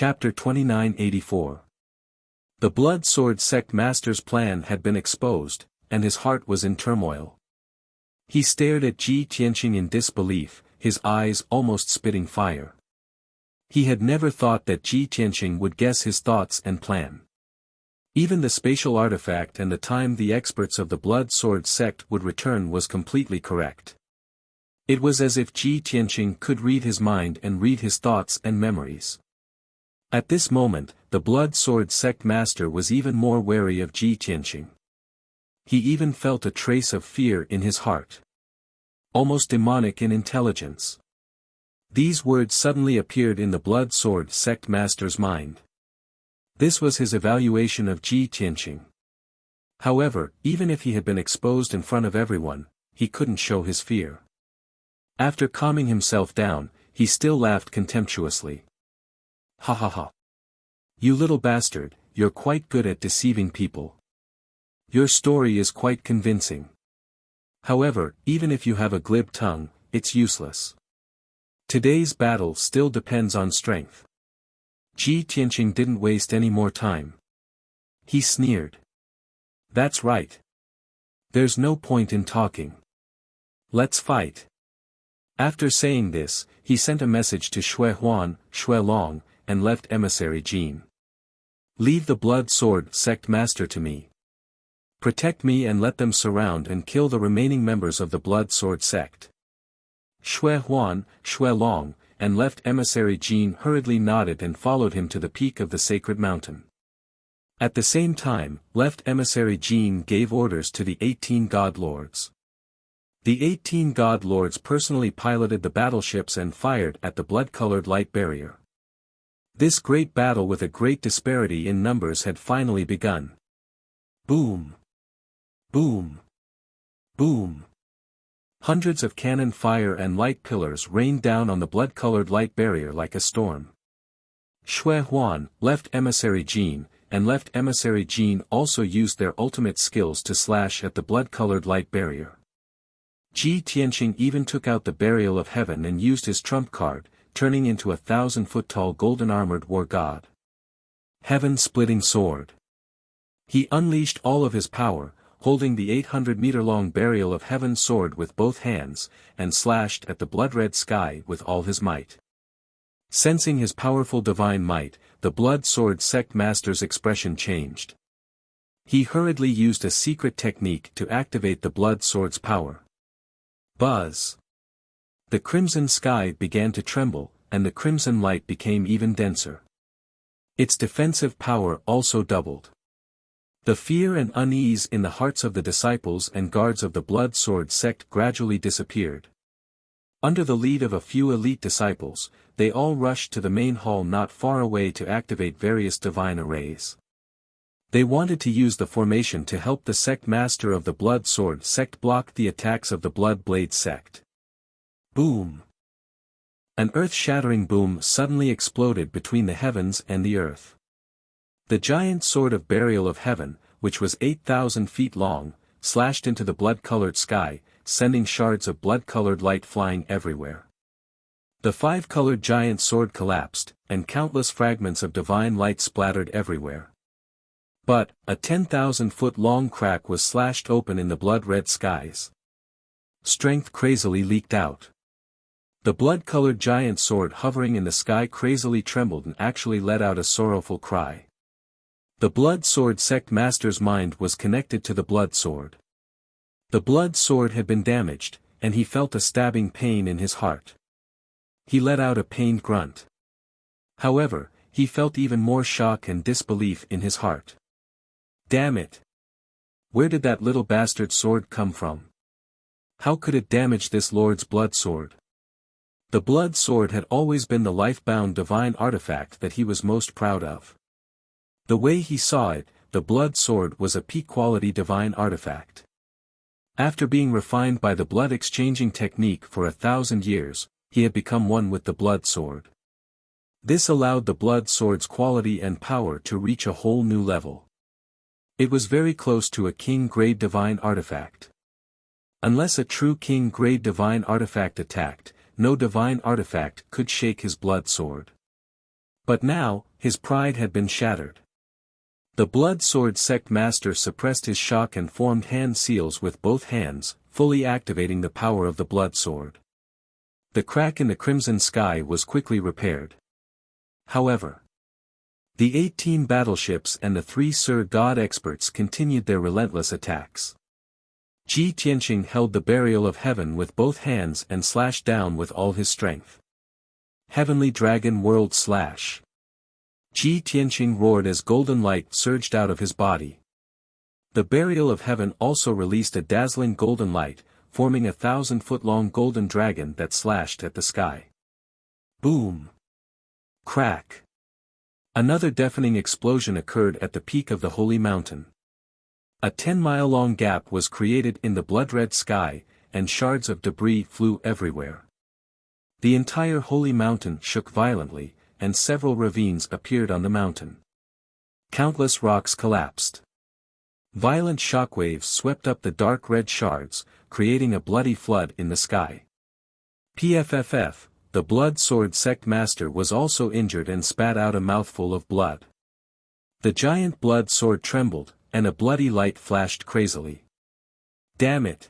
Chapter 2984. The Blood Sword Sect Master's plan had been exposed, and his heart was in turmoil. He stared at Ji Tianqing in disbelief, his eyes almost spitting fire. He had never thought that Ji Tianqing would guess his thoughts and plan. Even the spatial artifact and the time the experts of the Blood Sword Sect would return was completely correct. It was as if Ji Tianqing could read his mind and read his thoughts and memories. At this moment, the Blood Sword Sect Master was even more wary of Ji Tianqing. He even felt a trace of fear in his heart. Almost demonic in intelligence. These words suddenly appeared in the Blood Sword Sect Master's mind. This was his evaluation of Ji Tianqing. However, even if he had been exposed in front of everyone, he couldn't show his fear. After calming himself down, he still laughed contemptuously. Ha ha ha. You little bastard, you're quite good at deceiving people. Your story is quite convincing. However, even if you have a glib tongue, it's useless. Today's battle still depends on strength. Ji Tianqing didn't waste any more time. He sneered. That's right. There's no point in talking. Let's fight. After saying this, he sent a message to Xue Huan, Xue Long, and left emissary Jin. Leave the Blood Sword Sect Master to me. Protect me and let them surround and kill the remaining members of the Blood Sword Sect. Xue Huan, Xue Long, and left emissary Jin hurriedly nodded and followed him to the peak of the sacred mountain. At the same time, left emissary Jin gave orders to the 18 God Lords. The 18 God Lords personally piloted the battleships and fired at the blood-colored light barrier. This great battle with a great disparity in numbers had finally begun. Boom! Boom! Boom! Hundreds of cannon fire and light pillars rained down on the blood-colored light barrier like a storm. Xue Huan, left emissary Jin, and left emissary Jin also used their ultimate skills to slash at the blood-colored light barrier. Ji Tianqing even took out the Burial of Heaven and used his trump card, turning into a 1,000-foot-tall golden-armored war god. Heaven-splitting sword. He unleashed all of his power, holding the 800-meter-long Burial of Heaven sword with both hands, and slashed at the blood-red sky with all his might. Sensing his powerful divine might, the Blood Sword Sect Master's expression changed. He hurriedly used a secret technique to activate the Blood Sword's power. Buzz! The crimson sky began to tremble, and the crimson light became even denser. Its defensive power also doubled. The fear and unease in the hearts of the disciples and guards of the Blood Sword Sect gradually disappeared. Under the lead of a few elite disciples, they all rushed to the main hall not far away to activate various divine arrays. They wanted to use the formation to help the sect master of the Blood Sword Sect block the attacks of the Blood Blade Sect. Boom! An earth-shattering boom suddenly exploded between the heavens and the earth. The giant sword of Burial of Heaven, which was 8,000 feet long, slashed into the blood-colored sky, sending shards of blood-colored light flying everywhere. The five-colored giant sword collapsed, and countless fragments of divine light splattered everywhere. But, a 10,000-foot-long crack was slashed open in the blood-red skies. Strength crazily leaked out. The blood-colored giant sword hovering in the sky crazily trembled and actually let out a sorrowful cry. The Blood Sword Sect Master's mind was connected to the Blood Sword. The Blood Sword had been damaged, and he felt a stabbing pain in his heart. He let out a pained grunt. However, he felt even more shock and disbelief in his heart. Damn it! Where did that little bastard sword come from? How could it damage this Lord's blood sword? The Blood Sword had always been the life-bound divine artifact that he was most proud of. The way he saw it, the Blood Sword was a peak-quality divine artifact. After being refined by the blood-exchanging technique for 1,000 years, he had become one with the Blood Sword. This allowed the Blood Sword's quality and power to reach a whole new level. It was very close to a king-grade divine artifact. Unless a true king-grade divine artifact attacked, no divine artifact could shake his Blood Sword. But now, his pride had been shattered. The Blood Sword Sect Master suppressed his shock and formed hand seals with both hands, fully activating the power of the Blood Sword. The crack in the crimson sky was quickly repaired. However, the 18 battleships and the 3 Sir God experts continued their relentless attacks. Ji Tianqing held the Burial of Heaven with both hands and slashed down with all his strength. Heavenly Dragon World Slash. Ji Tianqing roared as golden light surged out of his body. The Burial of Heaven also released a dazzling golden light, forming a 1,000-foot-long golden dragon that slashed at the sky. Boom! Crack! Another deafening explosion occurred at the peak of the holy mountain. A 10-mile-long gap was created in the blood-red sky, and shards of debris flew everywhere. The entire holy mountain shook violently, and several ravines appeared on the mountain. Countless rocks collapsed. Violent shockwaves swept up the dark red shards, creating a bloody flood in the sky. PFFF, the Blood Sword Sect Master was also injured and spat out a mouthful of blood. The giant blood sword trembled, and a bloody light flashed crazily. Damn it!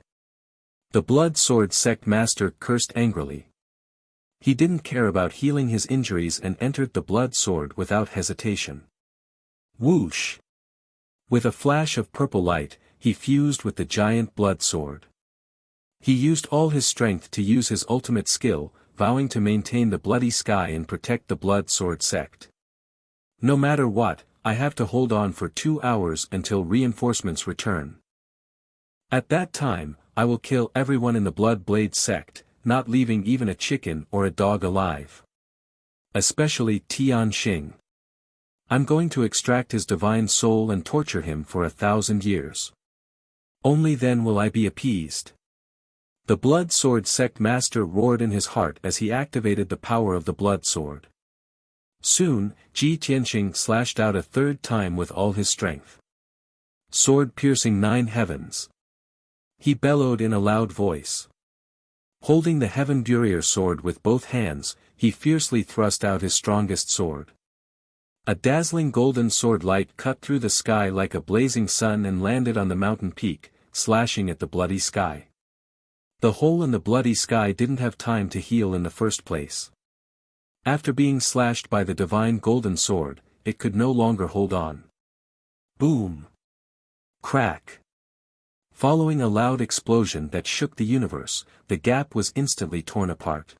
The Blood Sword Sect Master cursed angrily. He didn't care about healing his injuries and entered the blood sword without hesitation. Whoosh! With a flash of purple light, he fused with the giant blood sword. He used all his strength to use his ultimate skill, vowing to maintain the bloody sky and protect the Blood Sword Sect. No matter what, I have to hold on for 2 hours until reinforcements return. At that time, I will kill everyone in the Blood Blade Sect, not leaving even a chicken or a dog alive. Especially Tianqing. I'm going to extract his divine soul and torture him for 1,000 years. Only then will I be appeased. The Blood Sword Sect Master roared in his heart as he activated the power of the Blood Sword. Soon, Ji Tianqing slashed out a 3rd time with all his strength. Sword piercing 9 heavens. He bellowed in a loud voice. Holding the Heaven Burier sword with both hands, he fiercely thrust out his strongest sword. A dazzling golden sword light cut through the sky like a blazing sun and landed on the mountain peak, slashing at the bloody sky. The hole in the bloody sky didn't have time to heal in the first place. After being slashed by the divine golden sword, it could no longer hold on. Boom! Crack! Following a loud explosion that shook the universe, the gap was instantly torn apart.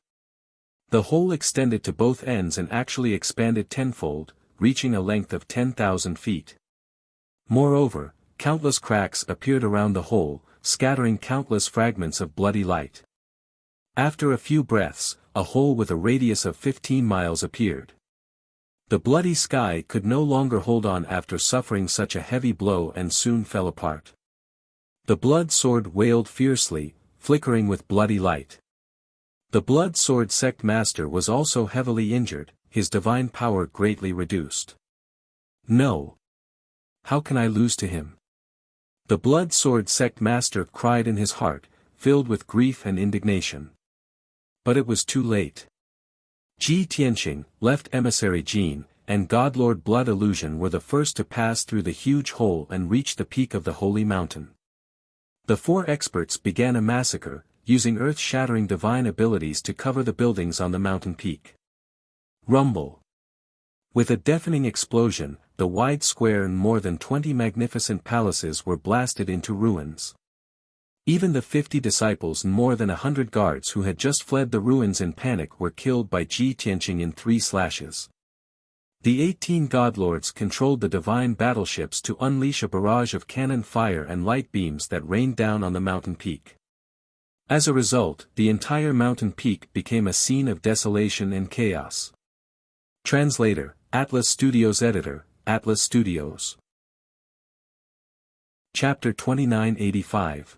The hole extended to both ends and actually expanded tenfold, reaching a length of 10,000 feet. Moreover, countless cracks appeared around the hole, scattering countless fragments of bloody light. After a few breaths, a hole with a radius of 15 miles appeared. The bloody sky could no longer hold on after suffering such a heavy blow and soon fell apart. The blood sword wailed fiercely, flickering with bloody light. The Blood Sword Sect Master was also heavily injured, his divine power greatly reduced. No! How can I lose to him? The Blood Sword Sect Master cried in his heart, filled with grief and indignation. But it was too late. Ji Tianqing, Left Emissary Jin, and Godlord Blood Illusion were the first to pass through the huge hole and reach the peak of the holy mountain. The 4 experts began a massacre, using earth-shattering divine abilities to cover the buildings on the mountain peak. Rumble. With a deafening explosion, the wide square and more than 20 magnificent palaces were blasted into ruins. Even the 50 disciples and more than 100 guards who had just fled the ruins in panic were killed by Ji Tianqing in 3 slashes. The 18 godlords controlled the divine battleships to unleash a barrage of cannon fire and light beams that rained down on the mountain peak. As a result, the entire mountain peak became a scene of desolation and chaos. Translator, Atlas Studios Editor, Atlas Studios. Chapter 2985.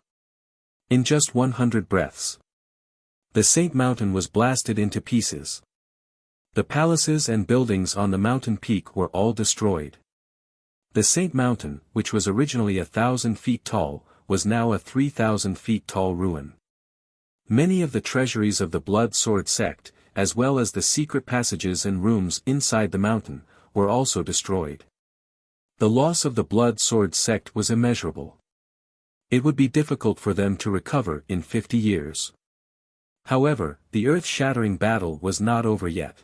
In just 100 breaths. The Saint Mountain was blasted into pieces. The palaces and buildings on the mountain peak were all destroyed. The Saint Mountain, which was originally 1,000 feet tall, was now a 3,000 feet tall ruin. Many of the treasuries of the Blood Sword Sect, as well as the secret passages and rooms inside the mountain, were also destroyed. The loss of the Blood Sword sect was immeasurable. It would be difficult for them to recover in 50 years. However, the earth-shattering battle was not over yet.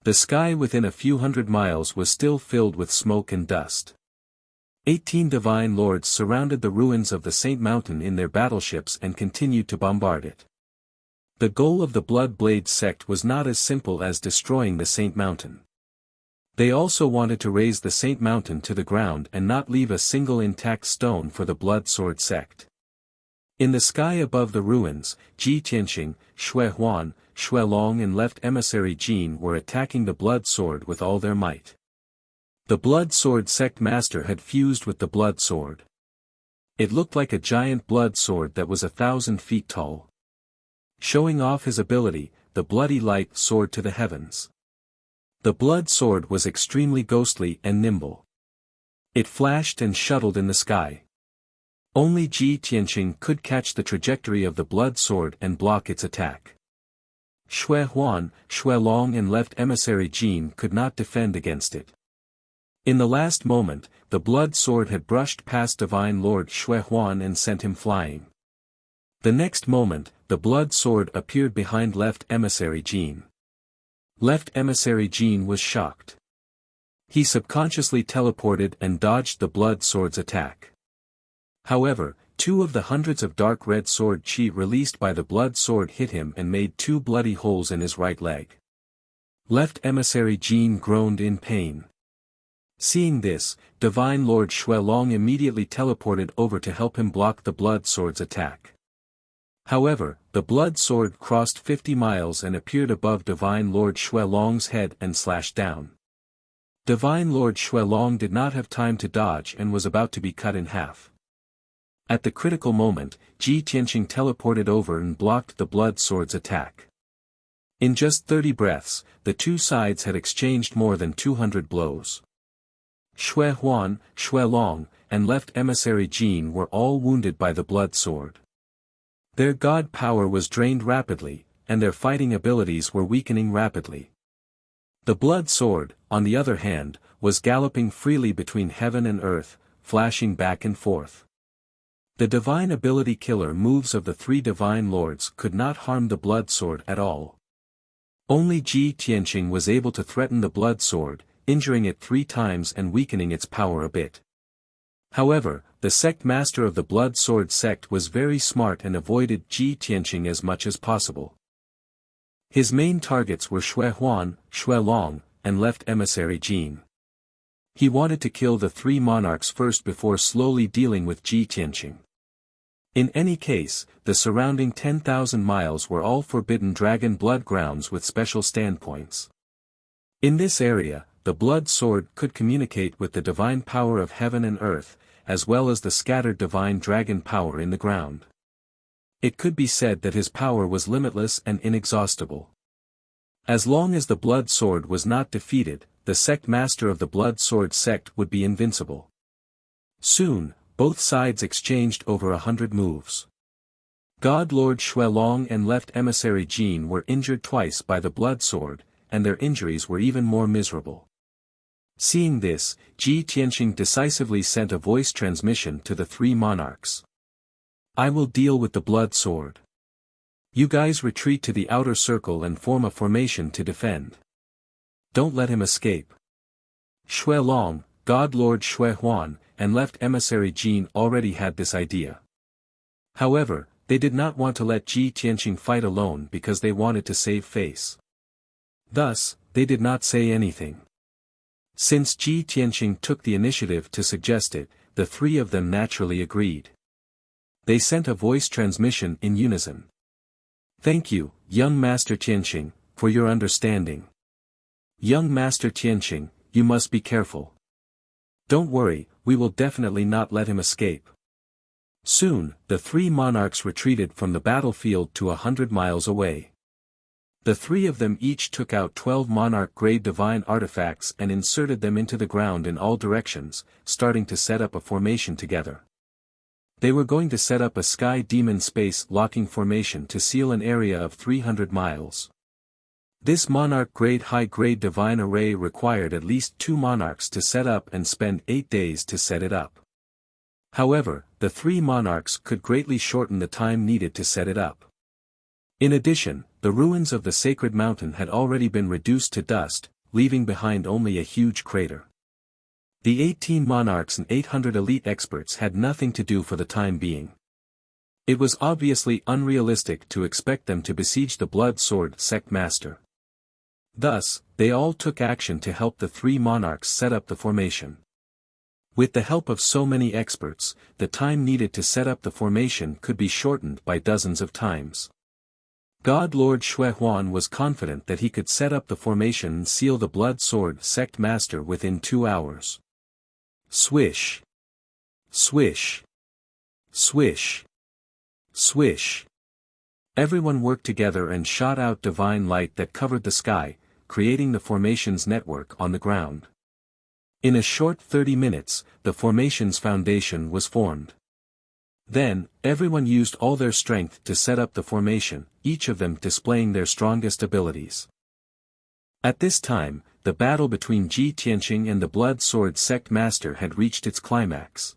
The sky within a few hundred miles was still filled with smoke and dust. 18 divine lords surrounded the ruins of the Saint Mountain in their battleships and continued to bombard it. The goal of the Blood Blade sect was not as simple as destroying the Saint Mountain. They also wanted to raze the Saint Mountain to the ground and not leave a single intact stone for the Blood Sword sect. In the sky above the ruins, Ji Tianqing, Xue Huan, Xue Long and left emissary Jin were attacking the Blood Sword with all their might. The Blood Sword sect master had fused with the Blood Sword. It looked like a giant blood sword that was 1,000 feet tall. Showing off his ability, the bloody light soared to the heavens. The blood sword was extremely ghostly and nimble. It flashed and shuttled in the sky. Only Ji Tianqing could catch the trajectory of the blood sword and block its attack. Xue Huan, Xue Long and left emissary Jin could not defend against it. In the last moment, the blood sword had brushed past Divine Lord Xue Huan and sent him flying. The next moment, the blood sword appeared behind left emissary Jin. Left emissary Jin was shocked. He subconsciously teleported and dodged the blood sword's attack. However, 2 of the hundreds of dark red sword chi released by the blood sword hit him and made 2 bloody holes in his right leg. Left emissary Jin groaned in pain. Seeing this, Divine Lord Xue Long immediately teleported over to help him block the blood sword's attack. However, the blood sword crossed 50 miles and appeared above Divine Lord Xue Long's head and slashed down. Divine Lord Xue Long did not have time to dodge and was about to be cut in half. At the critical moment, Ji Tianqing teleported over and blocked the blood sword's attack. In just 30 breaths, the 2 sides had exchanged more than 200 blows. Xue Huan, Xue Long, and left emissary Jin were all wounded by the blood sword. Their god power was drained rapidly, and their fighting abilities were weakening rapidly. The blood sword, on the other hand, was galloping freely between heaven and earth, flashing back and forth. The divine ability killer moves of the 3 divine lords could not harm the blood sword at all. Only Ji Tianqing was able to threaten the blood sword, injuring it 3 times and weakening its power a bit. However, the sect master of the Blood Sword sect was very smart and avoided Ji Tianqing as much as possible. His main targets were Xue Huan, Xue Long, and left emissary Jin. He wanted to kill the 3 monarchs first before slowly dealing with Ji Tianqing. In any case, the surrounding 10,000 miles were all forbidden dragon blood grounds with special standpoints. In this area, the blood sword could communicate with the divine power of heaven and earth, as well as the scattered divine dragon power in the ground. It could be said that his power was limitless and inexhaustible. As long as the blood sword was not defeated, the sect master of the blood sword sect would be invincible. Soon, both sides exchanged over 100 moves. God Lord Xue Long and left emissary Jin were injured twice by the blood sword, and their injuries were even more miserable. Seeing this, Ji Tianqing decisively sent a voice transmission to the 3 monarchs. I will deal with the blood sword. You guys retreat to the outer circle and form a formation to defend. Don't let him escape. Xue Long, God Lord Xue Huan, and left emissary Jin already had this idea. However, they did not want to let Ji Tianqing fight alone because they wanted to save face. Thus, they did not say anything. Since Ji Tianqing took the initiative to suggest it, the 3 of them naturally agreed. They sent a voice transmission in unison. Thank you, young Master Tianqing, for your understanding. Young Master Tianqing, you must be careful. Don't worry, we will definitely not let him escape. Soon, the 3 monarchs retreated from the battlefield to 100 miles away. The 3 of them each took out 12 monarch-grade divine artifacts and inserted them into the ground in all directions, starting to set up a formation together. They were going to set up a sky demon space locking formation to seal an area of 300 miles. This monarch-grade high-grade divine array required at least 2 monarchs to set up and spend 8 days to set it up. However, the 3 monarchs could greatly shorten the time needed to set it up. In addition, the ruins of the sacred mountain had already been reduced to dust, leaving behind only a huge crater. The 18 monarchs and 800 elite experts had nothing to do for the time being. It was obviously unrealistic to expect them to besiege the Blood Sword sect master. Thus, they all took action to help the 3 monarchs set up the formation. With the help of so many experts, the time needed to set up the formation could be shortened by dozens of times. God Lord Shui Huan was confident that he could set up the formation and seal the Blood Sword sect master within 2 hours. Swish. Swish. Swish. Swish. Everyone worked together and shot out divine light that covered the sky, creating the formation's network on the ground. In a short 30 minutes, the formation's foundation was formed. Then, everyone used all their strength to set up the formation, each of them displaying their strongest abilities. At this time, the battle between Ji Tianqing and the Blood Sword sect master had reached its climax.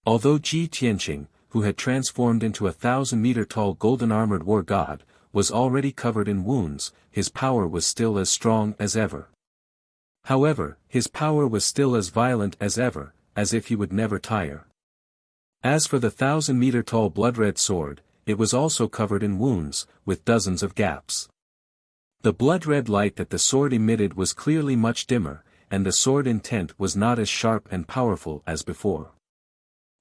Although Ji Tianqing, who had transformed into a 1,000-meter-tall golden-armored war god, was already covered in wounds, his power was still as strong as ever. However, his power was still as violent as ever, as if he would never tire. As for the 1,000-meter-tall blood-red sword, it was also covered in wounds, with dozens of gaps. The blood-red light that the sword emitted was clearly much dimmer, and the sword intent was not as sharp and powerful as before.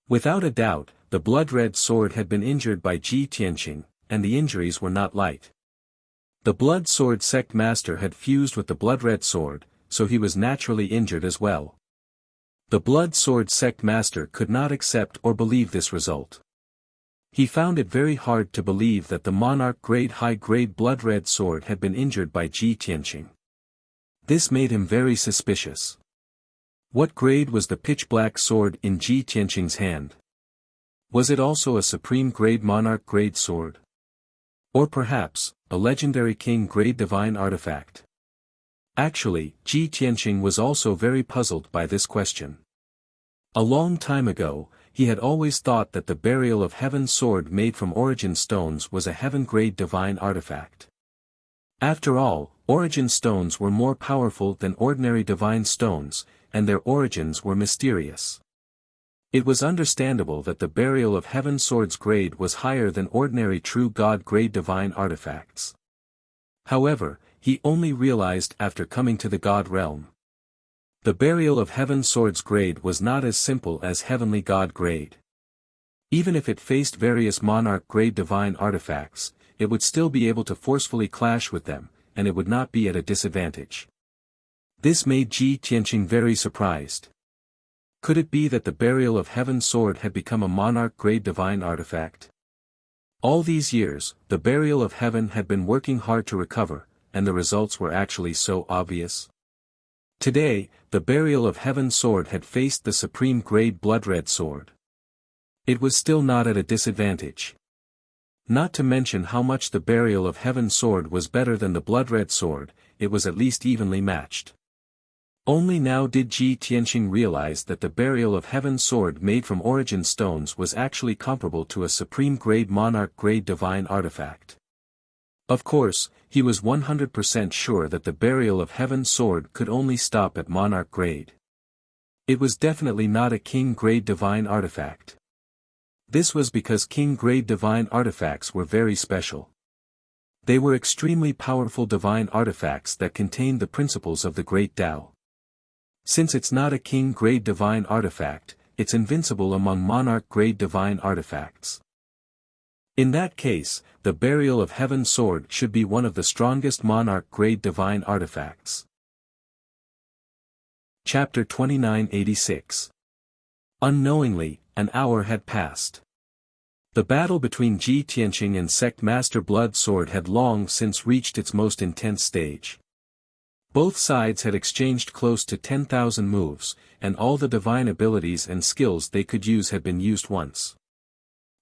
Without a doubt, the blood-red sword had been injured by Ji Tianqing, and the injuries were not light. The Blood Sword sect master had fused with the blood-red sword, so he was naturally injured as well. The Blood Sword sect master could not accept or believe this result. He found it very hard to believe that the monarch-grade high-grade blood-red sword had been injured by Ji Tianqing. This made him very suspicious. What grade was the pitch-black sword in Ji Tianqing's hand? Was it also a supreme-grade monarch-grade sword? Or perhaps, a legendary king-grade divine artifact? Actually, Ji Tianqing was also very puzzled by this question. A long time ago, he had always thought that the Burial of Heaven sword made from origin stones was a heaven-grade divine artifact. After all, origin stones were more powerful than ordinary divine stones, and their origins were mysterious. It was understandable that the Burial of Heaven sword's grade was higher than ordinary true god-grade divine artifacts. However, he only realized after coming to the god realm. The Burial of Heaven sword's grade was not as simple as heavenly god grade. Even if it faced various monarch-grade divine artifacts, it would still be able to forcefully clash with them, and it would not be at a disadvantage. This made Ji Tianqing very surprised. Could it be that the Burial of Heaven sword had become a monarch-grade divine artifact? All these years, the Burial of Heaven had been working hard to recover, and the results were actually so obvious. Today, the Burial of Heaven sword had faced the supreme-grade blood-red sword. It was still not at a disadvantage. Not to mention how much the Burial of Heaven sword was better than the blood-red sword, it was at least evenly matched. Only now did Ji Tianqing realize that the Burial of Heaven sword made from origin stones was actually comparable to a supreme-grade monarch-grade divine artifact. Of course, he was 100% sure that the Burial of Heaven sword could only stop at monarch grade. It was definitely not a king-grade divine artifact. This was because king-grade divine artifacts were very special. They were extremely powerful divine artifacts that contained the principles of the Great Tao. Since it's not a king-grade divine artifact, it's invincible among monarch-grade divine artifacts. In that case, the Burial of Heaven sword should be one of the strongest monarch-grade divine artifacts. Chapter 2986. Unknowingly, an hour had passed. The battle between Ji Tianqing and Sect Master Blood Sword had long since reached its most intense stage. Both sides had exchanged close to 10,000 moves, and all the divine abilities and skills they could use had been used once.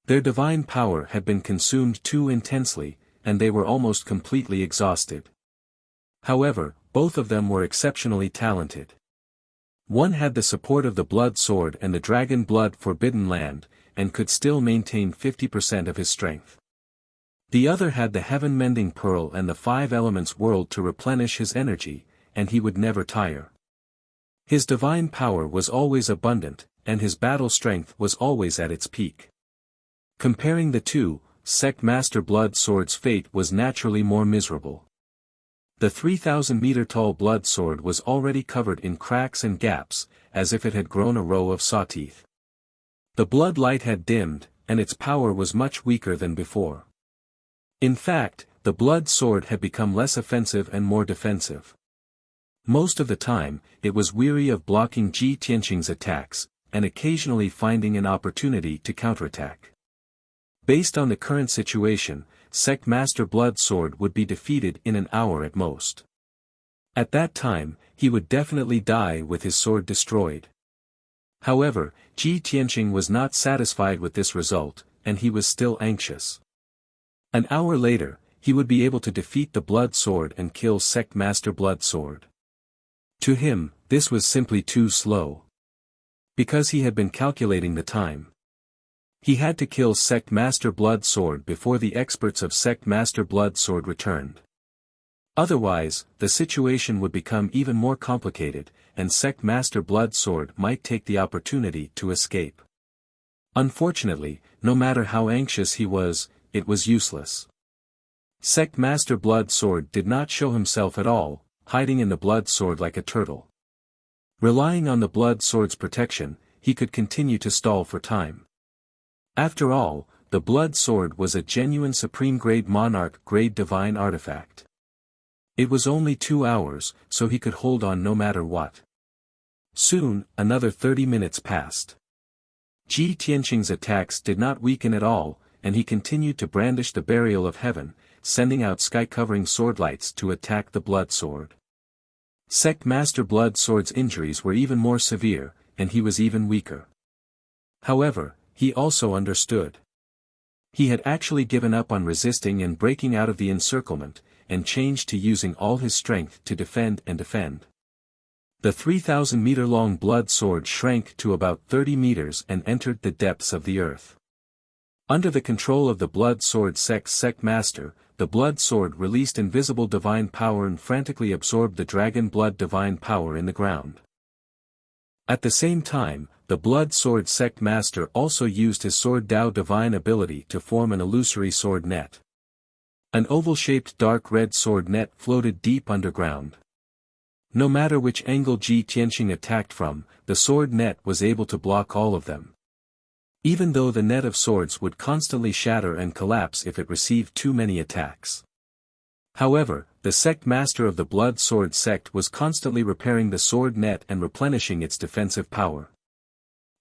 Their divine power had been consumed too intensely, and they were almost completely exhausted. However, both of them were exceptionally talented. One had the support of the blood sword and the dragon blood forbidden land, and could still maintain 50% of his strength. The other had the heaven-mending pearl and the 5 elements world to replenish his energy, and he would never tire. His divine power was always abundant, and his battle strength was always at its peak. Comparing the two, Sect Master Blood Sword's fate was naturally more miserable. The 3,000-meter-tall blood sword was already covered in cracks and gaps, as if it had grown a row of saw teeth. The blood light had dimmed, and its power was much weaker than before. In fact, the blood sword had become less offensive and more defensive. Most of the time, it was weary of blocking Ji Tianqing's attacks, and occasionally finding an opportunity to counterattack. Based on the current situation, Sect Master Blood Sword would be defeated in an hour at most. At that time, he would definitely die with his sword destroyed. However, Ji Tianqing was not satisfied with this result, and he was still anxious. An hour later, he would be able to defeat the Blood Sword and kill Sect Master Blood Sword. To him, this was simply too slow. Because he had been calculating the time. He had to kill Sect Master Blood Sword before the experts of Sect Master Blood Sword returned. Otherwise, the situation would become even more complicated, and Sect Master Blood Sword might take the opportunity to escape. Unfortunately, no matter how anxious he was, it was useless. Sect Master Blood Sword did not show himself at all, hiding in the blood sword like a turtle. Relying on the blood sword's protection, he could continue to stall for time. After all, the blood sword was a genuine supreme-grade monarch-grade divine artifact. It was only 2 hours, so he could hold on no matter what. Soon, another 30 minutes passed. Ji Tianqing's attacks did not weaken at all, and he continued to brandish the burial of heaven, sending out sky-covering swordlights to attack the blood sword. Sect Master Blood Sword's injuries were even more severe, and he was even weaker. However, he also understood. He had actually given up on resisting and breaking out of the encirclement, and changed to using all his strength to defend and defend. The 3,000-meter-long blood sword shrank to about 30 meters and entered the depths of the earth. Under the control of the blood sword Sect Master, the blood sword released invisible divine power and frantically absorbed the dragon blood divine power in the ground. At the same time, the blood sword Sect Master also used his sword Dao divine ability to form an illusory sword net. An oval-shaped dark red sword net floated deep underground. No matter which angle Ji Tianqing attacked from, the sword net was able to block all of them. Even though the net of swords would constantly shatter and collapse if it received too many attacks. However, the Sect Master of the Blood Sword Sect was constantly repairing the sword net and replenishing its defensive power.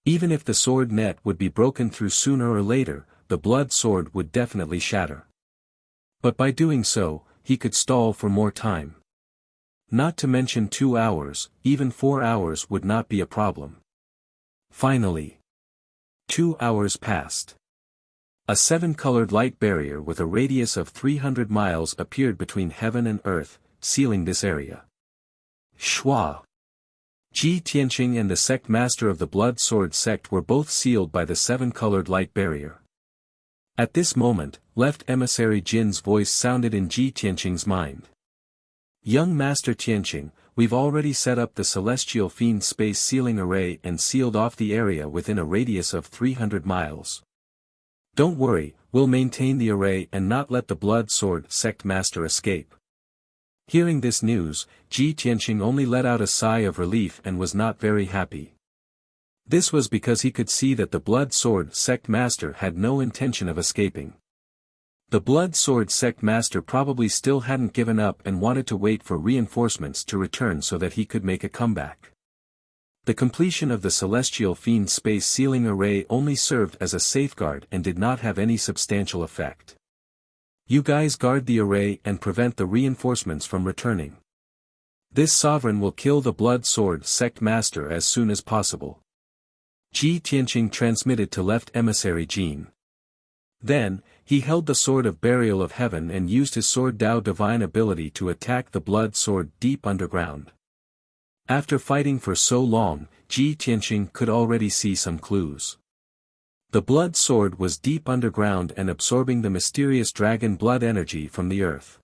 Even if the sword net would be broken through sooner or later, the blood sword would definitely shatter. But by doing so, he could stall for more time. Not to mention 2 hours, even 4 hours would not be a problem. Finally, 2 hours passed. A 7-colored light barrier with a radius of 300 miles appeared between heaven and earth, sealing this area. Shua! Ji Tianqing and the Sect Master of the Blood Sword Sect were both sealed by the 7-colored light barrier. At this moment, Left Emissary Jin's voice sounded in Ji Tianqing's mind. Young Master Tianqing, we've already set up the Celestial Fiend Space Sealing Array and sealed off the area within a radius of 300 miles. Don't worry, we'll maintain the array and not let the Blood Sword Sect Master escape. Hearing this news, Ji Tianqing only let out a sigh of relief and was not very happy. This was because he could see that the Blood Sword Sect Master had no intention of escaping. The Blood Sword Sect Master probably still hadn't given up and wanted to wait for reinforcements to return so that he could make a comeback. The completion of the Celestial Fiend Space Sealing Array only served as a safeguard and did not have any substantial effect. You guys guard the array and prevent the reinforcements from returning. This sovereign will kill the Blood Sword Sect Master as soon as possible. Ji Tianqing transmitted to Left Emissary Jin. Then, He held the sword of burial of heaven and used his sword Dao divine ability to attack the blood sword deep underground. After fighting for so long, Ji Tianqing could already see some clues. The blood sword was deep underground and absorbing the mysterious dragon blood energy from the earth.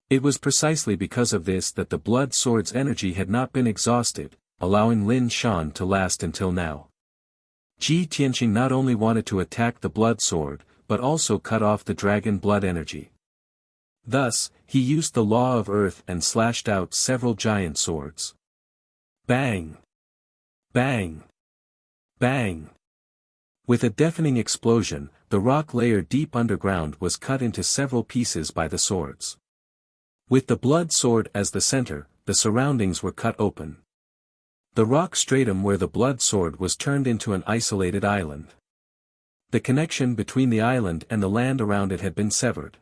It was precisely because of this that the blood sword's energy had not been exhausted, allowing Lin Shan to last until now. Ji Tianqing not only wanted to attack the blood sword, but also cut off the dragon blood energy. Thus, he used the law of earth and slashed out several giant swords. Bang! Bang! Bang! With a deafening explosion, the rock layer deep underground was cut into several pieces by the swords. With the blood sword as the center, the surroundings were cut open. The rock stratum where the blood sword was turned into an isolated island. The connection between the island and the land around it had been severed.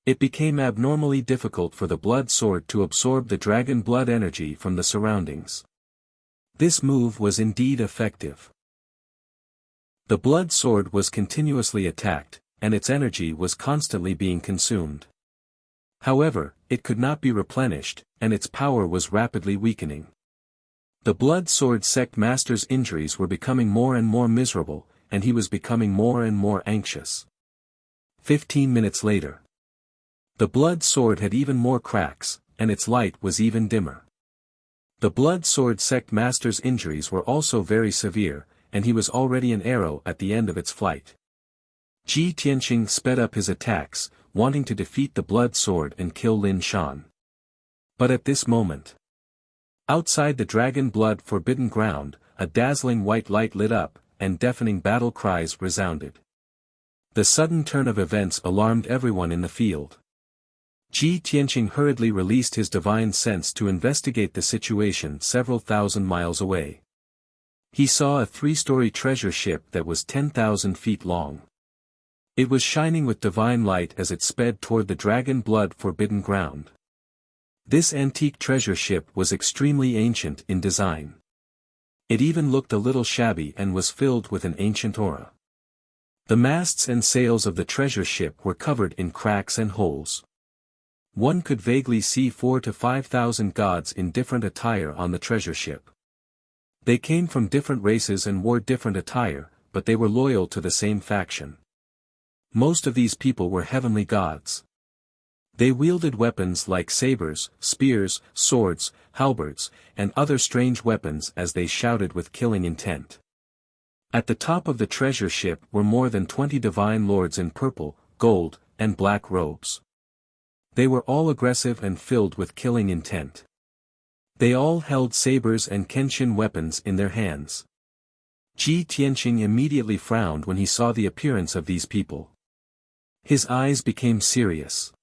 It became abnormally difficult for the blood sword to absorb the dragon blood energy from the surroundings. This move was indeed effective. The blood sword was continuously attacked, and its energy was constantly being consumed. However, it could not be replenished, and its power was rapidly weakening. The blood sword sect master's injuries were becoming more and more miserable, and he was becoming more and more anxious. 15 minutes later. The blood sword had even more cracks, and its light was even dimmer. The blood sword sect master's injuries were also very severe, and he was already an arrow at the end of its flight. Ji Tianqing sped up his attacks, wanting to defeat the blood sword and kill Lin Shan. But at this moment, outside the dragon blood forbidden ground, a dazzling white light lit up, and deafening battle cries resounded. The sudden turn of events alarmed everyone in the field. Ji Tianqing hurriedly released his divine sense to investigate the situation several thousand miles away. He saw a 3-story treasure ship that was 10,000 feet long. It was shining with divine light as it sped toward the dragon blood forbidden ground. This antique treasure ship was extremely ancient in design. It even looked a little shabby and was filled with an ancient aura. The masts and sails of the treasure ship were covered in cracks and holes. One could vaguely see 4,000 to 5,000 gods in different attire on the treasure ship. They came from different races and wore different attire, but they were loyal to the same faction. Most of these people were heavenly gods. They wielded weapons like sabers, spears, swords, halberds, and other strange weapons as they shouted with killing intent. At the top of the treasure ship were more than 20 divine lords in purple, gold, and black robes. They were all aggressive and filled with killing intent. They all held sabers and kenshin weapons in their hands. Ji Tianqing immediately frowned when he saw the appearance of these people. His eyes became serious.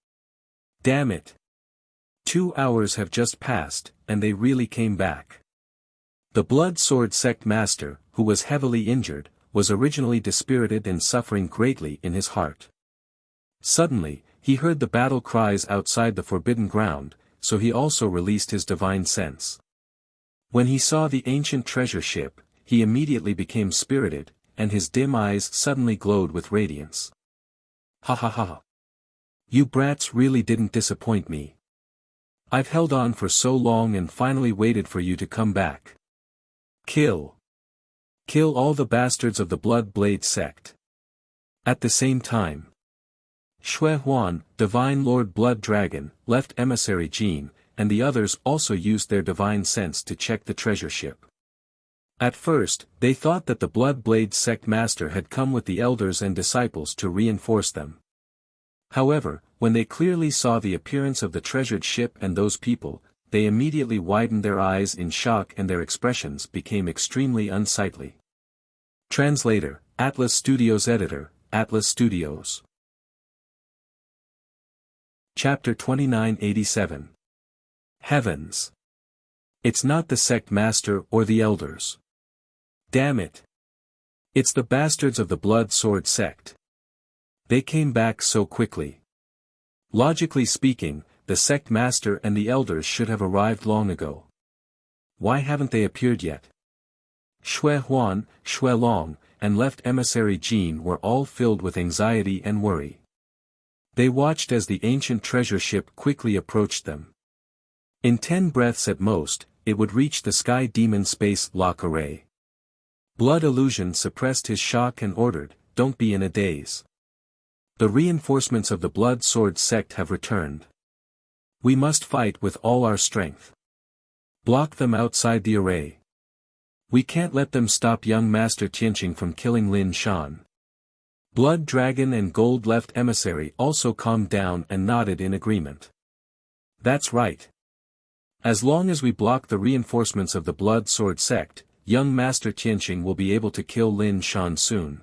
Damn it! 2 hours have just passed, and they really came back. The blood sword sect master, who was heavily injured, was originally dispirited and suffering greatly in his heart. Suddenly, he heard the battle cries outside the forbidden ground, so he also released his divine sense. When he saw the ancient treasure ship, he immediately became spirited, and his dim eyes suddenly glowed with radiance. Ha ha ha. You brats really didn't disappoint me. I've held on for so long and finally waited for you to come back. Kill. Kill all the bastards of the Blood Blade sect. At the same time, Shui Huan, Divine Lord Blood Dragon, left emissary Jin, and the others also used their divine sense to check the treasure ship. At first, they thought that the Blood Blade sect master had come with the elders and disciples to reinforce them. However, when they clearly saw the appearance of the treasured ship and those people, they immediately widened their eyes in shock and their expressions became extremely unsightly. Translator, Atlas Studios Editor, Atlas Studios. Chapter 2987. Heavens! It's not the sect master or the elders. Damn it! It's the bastards of the Blood Sword sect. They came back so quickly. Logically speaking, the sect master and the elders should have arrived long ago. Why haven't they appeared yet? Shui Huan, Shui Long, and left emissary Jin were all filled with anxiety and worry. They watched as the ancient treasure ship quickly approached them. In 10 breaths at most, it would reach the Sky Demon Space Lock Array. Blood Illusion suppressed his shock and ordered, "Don't be in a daze. The reinforcements of the Blood Sword sect have returned. We must fight with all our strength. Block them outside the array. We can't let them stop young Master Tianqing from killing Lin Shan." Blood Dragon and Gold Left Emissary also calmed down and nodded in agreement. "That's right. As long as we block the reinforcements of the Blood Sword sect, young Master Tianqing will be able to kill Lin Shan soon.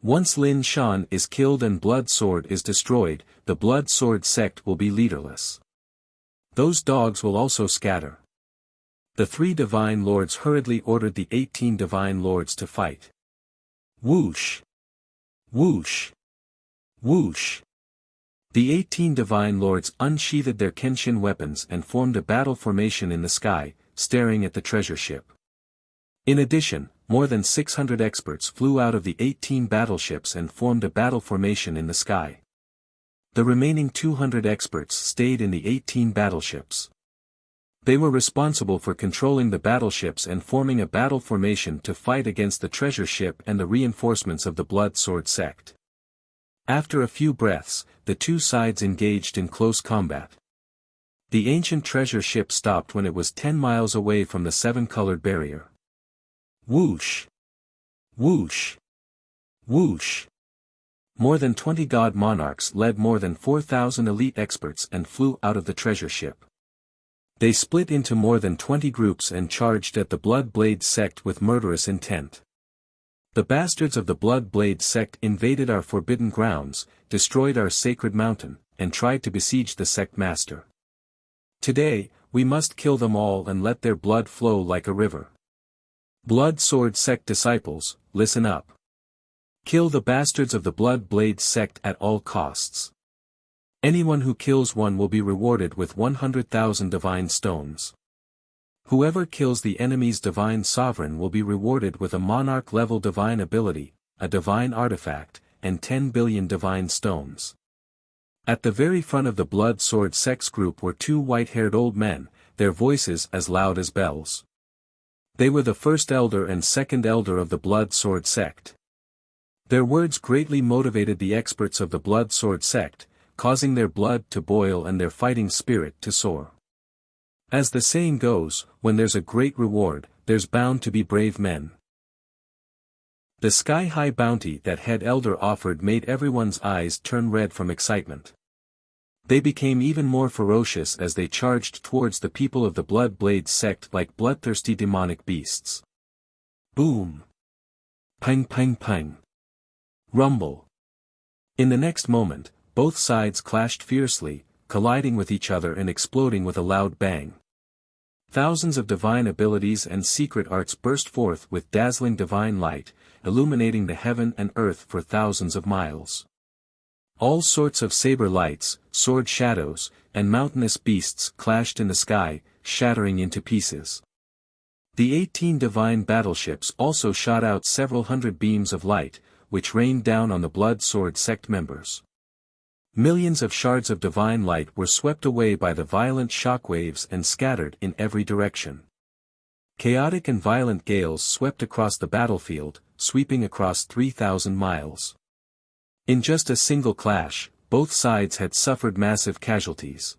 Once Lin Shan is killed and Blood Sword is destroyed, the Blood Sword sect will be leaderless. Those dogs will also scatter." The 3 Divine Lords hurriedly ordered the 18 Divine Lords to fight. Whoosh! Whoosh! Whoosh! The 18 Divine Lords unsheathed their Kenshin weapons and formed a battle formation in the sky, staring at the treasure ship. In addition, more than 600 experts flew out of the 18 battleships and formed a battle formation in the sky. The remaining 200 experts stayed in the 18 battleships. They were responsible for controlling the battleships and forming a battle formation to fight against the treasure ship and the reinforcements of the Blood Sword sect. After a few breaths, the two sides engaged in close combat. The ancient treasure ship stopped when it was 10 miles away from the 7-colored barrier. Whoosh! Whoosh! Whoosh! More than 20 god monarchs led more than 4,000 elite experts and flew out of the treasure ship. They split into more than 20 groups and charged at the Blood Blade sect with murderous intent. The bastards of the Blood Blade sect invaded our forbidden grounds, destroyed our sacred mountain, and tried to besiege the sect master. Today, we must kill them all and let their blood flow like a river. Blood Sword sect disciples, listen up. Kill the bastards of the Blood Blade sect at all costs. Anyone who kills one will be rewarded with 100,000 divine stones. Whoever kills the enemy's divine sovereign will be rewarded with a monarch-level divine ability, a divine artifact, and 10 billion divine stones. At the very front of the Blood Sword sect's group were 2 white-haired old men, their voices as loud as bells. They were the first elder and second elder of the Blood Sword sect. Their words greatly motivated the experts of the Blood Sword sect, causing their blood to boil and their fighting spirit to soar. As the saying goes, when there's a great reward, there's bound to be brave men. The sky-high bounty that head elder offered made everyone's eyes turn red from excitement. They became even more ferocious as they charged towards the people of the Blood Blade sect like bloodthirsty demonic beasts. Boom! Pang pang pang! Rumble! In the next moment, both sides clashed fiercely, colliding with each other and exploding with a loud bang. Thousands of divine abilities and secret arts burst forth with dazzling divine light, illuminating the heaven and earth for thousands of miles. All sorts of saber lights, sword shadows, and mountainous beasts clashed in the sky, shattering into pieces. The 18 divine battleships also shot out several hundred beams of light, which rained down on the Blood Sword sect members. Millions of shards of divine light were swept away by the violent shockwaves and scattered in every direction. Chaotic and violent gales swept across the battlefield, sweeping across 3,000 miles. In just a single clash, both sides had suffered massive casualties.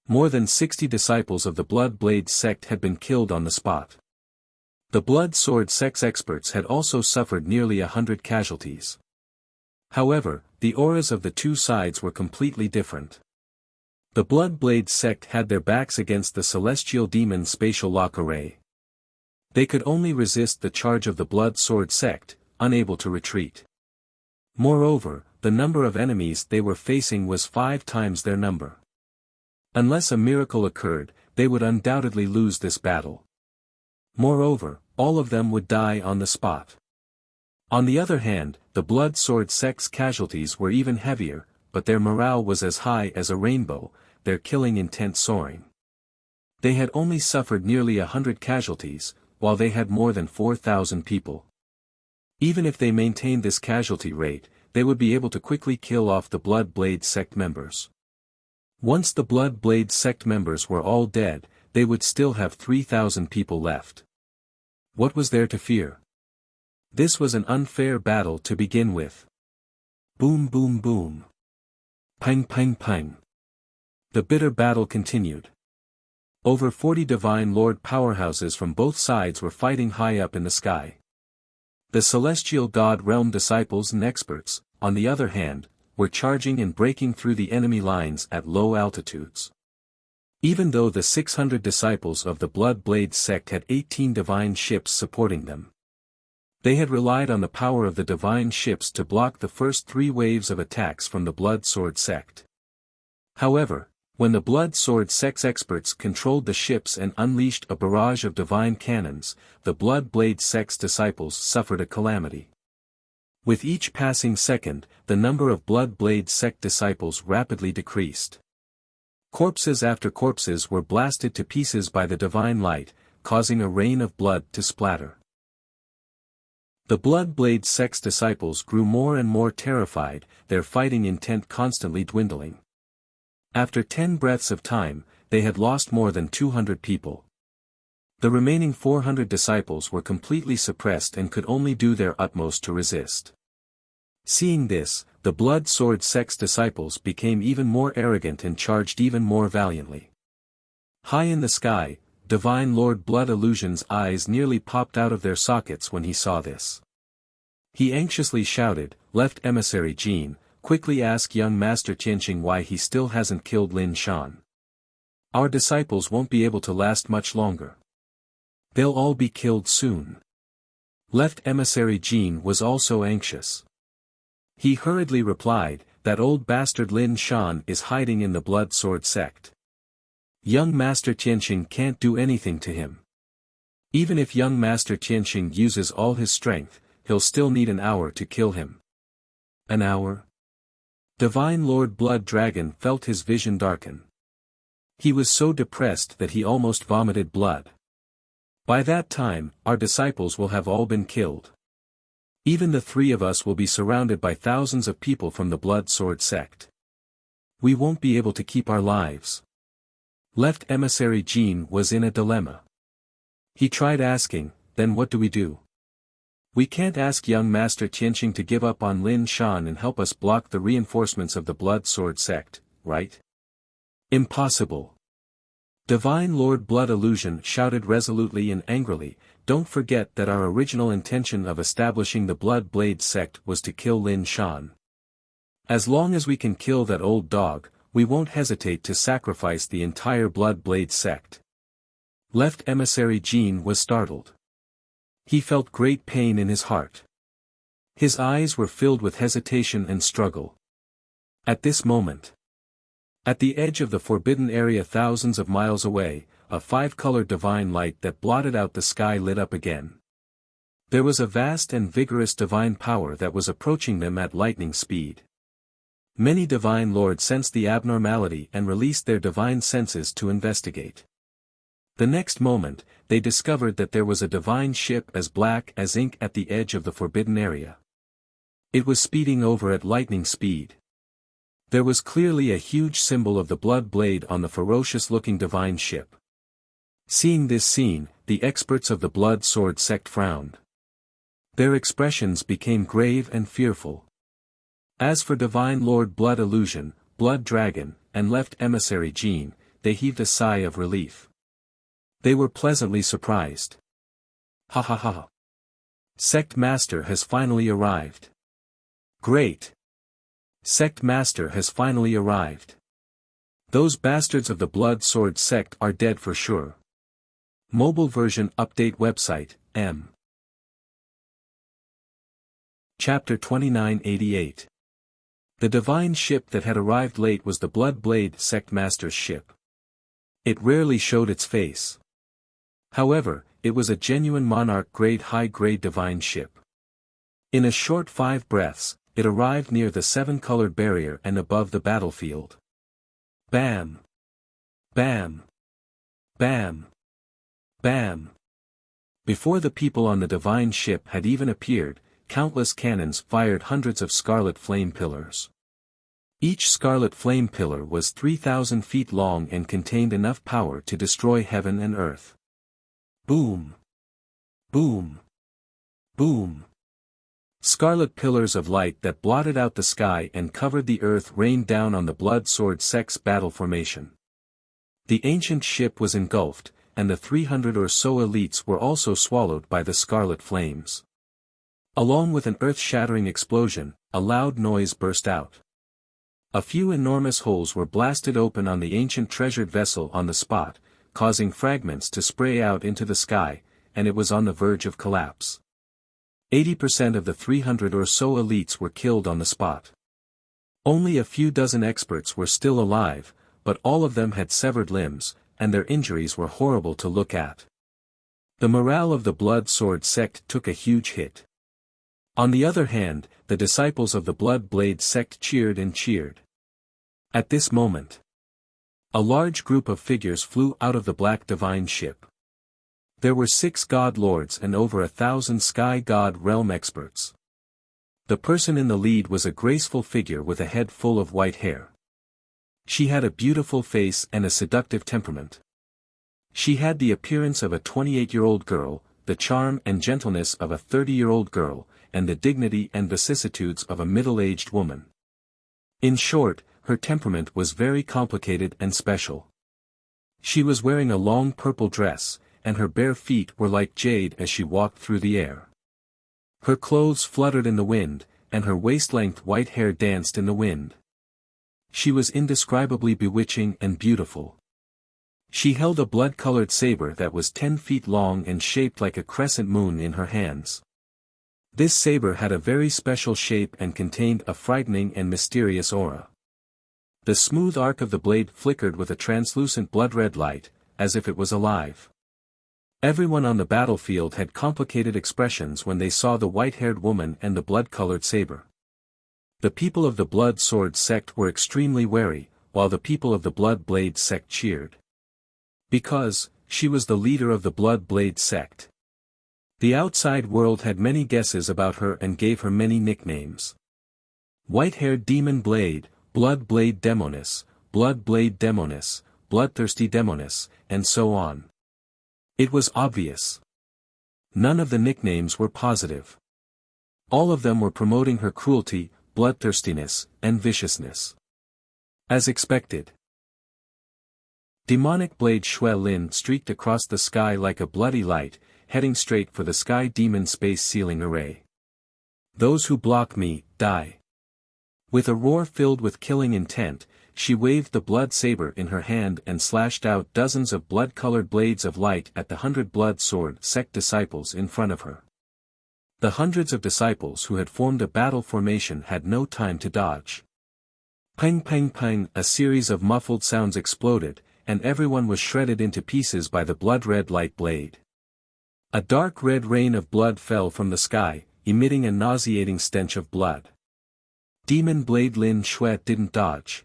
More than 60 disciples of the Blood Blade sect had been killed on the spot. The Blood Sword sect's experts had also suffered nearly 100 casualties. However, the auras of the two sides were completely different. The Blood Blade sect had their backs against the Celestial Demon Spatial Lock Array. They could only resist the charge of the Blood Sword sect, unable to retreat. Moreover, the number of enemies they were facing was 5 times their number. Unless a miracle occurred, they would undoubtedly lose this battle. Moreover, all of them would die on the spot. On the other hand, the Blood Sword sect's casualties were even heavier, but their morale was as high as a rainbow, their killing intent soaring. They had only suffered nearly 100 casualties, while they had more than 4,000 people. Even if they maintained this casualty rate, they would be able to quickly kill off the Blood Blade sect members. Once the Blood Blade sect members were all dead, they would still have 3,000 people left. What was there to fear? This was an unfair battle to begin with. Boom boom boom. Pang pang pang. The bitter battle continued. Over 40 Divine Lord powerhouses from both sides were fighting high up in the sky. The celestial god realm disciples and experts, on the other hand, were charging and breaking through the enemy lines at low altitudes. Even though the 600 disciples of the Blood Blade sect had 18 divine ships supporting them, they had relied on the power of the divine ships to block the first 3 waves of attacks from the Blood Sword sect. However, when the Blood Sword sect's experts controlled the ships and unleashed a barrage of divine cannons, the Blood Blade sect's disciples suffered a calamity. With each passing second, the number of Blood Blade sect disciples rapidly decreased. Corpses after corpses were blasted to pieces by the divine light, causing a rain of blood to splatter. The Blood Blade sect's disciples grew more and more terrified, their fighting intent constantly dwindling. After 10 breaths of time, they had lost more than 200 people. The remaining 400 disciples were completely suppressed and could only do their utmost to resist. Seeing this, the Blood Sword sect's disciples became even more arrogant and charged even more valiantly. High in the sky, Divine Lord Blood Illusion's eyes nearly popped out of their sockets when he saw this. He anxiously shouted, "Left Emissary Jean, quickly ask young Master Tianqing why he still hasn't killed Lin Shan. Our disciples won't be able to last much longer. They'll all be killed soon." Left Emissary Jean was also anxious. He hurriedly replied, "That old bastard Lin Shan is hiding in the Blood Sword sect. Young Master Tianqing can't do anything to him. Even if young Master Tianqing uses all his strength, he'll still need an hour to kill him." An hour? Divine Lord Blood Dragon felt his vision darken. He was so depressed that he almost vomited blood. By that time, our disciples will have all been killed. Even the 3 of us will be surrounded by thousands of people from the Blood Sword sect. We won't be able to keep our lives. Left Emissary Jean was in a dilemma. He tried asking, "Then what do we do? We can't ask young Master Tianqing to give up on Lin Shan and help us block the reinforcements of the Blood Sword sect, right?" "Impossible." Divine Lord Blood Illusion shouted resolutely and angrily, "Don't forget that our original intention of establishing the Blood Blade sect was to kill Lin Shan. As long as we can kill that old dog, we won't hesitate to sacrifice the entire Blood Blade sect." Left Emissary Jean was startled. He felt great pain in his heart. His eyes were filled with hesitation and struggle. At this moment, at the edge of the forbidden area thousands of miles away, a 5-colored divine light that blotted out the sky lit up again. There was a vast and vigorous divine power that was approaching them at lightning speed. Many divine lords sensed the abnormality and released their divine senses to investigate. The next moment, they discovered that there was a divine ship as black as ink at the edge of the forbidden area. It was speeding over at lightning speed. There was clearly a huge symbol of the blood blade on the ferocious-looking divine ship. Seeing this scene, the experts of the Blood Sword sect frowned. Their expressions became grave and fearful. As for Divine Lord Blood Illusion, Blood Dragon, and Left Emissary Jean, they heaved a sigh of relief. They were pleasantly surprised. Ha ha ha. Sect Master has finally arrived. Great. Sect Master has finally arrived. Those bastards of the Blood Sword sect are dead for sure. Mobile version update website, M. Chapter 2988. The divine ship that had arrived late was the Blood Blade sect master's ship. It rarely showed its face. However, it was a genuine monarch-grade high-grade divine ship. In a short 5 breaths, it arrived near the 7-colored barrier and above the battlefield. Bam! Bam! Bam! Bam! Before the people on the divine ship had even appeared, countless cannons fired hundreds of scarlet flame pillars. Each scarlet flame pillar was 3,000 feet long and contained enough power to destroy heaven and earth. Boom! Boom! Boom! Scarlet pillars of light that blotted out the sky and covered the earth rained down on the blood sword sect's battle formation. The ancient ship was engulfed, and the 300 or so elites were also swallowed by the scarlet flames. Along with an earth-shattering explosion, a loud noise burst out. A few enormous holes were blasted open on the ancient treasured vessel on the spot, causing fragments to spray out into the sky, and it was on the verge of collapse. 80% of the 300 or so elites were killed on the spot. Only a few dozen experts were still alive, but all of them had severed limbs, and their injuries were horrible to look at. The morale of the Blood Sword sect took a huge hit. On the other hand, the disciples of the Blood Blade sect cheered and cheered. At this moment, a large group of figures flew out of the Black Divine ship. There were 6 God Lords and over 1,000 Sky God Realm experts. The person in the lead was a graceful figure with a head full of white hair. She had a beautiful face and a seductive temperament. She had the appearance of a 28-year-old girl, the charm and gentleness of a 30-year-old girl, and the dignity and vicissitudes of a middle-aged woman. In short, her temperament was very complicated and special. She was wearing a long purple dress, and her bare feet were like jade as she walked through the air. Her clothes fluttered in the wind, and her waist-length white hair danced in the wind. She was indescribably bewitching and beautiful. She held a blood-colored saber that was 10 feet long and shaped like a crescent moon in her hands. This saber had a very special shape and contained a frightening and mysterious aura. The smooth arc of the blade flickered with a translucent blood-red light, as if it was alive. Everyone on the battlefield had complicated expressions when they saw the white-haired woman and the blood-colored saber. The people of the Blood Sword sect were extremely wary, while the people of the Blood Blade sect cheered. Because, she was the leader of the Blood Blade sect. The outside world had many guesses about her and gave her many nicknames. White-haired Demon Blade, Blood Blade Demoness, Blood Blade Demoness, Bloodthirsty Demoness, and so on. It was obvious. None of the nicknames were positive. All of them were promoting her cruelty, bloodthirstiness, and viciousness. As expected. Demonic Blade Shui Lin streaked across the sky like a bloody light, heading straight for the Sky Demon Space Sealing Array. Those who block me, die. With a roar filled with killing intent, she waved the blood saber in her hand and slashed out dozens of blood-colored blades of light at the 100 Blood Sword sect disciples in front of her. The hundreds of disciples who had formed a battle formation had no time to dodge. Pang pang pang, a series of muffled sounds exploded, and everyone was shredded into pieces by the blood-red light blade. A dark red rain of blood fell from the sky, emitting a nauseating stench of blood. Demon Blade Lin Shui didn't dodge.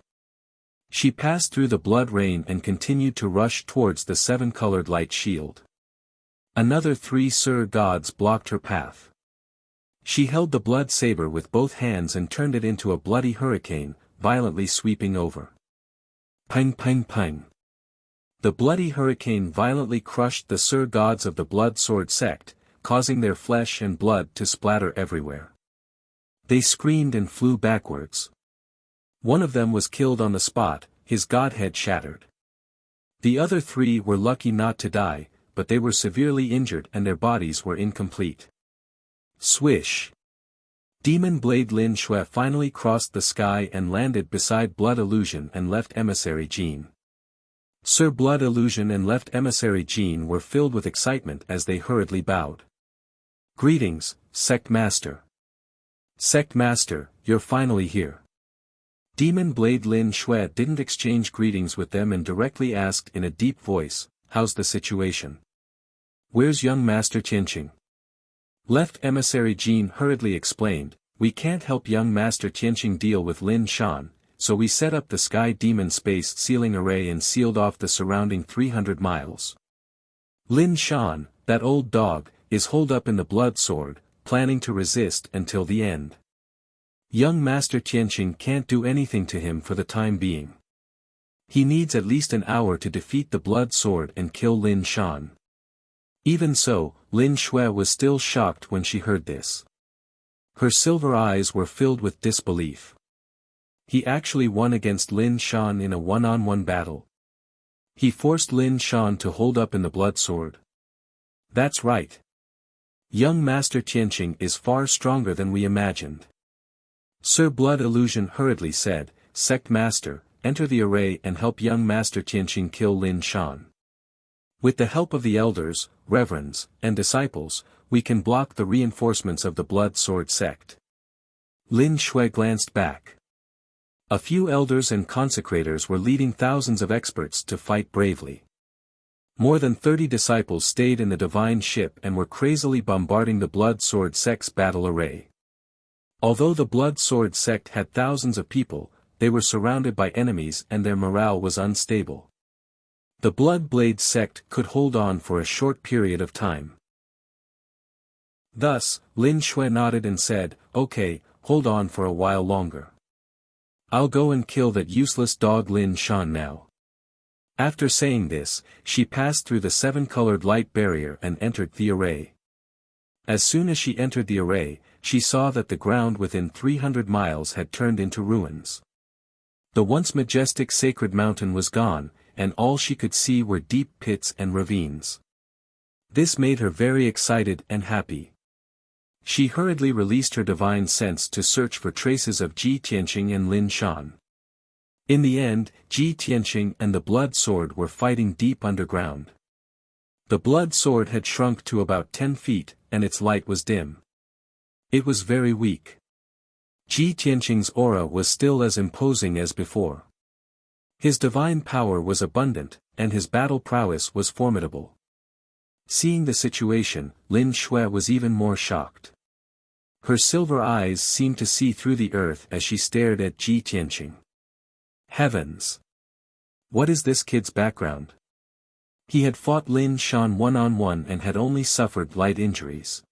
She passed through the blood rain and continued to rush towards the 7-colored light shield. Another 3 Sur gods blocked her path. She held the blood saber with both hands and turned it into a bloody hurricane, violently sweeping over. Pang pang pang. The bloody hurricane violently crushed the Sur gods of the Blood Sword sect, causing their flesh and blood to splatter everywhere. They screamed and flew backwards. One of them was killed on the spot, his godhead shattered. The other 3 were lucky not to die, but they were severely injured and their bodies were incomplete. Swish! Demon Blade Lin Shui finally crossed the sky and landed beside Blood Illusion and Left Emissary Jean. Sir Blood Illusion and Left Emissary Jean were filled with excitement as they hurriedly bowed. Greetings, Sect Master. Sect Master, you're finally here. Demon Blade Lin Shui didn't exchange greetings with them and directly asked in a deep voice, how's the situation? Where's young Master Tianqing? Left Emissary Jean hurriedly explained, we can't help young Master Tianqing deal with Lin Shan, so we set up the Sky Demon Space Sealing Array and sealed off the surrounding 300 miles. Lin Shan, that old dog, is holed up in the blood sword, planning to resist until the end. Young Master Tianqing can't do anything to him for the time being. He needs at least an hour to defeat the blood sword and kill Lin Shan. Even so, Lin Shui was still shocked when she heard this. Her silver eyes were filled with disbelief. He actually won against Lin Shan in a one-on-one battle. He forced Lin Shan to hold up in the blood sword. That's right. Young Master Tianqing is far stronger than we imagined. Sir Blood Illusion hurriedly said, Sect Master, enter the array and help young Master Tianqing kill Lin Shan. With the help of the elders, reverends, and disciples, we can block the reinforcements of the Blood Sword sect. Lin Shui glanced back. A few elders and consecrators were leading thousands of experts to fight bravely. More than 30 disciples stayed in the divine ship and were crazily bombarding the Blood Sword sect's battle array. Although the Blood Sword sect had thousands of people, they were surrounded by enemies and their morale was unstable. The Blood Blade sect could hold on for a short period of time. Thus, Lin Shui nodded and said, Okay, hold on for a while longer. I'll go and kill that useless dog Lin Shan now. After saying this, she passed through the 7-colored light barrier and entered the array. As soon as she entered the array, she saw that the ground within 300 miles had turned into ruins. The once majestic sacred mountain was gone, and all she could see were deep pits and ravines. This made her very excited and happy. She hurriedly released her divine sense to search for traces of Ji Tianqing and Lin Shan. In the end, Ji Tianqing and the blood sword were fighting deep underground. The blood sword had shrunk to about 10 feet, and its light was dim. It was very weak. Ji Tianqing's aura was still as imposing as before. His divine power was abundant, and his battle prowess was formidable. Seeing the situation, Lin Shui was even more shocked. Her silver eyes seemed to see through the earth as she stared at Ji Tianqing. Heavens! What is this kid's background? He had fought Lin Shan one-on-one and had only suffered light injuries.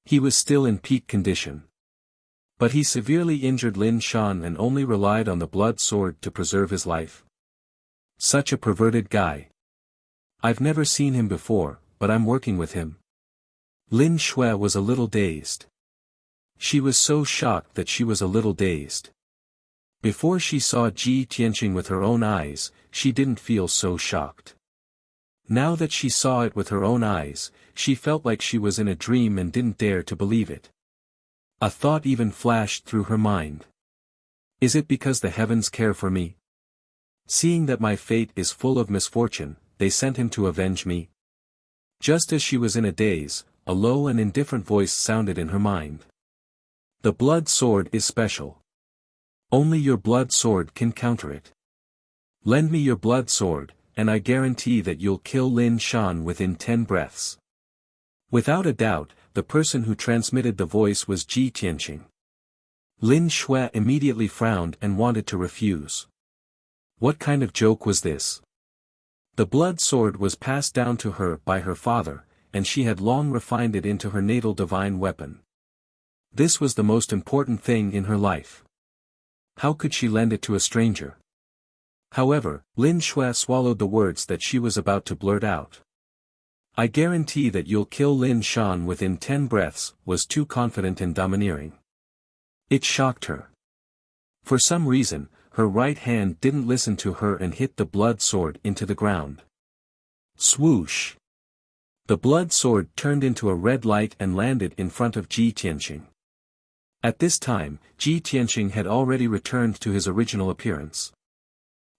He was still in peak condition. But he severely injured Lin Shan and only relied on the blood sword to preserve his life. Such a perverted guy. I've never seen him before, but I'm working with him. Lin Shui was a little dazed. She was so shocked that she was a little dazed. Before she saw Ji Tianqing with her own eyes, she didn't feel so shocked. Now that she saw it with her own eyes, she felt like she was in a dream and didn't dare to believe it. A thought even flashed through her mind. Is it because the heavens care for me? Seeing that my fate is full of misfortune, they sent him to avenge me? Just as she was in a daze, a low and indifferent voice sounded in her mind. The blood sword is special. Only your blood sword can counter it. Lend me your blood sword, and I guarantee that you'll kill Lin Shan within 10 breaths. Without a doubt, the person who transmitted the voice was Ji Tianqing. Lin Shui immediately frowned and wanted to refuse. What kind of joke was this? The blood sword was passed down to her by her father, and she had long refined it into her natal divine weapon. This was the most important thing in her life. How could she lend it to a stranger? However, Lin Shui swallowed the words that she was about to blurt out. I guarantee that you'll kill Lin Shan within 10 breaths, was too confident and domineering. It shocked her. For some reason, her right hand didn't listen to her and hit the blood sword into the ground. Swoosh! The blood sword turned into a red light and landed in front of Ji Tianqing. At this time, Ji Tianqing had already returned to his original appearance.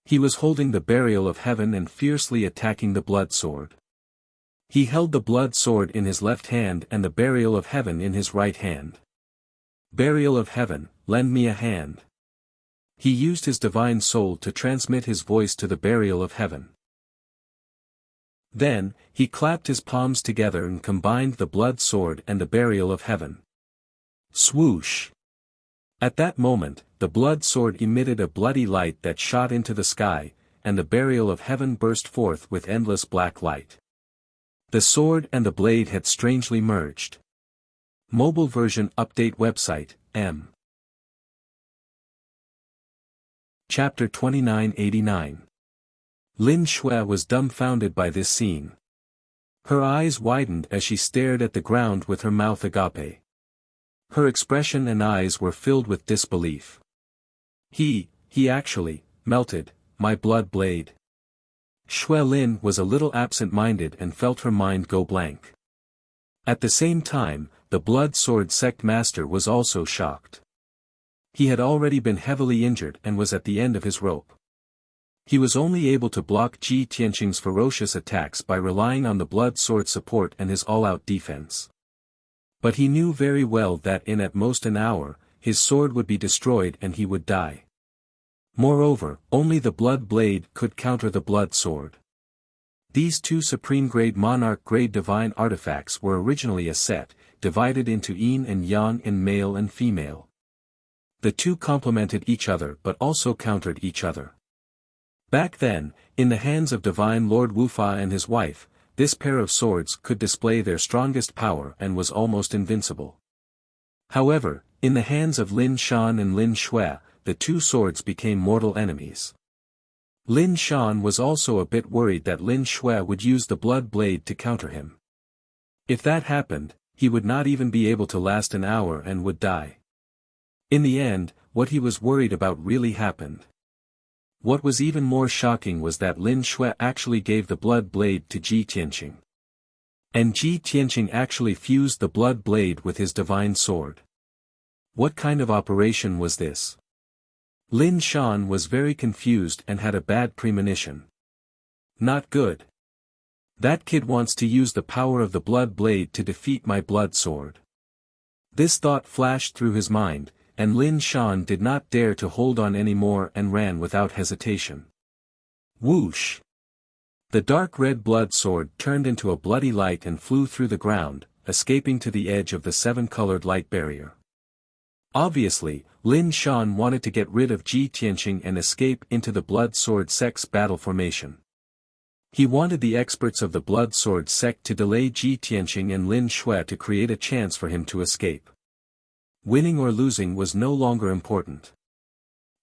He was holding the Burial of Heaven and fiercely attacking the blood sword. He held the blood sword in his left hand and the Burial of Heaven in his right hand. Burial of Heaven, lend me a hand. He used his divine soul to transmit his voice to the Burial of Heaven. Then, he clapped his palms together and combined the blood sword and the Burial of Heaven. Swoosh! At that moment, the blood sword emitted a bloody light that shot into the sky, and the Burial of Heaven burst forth with endless black light. The sword and the blade had strangely merged. Mobile version update website, M. Chapter 2989. Lin Shui was dumbfounded by this scene. Her eyes widened as she stared at the ground with her mouth agape. Her expression and eyes were filled with disbelief. He actually, melted, my blood blade. Shui Lin was a little absent-minded and felt her mind go blank. At the same time, the blood sword sect master was also shocked. He had already been heavily injured and was at the end of his rope. He was only able to block Ji Tianqing's ferocious attacks by relying on the blood sword support and his all-out defense. But he knew very well that in at most an hour, his sword would be destroyed and he would die. Moreover, only the blood blade could counter the blood sword. These two supreme-grade monarch-grade divine artifacts were originally a set, divided into yin and yang and male and female. The two complemented each other but also countered each other. Back then, in the hands of divine Lord Wufa and his wife, this pair of swords could display their strongest power and was almost invincible. However, in the hands of Lin Shan and Lin Shui, the two swords became mortal enemies. Lin Shan was also a bit worried that Lin Shui would use the blood blade to counter him. If that happened, he would not even be able to last an hour and would die. In the end, what he was worried about really happened. What was even more shocking was that Lin Shui actually gave the blood blade to Ji Tianqing. And Ji Tianqing actually fused the blood blade with his divine sword. What kind of operation was this? Lin Shan was very confused and had a bad premonition. Not good. That kid wants to use the power of the blood blade to defeat my blood sword. This thought flashed through his mind, and Lin Shan did not dare to hold on any more and ran without hesitation. Whoosh! The dark red blood sword turned into a bloody light and flew through the ground, escaping to the edge of the seven-colored light barrier. Obviously, Lin Shan wanted to get rid of Ji Tianqing and escape into the blood sword sect's battle formation. He wanted the experts of the blood sword sect to delay Ji Tianqing and Lin Shui to create a chance for him to escape. Winning or losing was no longer important.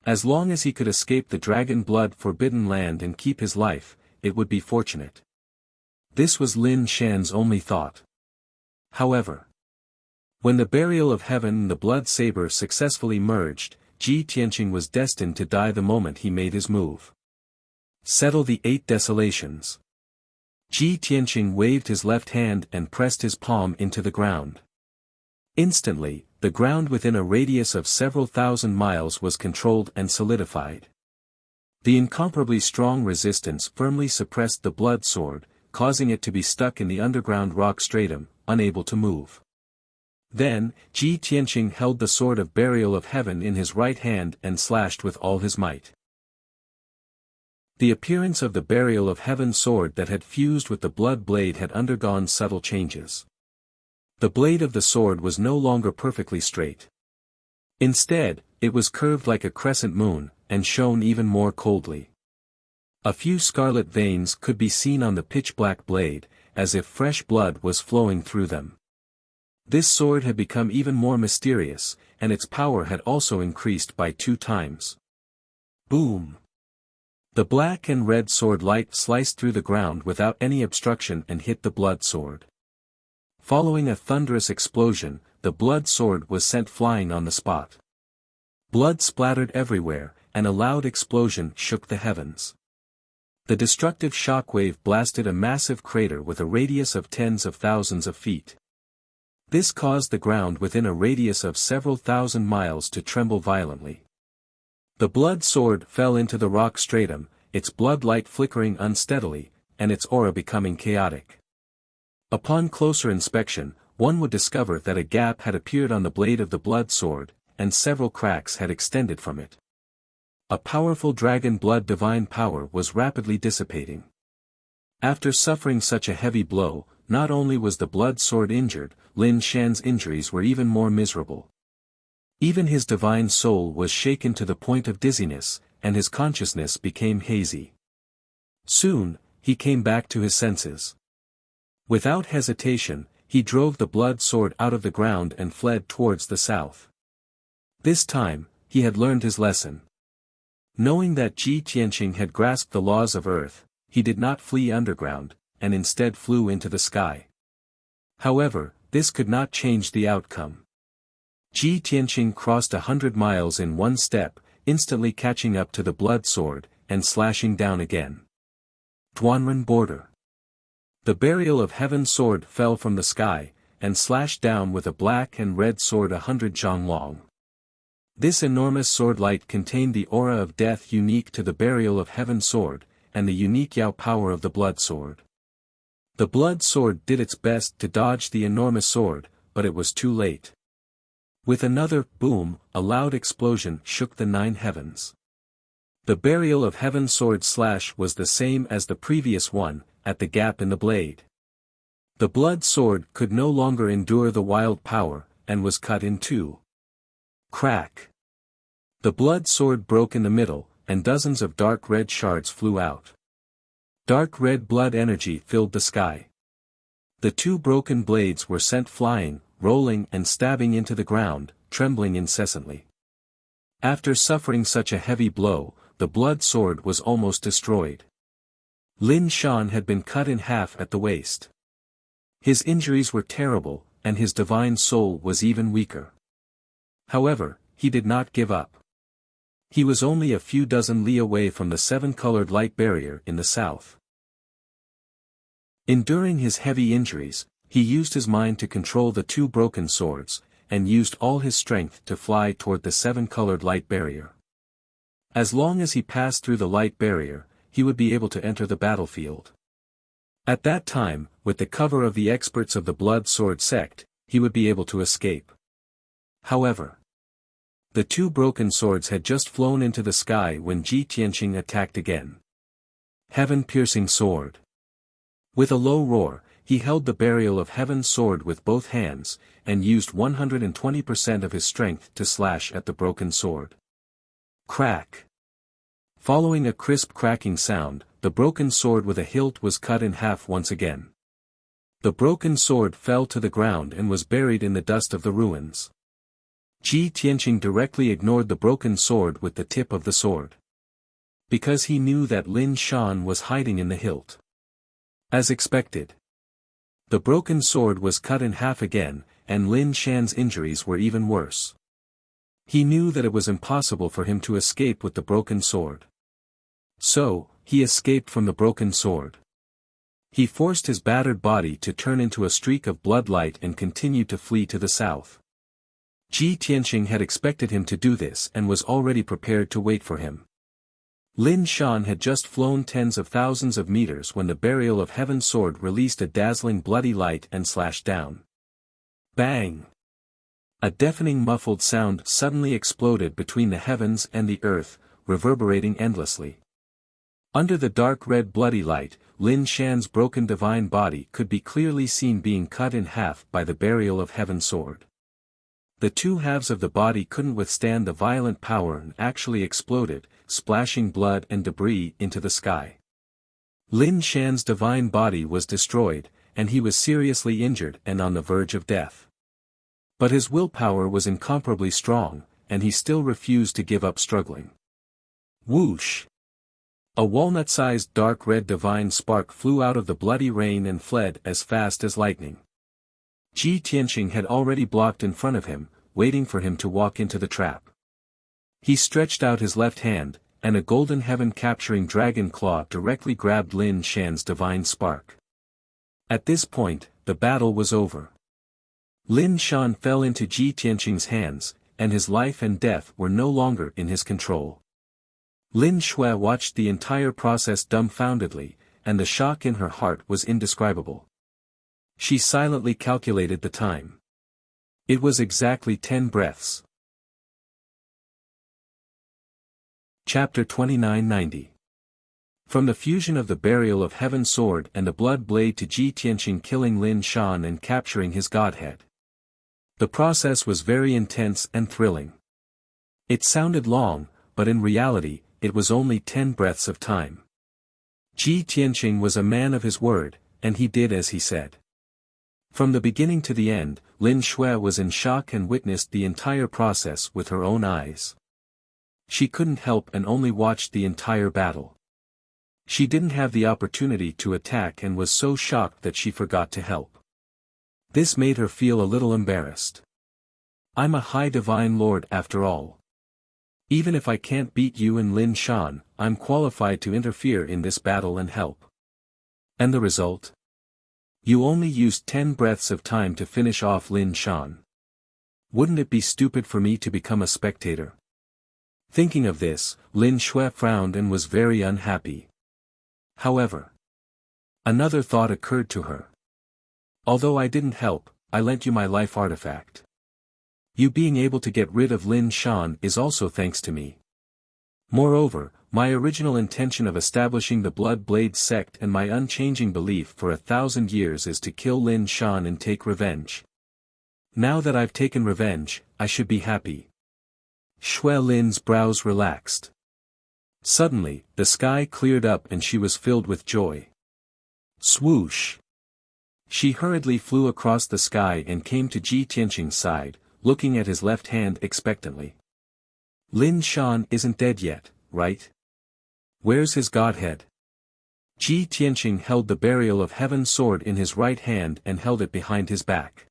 As long as he could escape the dragon blood forbidden land and keep his life, it would be fortunate. This was Lin Shan's only thought. However, when the burial of heaven and the blood saber successfully merged, Ji Tianqing was destined to die the moment he made his move. Settle the 8 desolations. Ji Tianqing waved his left hand and pressed his palm into the ground. Instantly, the ground within a radius of several thousand miles was controlled and solidified. The incomparably strong resistance firmly suppressed the blood sword, causing it to be stuck in the underground rock stratum, unable to move. Then, Ji Tianqing held the sword of burial of heaven in his right hand and slashed with all his might. The appearance of the burial of heaven sword that had fused with the blood blade had undergone subtle changes. The blade of the sword was no longer perfectly straight. Instead, it was curved like a crescent moon, and shone even more coldly. A few scarlet veins could be seen on the pitch-black blade, as if fresh blood was flowing through them. This sword had become even more mysterious, and its power had also increased by 2 times. Boom! The black and red sword light sliced through the ground without any obstruction and hit the blood sword. Following a thunderous explosion, the blood sword was sent flying on the spot. Blood splattered everywhere, and a loud explosion shook the heavens. The destructive shockwave blasted a massive crater with a radius of tens of thousands of feet. This caused the ground within a radius of several thousand miles to tremble violently. The blood sword fell into the rock stratum, its blood light flickering unsteadily, and its aura becoming chaotic. Upon closer inspection, one would discover that a gap had appeared on the blade of the blood sword, and several cracks had extended from it. A powerful dragon blood divine power was rapidly dissipating. After suffering such a heavy blow, not only was the blood sword injured, Lin Shan's injuries were even more miserable. Even his divine soul was shaken to the point of dizziness, and his consciousness became hazy. Soon, he came back to his senses. Without hesitation, he drove the blood sword out of the ground and fled towards the south. This time, he had learned his lesson. Knowing that Ji Tianqing had grasped the laws of earth, he did not flee underground, and instead flew into the sky. However, this could not change the outcome. Ji Tianqing crossed 100 miles in one step, instantly catching up to the blood sword, and slashing down again. Duanren border. The burial of heaven sword fell from the sky, and slashed down with a black and red sword 100 zhang long. This enormous sword light contained the aura of death unique to the burial of heaven sword, and the unique Yao power of the blood sword. The blood sword did its best to dodge the enormous sword, but it was too late. With another boom, a loud explosion shook the 9 heavens. The burial of heaven sword slash was the same as the previous one, at the gap in the blade. The blood sword could no longer endure the wild power, and was cut in two. Crack! The blood sword broke in the middle, and dozens of dark red shards flew out. Dark red blood energy filled the sky. The 2 broken blades were sent flying, rolling and stabbing into the ground, trembling incessantly. After suffering such a heavy blow, the blood sword was almost destroyed. Lin Shan had been cut in half at the waist. His injuries were terrible, and his divine soul was even weaker. However, he did not give up. He was only a few dozen li away from the 7-colored light barrier in the south. Enduring his heavy injuries, he used his mind to control the 2 broken swords, and used all his strength to fly toward the 7-colored light barrier. As long as he passed through the light barrier, he would be able to enter the battlefield. At that time, with the cover of the experts of the blood sword sect, he would be able to escape. However, the 2 broken swords had just flown into the sky when Ji Tianqing attacked again. Heaven-piercing sword. With a low roar, he held the burial of heaven's sword with both hands, and used 120% of his strength to slash at the broken sword. Crack! Following a crisp cracking sound, the broken sword with a hilt was cut in half once again. The broken sword fell to the ground and was buried in the dust of the ruins. Ji Tianqing directly ignored the broken sword with the tip of the sword. Because he knew that Lin Shan was hiding in the hilt. As expected. The broken sword was cut in half again, and Lin Shan's injuries were even worse. He knew that it was impossible for him to escape with the broken sword. So, he escaped from the broken sword. He forced his battered body to turn into a streak of blood light and continued to flee to the south. Ji Tianqing had expected him to do this and was already prepared to wait for him. Lin Shan had just flown tens of thousands of meters when the burial of heaven's sword released a dazzling bloody light and slashed down. Bang! A deafening muffled sound suddenly exploded between the heavens and the earth, reverberating endlessly. Under the dark red bloody light, Lin Shan's broken divine body could be clearly seen being cut in half by the burial of heaven's sword. The 2 halves of the body couldn't withstand the violent power and actually exploded, splashing blood and debris into the sky. Lin Shan's divine body was destroyed, and he was seriously injured and on the verge of death. But his willpower was incomparably strong, and he still refused to give up struggling. Whoosh! A walnut-sized dark red divine spark flew out of the bloody rain and fled as fast as lightning. Ji Tianqing had already blocked in front of him, waiting for him to walk into the trap. He stretched out his left hand, and a golden heaven-capturing dragon claw directly grabbed Lin Shan's divine spark. At this point, the battle was over. Lin Shan fell into Ji Tianqing's hands, and his life and death were no longer in his control. Lin Shui watched the entire process dumbfoundedly, and the shock in her heart was indescribable. She silently calculated the time. It was exactly 10 breaths. Chapter 2990. From the fusion of the burial of heaven's sword and the blood blade to Ji Tianqing killing Lin Shan and capturing his godhead. The process was very intense and thrilling. It sounded long, but in reality, it was only 10 breaths of time. Ji Tianqing was a man of his word, and he did as he said. From the beginning to the end, Lin Shui was in shock and witnessed the entire process with her own eyes. She couldn't help and only watched the entire battle. She didn't have the opportunity to attack and was so shocked that she forgot to help. This made her feel a little embarrassed. I'm a high divine lord after all. Even if I can't beat you and Lin Shan, I'm qualified to interfere in this battle and help. And the result? You only used 10 breaths of time to finish off Lin Shan. Wouldn't it be stupid for me to become a spectator? Thinking of this, Lin Shui frowned and was very unhappy. However, another thought occurred to her. Although I didn't help, I lent you my life artifact. You being able to get rid of Lin Shan is also thanks to me. Moreover, my original intention of establishing the Blood Blade sect and my unchanging belief for 1,000 years is to kill Lin Shan and take revenge. Now that I've taken revenge, I should be happy. Shui Lin's brows relaxed. Suddenly, the sky cleared up and she was filled with joy. Swoosh! She hurriedly flew across the sky and came to Ji Tianqing's side, looking at his left hand expectantly. Lin Shan isn't dead yet, right? Where's his godhead? Ji Tianqing held the Burial of Heaven sword in his right hand and held it behind his back.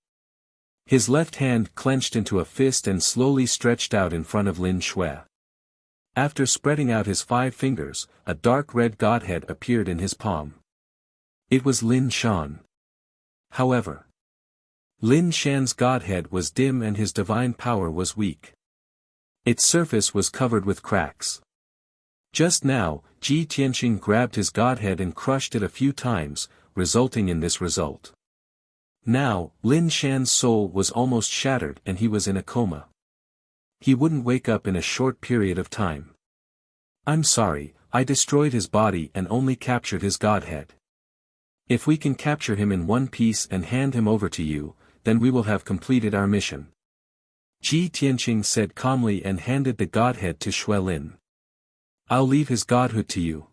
His left hand clenched into a fist and slowly stretched out in front of Lin Shui. After spreading out his 5 fingers, a dark red godhead appeared in his palm. It was Lin Shan. However, Lin Shan's godhead was dim and his divine power was weak. Its surface was covered with cracks. Just now, Ji Tianqing grabbed his godhead and crushed it a few times, resulting in this result. Now, Lin Shan's soul was almost shattered and he was in a coma. He wouldn't wake up in a short period of time. I'm sorry, I destroyed his body and only captured his godhead. If we can capture him in one piece and hand him over to you, then we will have completed our mission. Ji Tianqing said calmly and handed the godhead to Shui Lin. I'll leave his godhood to you.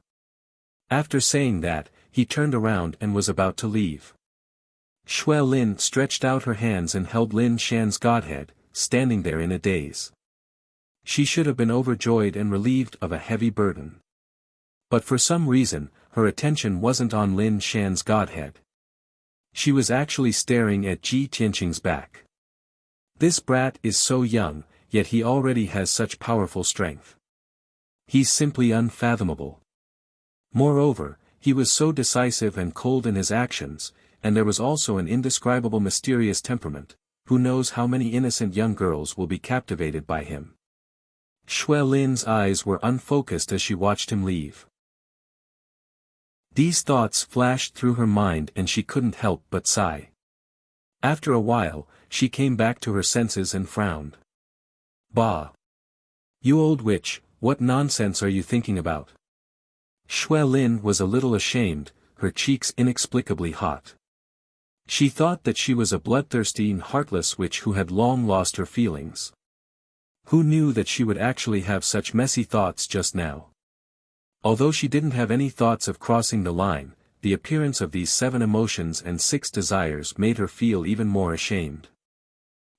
After saying that, he turned around and was about to leave. Shui Lin stretched out her hands and held Lin Shan's godhead, standing there in a daze. She should have been overjoyed and relieved of a heavy burden. But for some reason, her attention wasn't on Lin Shan's godhead. She was actually staring at Ji Tianqing's back. This brat is so young, yet he already has such powerful strength. He's simply unfathomable. Moreover, he was so decisive and cold in his actions, and there was also an indescribable mysterious temperament. Who knows how many innocent young girls will be captivated by him. Shui Lin's eyes were unfocused as she watched him leave. These thoughts flashed through her mind and she couldn't help but sigh. After a while, she came back to her senses and frowned. Bah! You old witch, what nonsense are you thinking about? Shui Lin was a little ashamed, her cheeks inexplicably hot. She thought that she was a bloodthirsty and heartless witch who had long lost her feelings. Who knew that she would actually have such messy thoughts just now? Although she didn't have any thoughts of crossing the line, the appearance of these 7 emotions and 6 desires made her feel even more ashamed.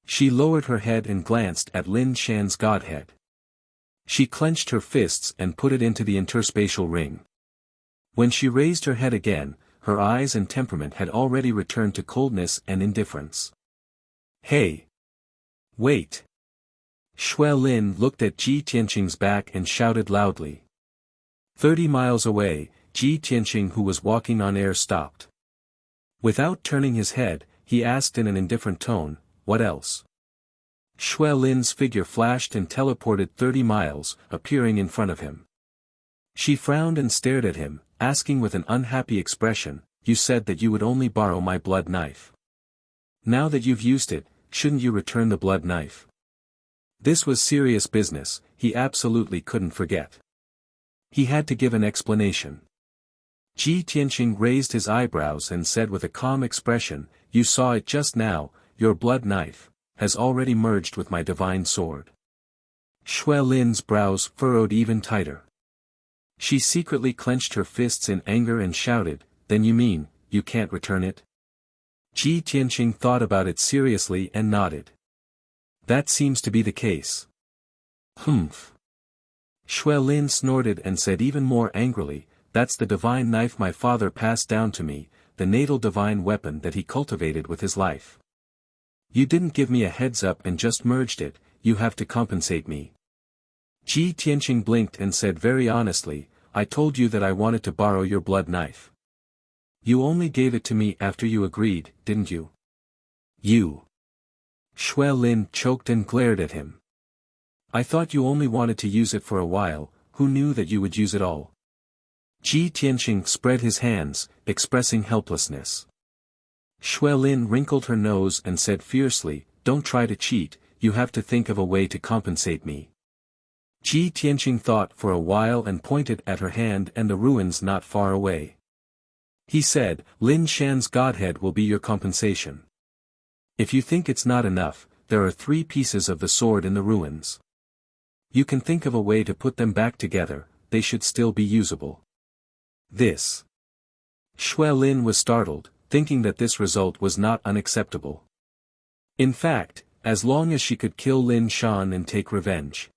She lowered her head and glanced at Lin Shan's godhead. She clenched her fists and put it into the interspatial ring. When she raised her head again, her eyes and temperament had already returned to coldness and indifference. Hey! Wait! Shui Lin looked at Ji Tianqing's back and shouted loudly. 30 miles away, Ji Tianqing who was walking on air stopped. Without turning his head, he asked in an indifferent tone, what else? Shui Lin's figure flashed and teleported 30 miles, appearing in front of him. She frowned and stared at him, asking with an unhappy expression, you said that you would only borrow my blood knife. Now that you've used it, shouldn't you return the blood knife? This was serious business, he absolutely couldn't forget. He had to give an explanation. Ji Tianqing raised his eyebrows and said with a calm expression, you saw it just now, your blood knife has already merged with my divine sword. Shui Lin's brows furrowed even tighter. She secretly clenched her fists in anger and shouted, then you mean, you can't return it? Ji Tianqing thought about it seriously and nodded. That seems to be the case. Humph. Xue Lin snorted and said even more angrily, that's the divine knife my father passed down to me, the natal divine weapon that he cultivated with his life. You didn't give me a heads up and just merged it, you have to compensate me. Ji Tianqing blinked and said very honestly, I told you that I wanted to borrow your blood knife. You only gave it to me after you agreed, didn't you? You. Xue Lin choked and glared at him. I thought you only wanted to use it for a while, who knew that you would use it all? Ji Tianqing spread his hands, expressing helplessness. Xue Lin wrinkled her nose and said fiercely, don't try to cheat, you have to think of a way to compensate me. Ji Tianqing thought for a while and pointed at her hand and the ruins not far away. He said, Lin Shan's godhead will be your compensation. If you think it's not enough, there are 3 pieces of the sword in the ruins. You can think of a way to put them back together, they should still be usable. This. Xue Lin was startled, thinking that this result was not unacceptable. In fact, as long as she could kill Lin Shan and take revenge.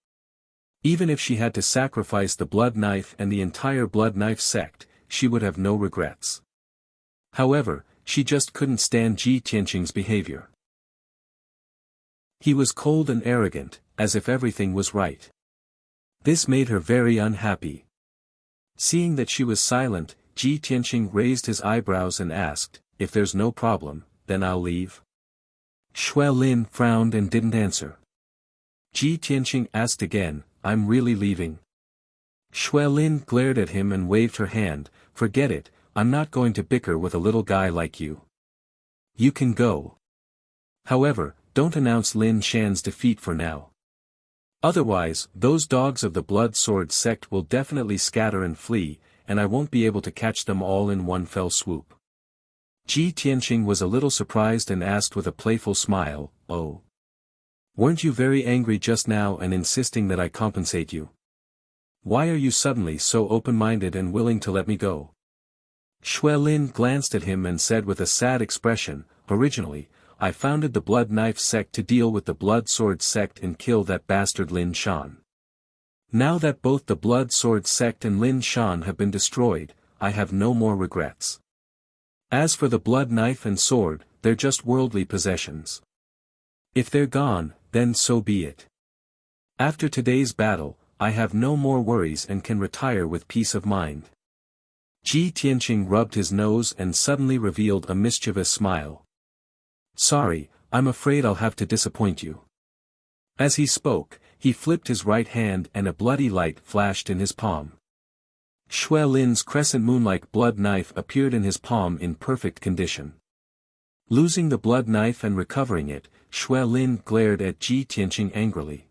Even if she had to sacrifice the blood knife and the entire blood knife sect, she would have no regrets. However, she just couldn't stand Ji Tianqing's behavior. He was cold and arrogant, as if everything was right. This made her very unhappy. Seeing that she was silent, Ji Tianqing raised his eyebrows and asked, if there's no problem, then I'll leave. Xue Lin frowned and didn't answer. Ji Tianqing asked again, I'm really leaving? Xue Lin glared at him and waved her hand, forget it, I'm not going to bicker with a little guy like you. You can go. However, don't announce Lin Shan's defeat for now. Otherwise, those dogs of the Blood Sword sect will definitely scatter and flee, and I won't be able to catch them all in one fell swoop. Ji Tianqing was a little surprised and asked with a playful smile, oh. Weren't you very angry just now and insisting that I compensate you? Why are you suddenly so open-minded and willing to let me go? Xue Lin glanced at him and said with a sad expression, originally, I founded the Blood Knife sect to deal with the Blood Sword sect and kill that bastard Lin Shan. Now that both the Blood Sword sect and Lin Shan have been destroyed, I have no more regrets. As for the blood knife and sword, they're just worldly possessions. If they're gone, then so be it. After today's battle, I have no more worries and can retire with peace of mind. Ji Tianqing rubbed his nose and suddenly revealed a mischievous smile. Sorry, I'm afraid I'll have to disappoint you. As he spoke, he flipped his right hand and a bloody light flashed in his palm. Xue Lin's crescent moon-like blood knife appeared in his palm in perfect condition. Losing the blood knife and recovering it, Xue Lin glared at Ji Tianqing angrily.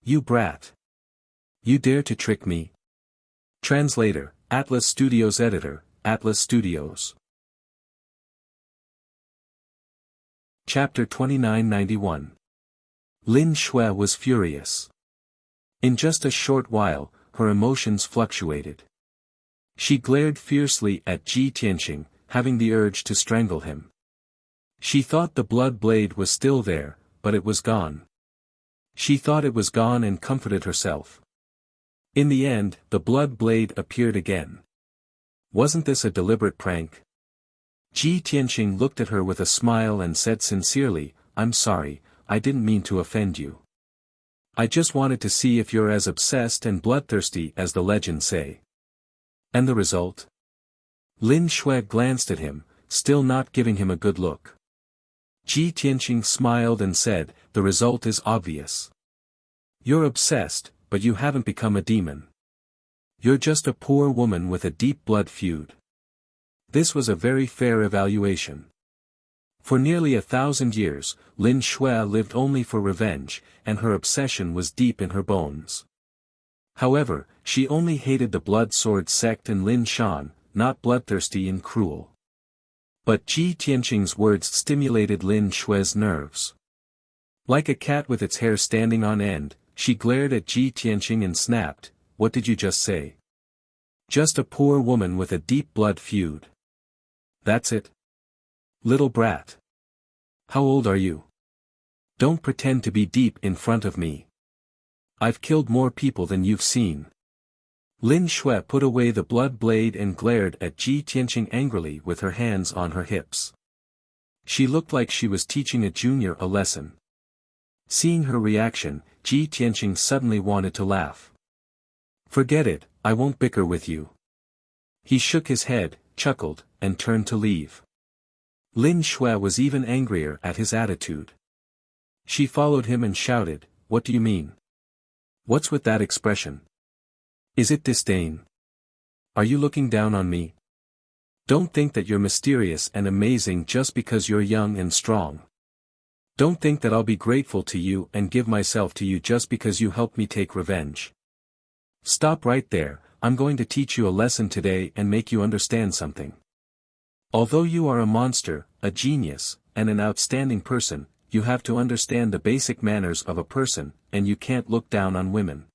You brat! You dare to trick me? Translator, Atlas Studios Editor, Atlas Studios. Chapter 2991. Lin Xue was furious. In just a short while, her emotions fluctuated. She glared fiercely at Ji Tianqing, having the urge to strangle him. She thought the blood blade was still there, but it was gone. She thought it was gone and comforted herself. In the end, the blood blade appeared again. Wasn't this a deliberate prank? Ji Tianqing looked at her with a smile and said sincerely, I'm sorry, I didn't mean to offend you. I just wanted to see if you're as obsessed and bloodthirsty as the legends say. And the result? Lin Xue glanced at him, still not giving him a good look. Ji Tianqing smiled and said, the result is obvious. You're obsessed, but you haven't become a demon. You're just a poor woman with a deep blood feud. This was a very fair evaluation. For nearly 1,000 years, Lin Xue lived only for revenge, and her obsession was deep in her bones. However, she only hated the Blood Sword sect and Lin Shan, not bloodthirsty and cruel. But Ji Tianqing's words stimulated Lin Xue's nerves. Like a cat with its hair standing on end, she glared at Ji Tianqing and snapped, what did you just say? Just a poor woman with a deep blood feud. That's it? Little brat. How old are you? Don't pretend to be deep in front of me. I've killed more people than you've seen. Lin Shui put away the blood blade and glared at Ji Tianqing angrily with her hands on her hips. She looked like she was teaching a junior a lesson. Seeing her reaction, Ji Tianqing suddenly wanted to laugh. Forget it, I won't bicker with you. He shook his head, chuckled, and turned to leave. Lin Shui was even angrier at his attitude. She followed him and shouted, "What do you mean? What's with that expression? Is it disdain? Are you looking down on me? Don't think that you're mysterious and amazing just because you're young and strong. Don't think that I'll be grateful to you and give myself to you just because you helped me take revenge. Stop right there, I'm going to teach you a lesson today and make you understand something. Although you are a monster, a genius, and an outstanding person, you have to understand the basic manners of a person, and you can't look down on women."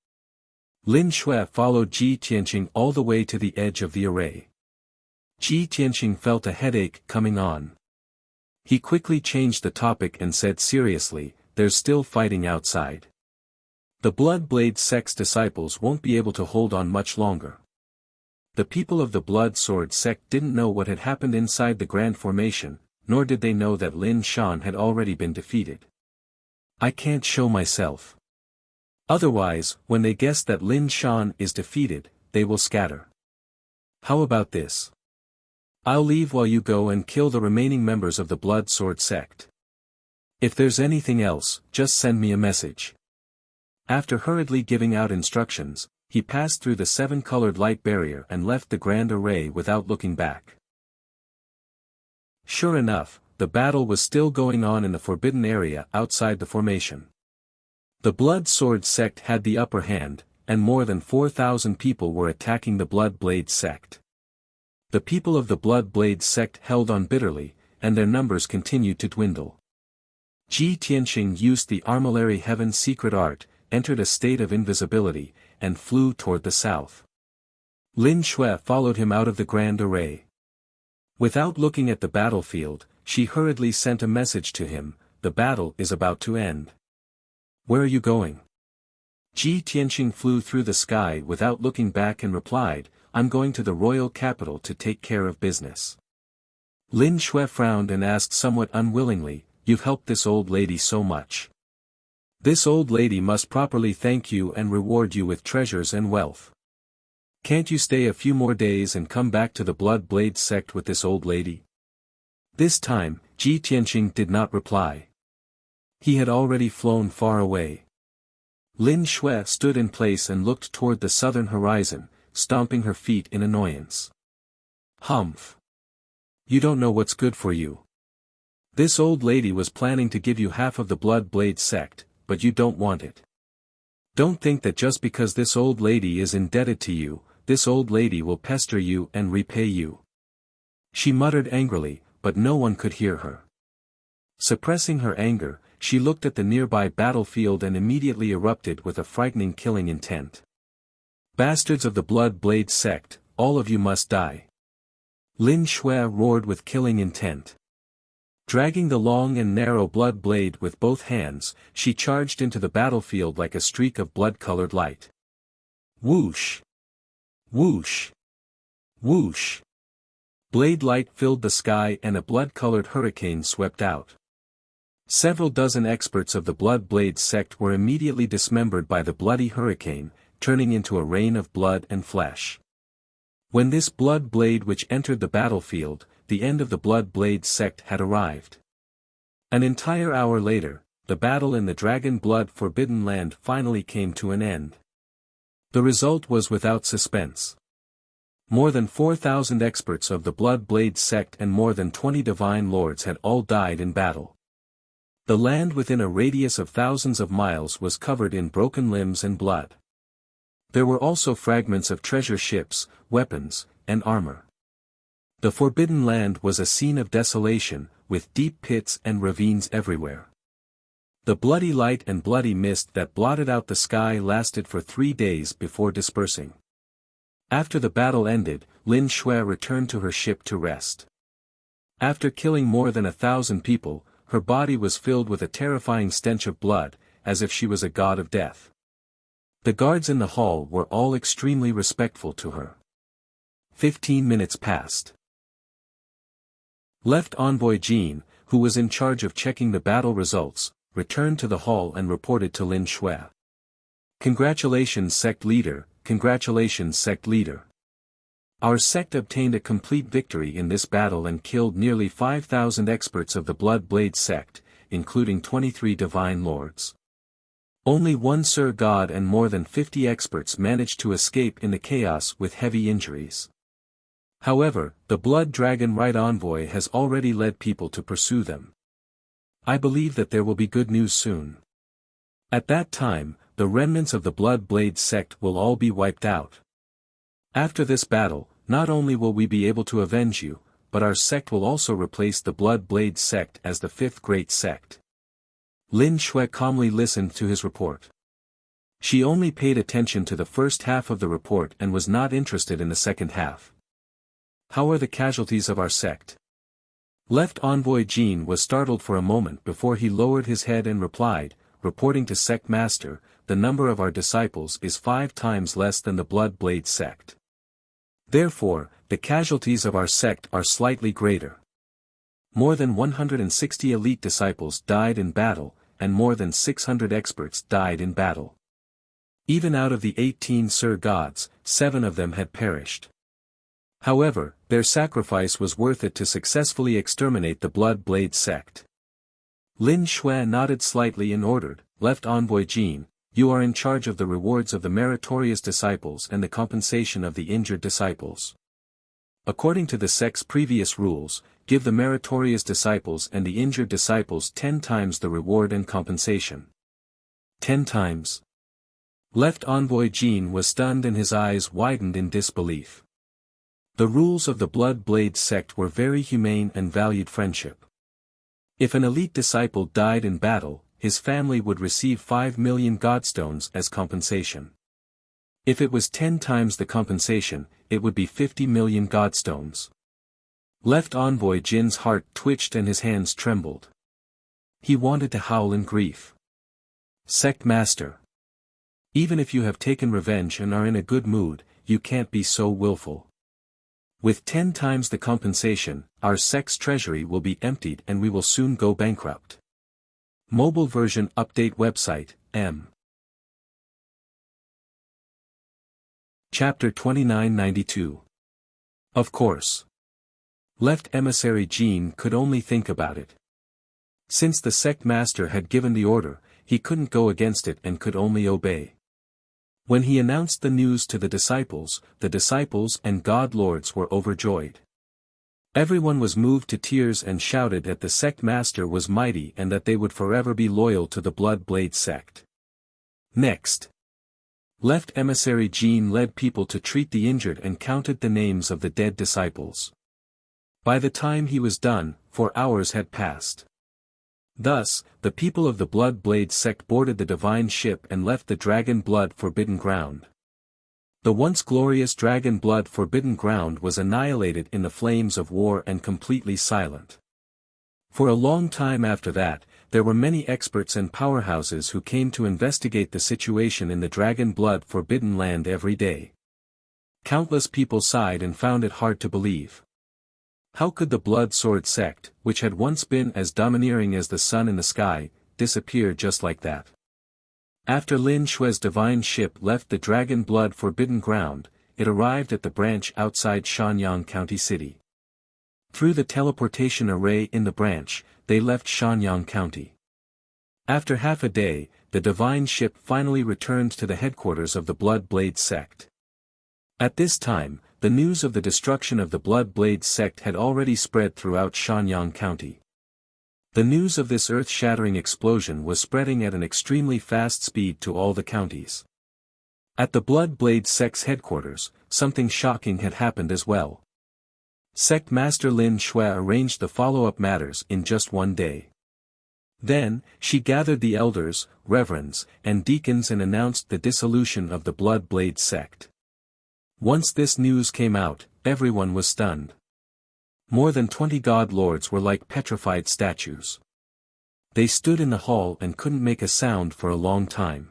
Lin Shui followed Ji Tianqing all the way to the edge of the array. Ji Tianqing felt a headache coming on. He quickly changed the topic and said seriously, "There's still fighting outside. The Blood Blade sect's disciples won't be able to hold on much longer." The people of the Blood Sword sect didn't know what had happened inside the Grand Formation, nor did they know that Lin Shan had already been defeated. "I can't show myself. Otherwise, when they guess that Lin Shan is defeated, they will scatter. How about this? I'll leave while you go and kill the remaining members of the Blood Sword sect. If there's anything else, just send me a message." After hurriedly giving out instructions, he passed through the 7-colored light barrier and left the grand array without looking back. Sure enough, the battle was still going on in the forbidden area outside the formation. The Blood Sword sect had the upper hand, and more than 4,000 people were attacking the Blood Blade sect. The people of the Blood Blade sect held on bitterly, and their numbers continued to dwindle. Ji Tianqing used the Armillary Heaven's secret art, entered a state of invisibility, and flew toward the south. Lin Shui followed him out of the grand array. Without looking at the battlefield, she hurriedly sent a message to him, "The battle is about to end. Where are you going?" Ji Tianqing flew through the sky without looking back and replied, "I'm going to the royal capital to take care of business." Lin Shui frowned and asked somewhat unwillingly, "You've helped this old lady so much. This old lady must properly thank you and reward you with treasures and wealth. Can't you stay a few more days and come back to the Blood Blade sect with this old lady?" This time, Ji Tianqing did not reply. He had already flown far away. Lin Shui stood in place and looked toward the southern horizon, stomping her feet in annoyance. "Humph! You don't know what's good for you. This old lady was planning to give you half of the Blood Blade sect, but you don't want it. Don't think that just because this old lady is indebted to you, this old lady will pester you and repay you." She muttered angrily, but no one could hear her. Suppressing her anger, she looked at the nearby battlefield and immediately erupted with a frightening killing intent. "Bastards of the Blood Blade sect, all of you must die." Lin Shui roared with killing intent. Dragging the long and narrow blood blade with both hands, she charged into the battlefield like a streak of blood-colored light. Whoosh! Whoosh! Whoosh! Blade light filled the sky and a blood-colored hurricane swept out. Several dozen experts of the Blood Blade sect were immediately dismembered by the bloody hurricane, turning into a rain of blood and flesh. When this blood blade which entered the battlefield, the end of the Blood Blade sect had arrived. An entire hour later, the battle in the Dragon Blood Forbidden Land finally came to an end. The result was without suspense. More than 4,000 experts of the Blood Blade sect and more than 20 divine lords had all died in battle. The land within a radius of thousands of miles was covered in broken limbs and blood. There were also fragments of treasure ships, weapons, and armor. The Forbidden Land was a scene of desolation, with deep pits and ravines everywhere. The bloody light and bloody mist that blotted out the sky lasted for 3 days before dispersing. After the battle ended, Lin Shui returned to her ship to rest. After killing more than 1,000 people, her body was filled with a terrifying stench of blood, as if she was a god of death. The guards in the hall were all extremely respectful to her. 15 minutes passed. Left Envoy Jean, who was in charge of checking the battle results, returned to the hall and reported to Lin Shui. "Congratulations, sect leader, congratulations, sect leader. Our sect obtained a complete victory in this battle and killed nearly 5,000 experts of the Blood Blade sect, including 23 divine lords. Only one Sir God and more than 50 experts managed to escape in the chaos with heavy injuries. However, the Blood Dragon Right Envoy has already led people to pursue them. I believe that there will be good news soon. At that time, the remnants of the Blood Blade sect will all be wiped out. After this battle, not only will we be able to avenge you, but our sect will also replace the Blood Blade sect as the fifth great sect." Lin Shui calmly listened to his report. She only paid attention to the first half of the report and was not interested in the second half. "How are the casualties of our sect?" Left Envoy Jean was startled for a moment before he lowered his head and replied, "Reporting to Sect Master, the number of our disciples is 5 times less than the Blood Blade sect. Therefore, the casualties of our sect are slightly greater. More than 160 elite disciples died in battle, and more than 600 experts died in battle. Even out of the 18 Sir Gods, 7 of them had perished. However, their sacrifice was worth it to successfully exterminate the Blood Blade sect." Lin Shui nodded slightly and ordered, "Left Envoy Jean, you are in charge of the rewards of the meritorious disciples and the compensation of the injured disciples. According to the sect's previous rules, give the meritorious disciples and the injured disciples 10 times the reward and compensation." 10 times? Left Envoy Jean was stunned and his eyes widened in disbelief. The rules of the Blood Blade sect were very humane and valued friendship. If an elite disciple died in battle, his family would receive 5 million godstones as compensation. If it was 10 times the compensation, it would be 50 million godstones. Left Envoy Jin's heart twitched and his hands trembled. He wanted to howl in grief. "Sect Master. Even if you have taken revenge and are in a good mood, you can't be so willful. With 10 times the compensation, our sect's treasury will be emptied and we will soon go bankrupt." Mobile version update website, M. Chapter 2992. Of course. Left Emissary Jean could only think about it. Since the sect master had given the order, he couldn't go against it and could only obey. When he announced the news to the disciples and god lords were overjoyed. Everyone was moved to tears and shouted that the sect master was mighty and that they would forever be loyal to the Blood Blade sect. Next. Left Emissary Jean led people to treat the injured and counted the names of the dead disciples. By the time he was done, 4 hours had passed. Thus, the people of the Blood Blade sect boarded the divine ship and left the Dragon Blood Forbidden Ground. The once glorious Dragon Blood Forbidden Ground was annihilated in the flames of war and completely silent. For a long time after that, there were many experts and powerhouses who came to investigate the situation in the Dragon Blood Forbidden Land every day. Countless people sighed and found it hard to believe. How could the Blood Sword sect, which had once been as domineering as the sun in the sky, disappear just like that? After Lin Shui's divine ship left the Dragon Blood Forbidden Ground, it arrived at the branch outside Shanyang County City. Through the teleportation array in the branch, they left Shanyang County. After half a day, the divine ship finally returned to the headquarters of the Blood Blade sect. At this time, the news of the destruction of the Blood Blade sect had already spread throughout Shanyang County. The news of this earth-shattering explosion was spreading at an extremely fast speed to all the counties. At the Blood Blade sect's headquarters, something shocking had happened as well. Sect Master Lin Shui arranged the follow-up matters in just 1 day. Then, she gathered the elders, reverends, and deacons and announced the dissolution of the Blood Blade sect. Once this news came out, everyone was stunned. More than 20 god lords were like petrified statues. They stood in the hall and couldn't make a sound for a long time.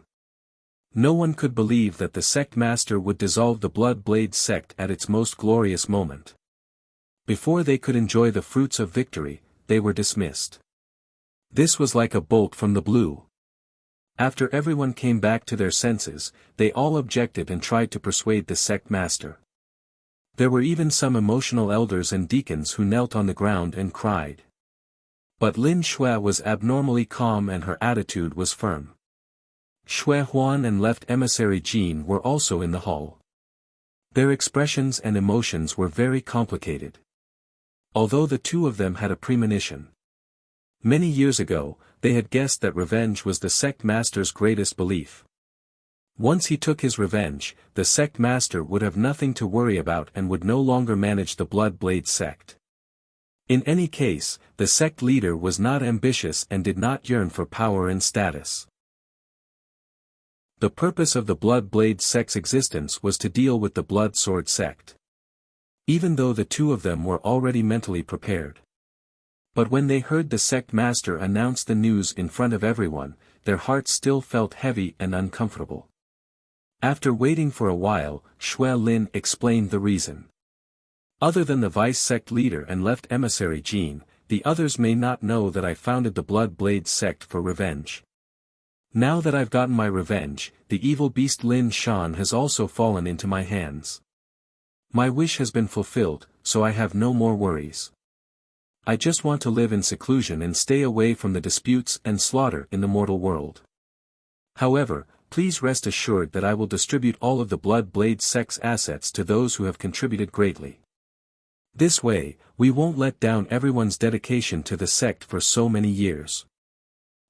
No one could believe that the sect master would dissolve the Blood Blade sect at its most glorious moment. Before they could enjoy the fruits of victory, they were dismissed. This was like a bolt from the blue. After everyone came back to their senses, they all objected and tried to persuade the sect master. There were even some emotional elders and deacons who knelt on the ground and cried. But Lin Shui was abnormally calm and her attitude was firm. Shui Huan and left emissary Jin were also in the hall. Their expressions and emotions were very complicated. Although the two of them had a premonition. Many years ago, they had guessed that revenge was the sect master's greatest belief. Once he took his revenge, the sect master would have nothing to worry about and would no longer manage the Blood Blade sect. In any case, the sect leader was not ambitious and did not yearn for power and status. The purpose of the Blood Blade sect's existence was to deal with the Blood Sword sect. Even though the two of them were already mentally prepared. But when they heard the sect master announce the news in front of everyone, their hearts still felt heavy and uncomfortable. After waiting for a while, Shui Lin explained the reason. Other than the vice sect leader and left emissary Jin, the others may not know that I founded the Blood Blade sect for revenge. Now that I've gotten my revenge, the evil beast Lin Shan has also fallen into my hands. My wish has been fulfilled, so I have no more worries. I just want to live in seclusion and stay away from the disputes and slaughter in the mortal world. However, please rest assured that I will distribute all of the Blood Blade sect's assets to those who have contributed greatly. This way, we won't let down everyone's dedication to the sect for so many years.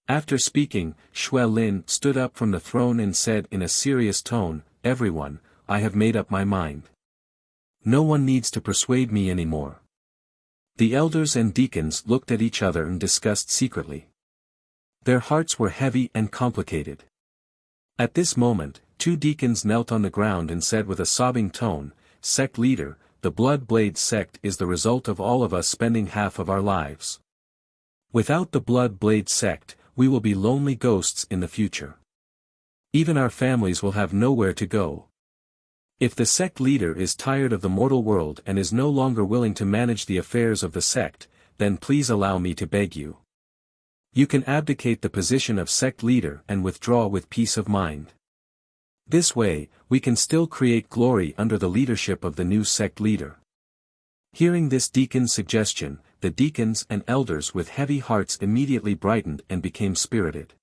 After speaking, Shui Lin stood up from the throne and said in a serious tone, "Everyone, I have made up my mind. No one needs to persuade me anymore." The elders and deacons looked at each other and discussed secretly. Their hearts were heavy and complicated. At this moment, two deacons knelt on the ground and said with a sobbing tone, "Sect leader, the Blood Blade sect is the result of all of us spending half of our lives. Without the Blood Blade sect, we will be lonely ghosts in the future. Even our families will have nowhere to go. If the sect leader is tired of the mortal world and is no longer willing to manage the affairs of the sect, then please allow me to beg you. You can abdicate the position of sect leader and withdraw with peace of mind. This way, we can still create glory under the leadership of the new sect leader." Hearing this deacon's suggestion, the deacons and elders with heavy hearts immediately brightened and became spirited.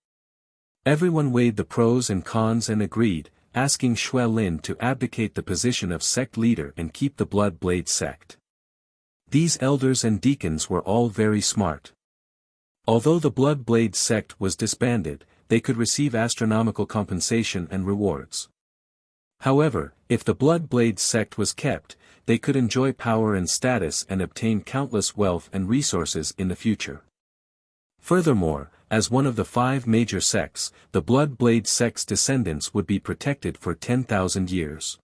Everyone weighed the pros and cons and agreed, asking Shui Lin to abdicate the position of sect leader and keep the Blood Blade sect. These elders and deacons were all very smart. Although the Blood Blade sect was disbanded, they could receive astronomical compensation and rewards. However, if the Blood Blade sect was kept, they could enjoy power and status and obtain countless wealth and resources in the future. Furthermore, as one of the 5 major sects, the Blood Blade sect's descendants would be protected for 10,000 years.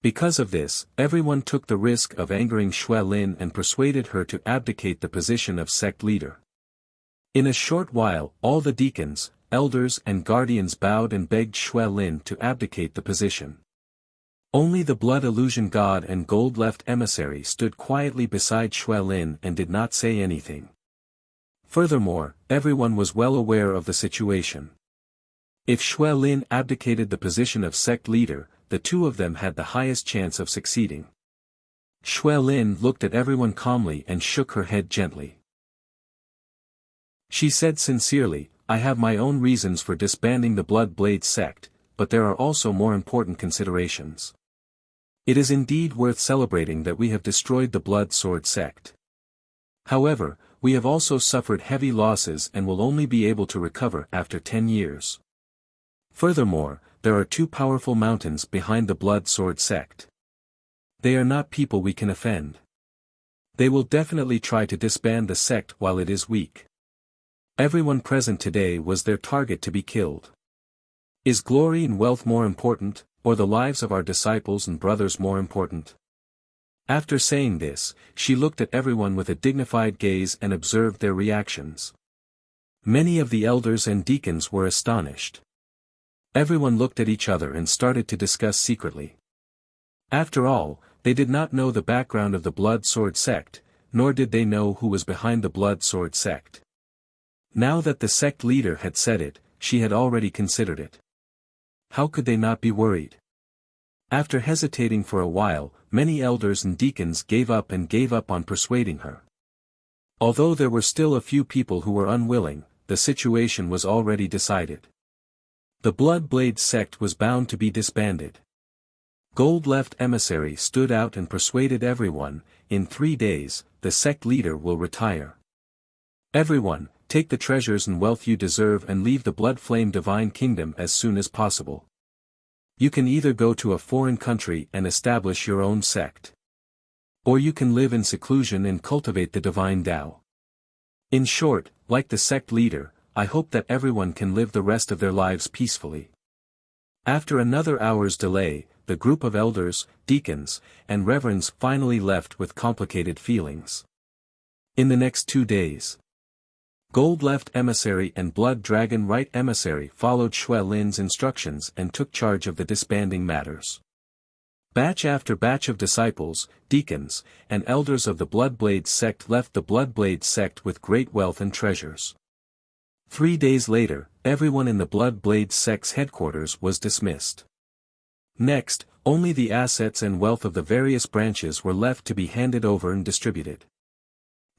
Because of this, everyone took the risk of angering Shui Lin and persuaded her to abdicate the position of sect leader. In a short while, all the deacons, elders and guardians bowed and begged Shui Lin to abdicate the position. Only the blood illusion god and gold-left emissary stood quietly beside Shui Lin and did not say anything. Furthermore, everyone was well aware of the situation. If Shui Lin abdicated the position of sect leader, the two of them had the highest chance of succeeding. Shui Lin looked at everyone calmly and shook her head gently. She said sincerely, "I have my own reasons for disbanding the Blood Blade sect, but there are also more important considerations. It is indeed worth celebrating that we have destroyed the Blood Sword sect. However, we have also suffered heavy losses and will only be able to recover after 10 years. Furthermore, there are 2 powerful mountains behind the Blood Sword sect. They are not people we can offend. They will definitely try to disband the sect while it is weak. Everyone present today was their target to be killed. Is glory and wealth more important, or the lives of our disciples and brothers more important? After saying this, she looked at everyone with a dignified gaze and observed their reactions. Many of the elders and deacons were astonished. Everyone looked at each other and started to discuss secretly. After all, they did not know the background of the Blood Sword sect, nor did they know who was behind the Blood Sword sect. Now that the sect leader had said it, she had already considered it. How could they not be worried? After hesitating for a while, many elders and deacons gave up on persuading her. Although there were still a few people who were unwilling, the situation was already decided. The Blood Blade sect was bound to be disbanded. Gold-Left Emissary stood out and persuaded everyone, in 3 days, the sect leader will retire. Everyone, take the treasures and wealth you deserve and leave the Blood Flame Divine Kingdom as soon as possible. You can either go to a foreign country and establish your own sect. Or you can live in seclusion and cultivate the divine Tao. In short, like the sect leader, I hope that everyone can live the rest of their lives peacefully. After another hour's delay, the group of elders, deacons, and reverends finally left with complicated feelings. In the next 2 days, Gold-Left Emissary and Blood Dragon Right Emissary followed Shui Lin's instructions and took charge of the disbanding matters. Batch after batch of disciples, deacons, and elders of the Bloodblade sect left the Bloodblade sect with great wealth and treasures. 3 days later, everyone in the Bloodblade sect's headquarters was dismissed. Next, only the assets and wealth of the various branches were left to be handed over and distributed.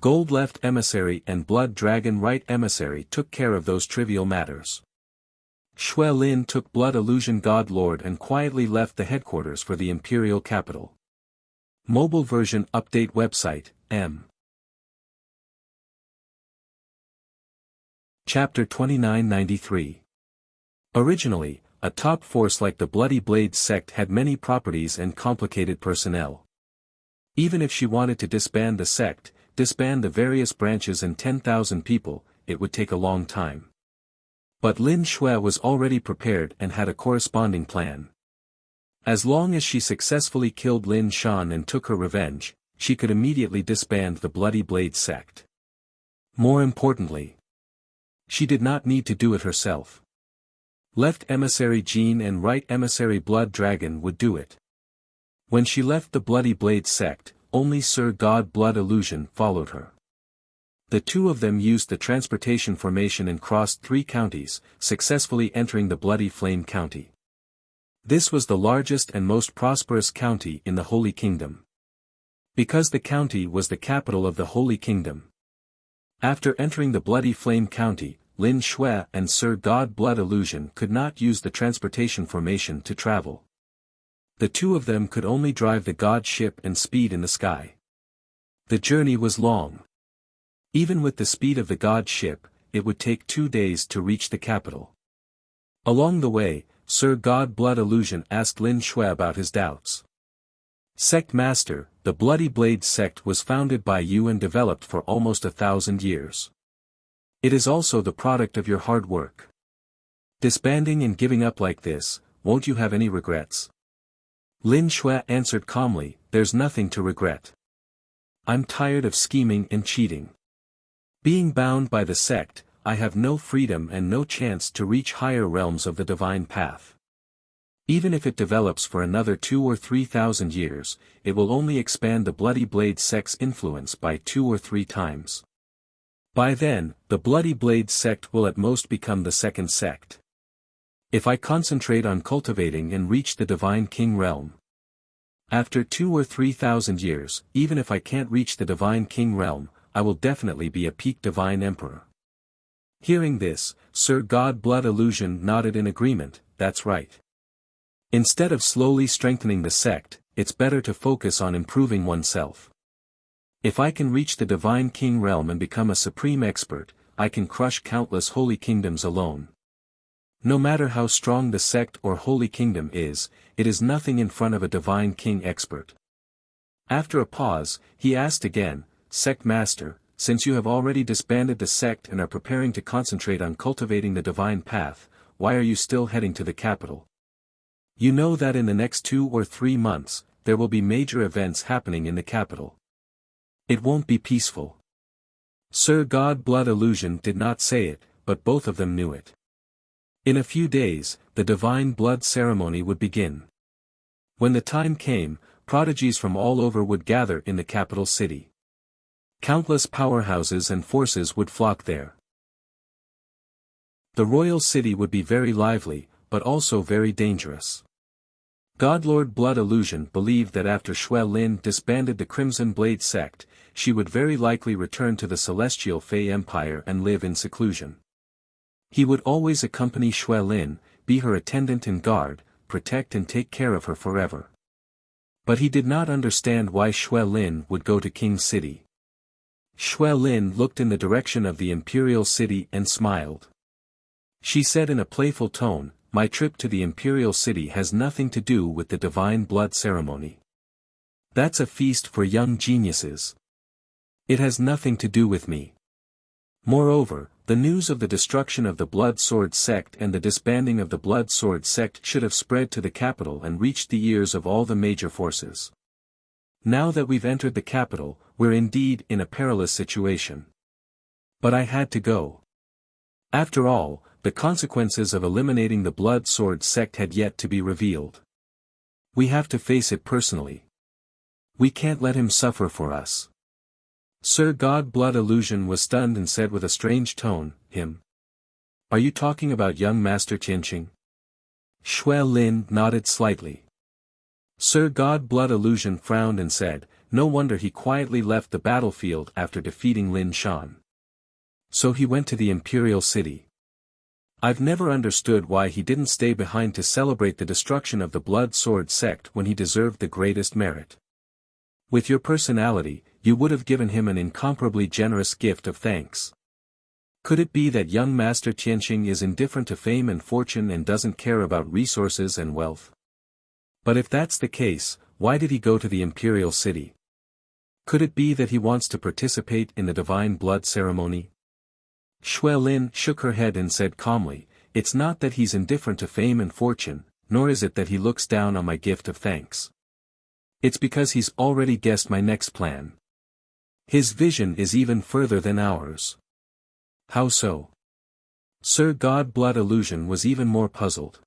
Gold-Left Emissary and Blood Dragon Right Emissary took care of those trivial matters. Shui Lin took Blood Illusion God Lord and quietly left the headquarters for the imperial capital. Mobile version update website, M. Chapter 2993. Originally, a top force like the Bloody Blade sect had many properties and complicated personnel. Even if she wanted to disband the sect, disband the various branches and 10,000 people, it would take a long time. But Lin Shui was already prepared and had a corresponding plan. As long as she successfully killed Lin Shan and took her revenge, she could immediately disband the Bloody Blade sect. More importantly, she did not need to do it herself. Left Emissary Jean and Right Emissary Blood Dragon would do it. When she left the Bloody Blade sect, only Sir God Blood Illusion followed her. The two of them used the transportation formation and crossed 3 counties, successfully entering the Bloody Flame County. This was the largest and most prosperous county in the Holy Kingdom. Because the county was the capital of the Holy Kingdom. After entering the Bloody Flame County, Lin Shui and Sir God Blood Illusion could not use the transportation formation to travel. The two of them could only drive the God ship and speed in the sky. The journey was long. Even with the speed of the God ship, it would take 2 days to reach the capital. Along the way, Sir God Blood Illusion asked Lin Shui about his doubts. Sect Master, the Bloody Blade sect was founded by you and developed for almost 1,000 years. It is also the product of your hard work. Disbanding and giving up like this, won't you have any regrets? Lin Shui answered calmly, there's nothing to regret. I'm tired of scheming and cheating. Being bound by the sect, I have no freedom and no chance to reach higher realms of the divine path. Even if it develops for another 2 or 3,000 years, it will only expand the Bloody Blade sect's influence by 2 or 3 times. By then, the Bloody Blade sect will at most become the second sect. If I concentrate on cultivating and reach the Divine King realm. After 2 or 3,000 years, even if I can't reach the Divine King realm, I will definitely be a peak Divine Emperor. Hearing this, Sir God Blood Illusion nodded in agreement, that's right. Instead of slowly strengthening the sect, it's better to focus on improving oneself. If I can reach the Divine King realm and become a supreme expert, I can crush countless holy kingdoms alone. No matter how strong the sect or holy kingdom is, it is nothing in front of a Divine King expert. After a pause, he asked again, Sect Master, since you have already disbanded the sect and are preparing to concentrate on cultivating the divine path, why are you still heading to the capital? You know that in the next 2 or 3 months, there will be major events happening in the capital. It won't be peaceful. Sir God Blood Illusion did not say it, but both of them knew it. In a few days, the divine blood ceremony would begin. When the time came, prodigies from all over would gather in the capital city. Countless powerhouses and forces would flock there. The royal city would be very lively, but also very dangerous. Godlord Blood Illusion believed that after Xue Lin disbanded the Crimson Blade sect, she would very likely return to the Celestial Fey Empire and live in seclusion. He would always accompany Xue Lin, be her attendant and guard, protect and take care of her forever. But he did not understand why Xue Lin would go to King's City. Xue Lin looked in the direction of the Imperial City and smiled. She said in a playful tone, "My trip to the Imperial City has nothing to do with the divine blood ceremony. That's a feast for young geniuses. It has nothing to do with me." Moreover, the news of the destruction of the Blood Sword sect and the disbanding of the Blood Sword sect should have spread to the capital and reached the ears of all the major forces. Now that we've entered the capital, we're indeed in a perilous situation. But I had to go. After all, the consequences of eliminating the Blood Sword sect had yet to be revealed. We have to face it personally. We can't let him suffer for us. Sir God Blood Illusion was stunned and said with a strange tone, "Him? Are you talking about young Master Tianqing?" Xue Lin nodded slightly. Sir God Blood Illusion frowned and said, "No wonder he quietly left the battlefield after defeating Lin Shan. So he went to the Imperial City. I've never understood why he didn't stay behind to celebrate the destruction of the Blood Sword sect when he deserved the greatest merit. With your personality, you would have given him an incomparably generous gift of thanks. Could it be that young Master Tianqing is indifferent to fame and fortune and doesn't care about resources and wealth? But if that's the case, why did he go to the Imperial City? Could it be that he wants to participate in the divine blood ceremony?" Xue Lin shook her head and said calmly, "It's not that he's indifferent to fame and fortune, nor is it that he looks down on my gift of thanks. It's because he's already guessed my next plan. His vision is even further than ours." "How so?" Sir God Blood Illusion was even more puzzled.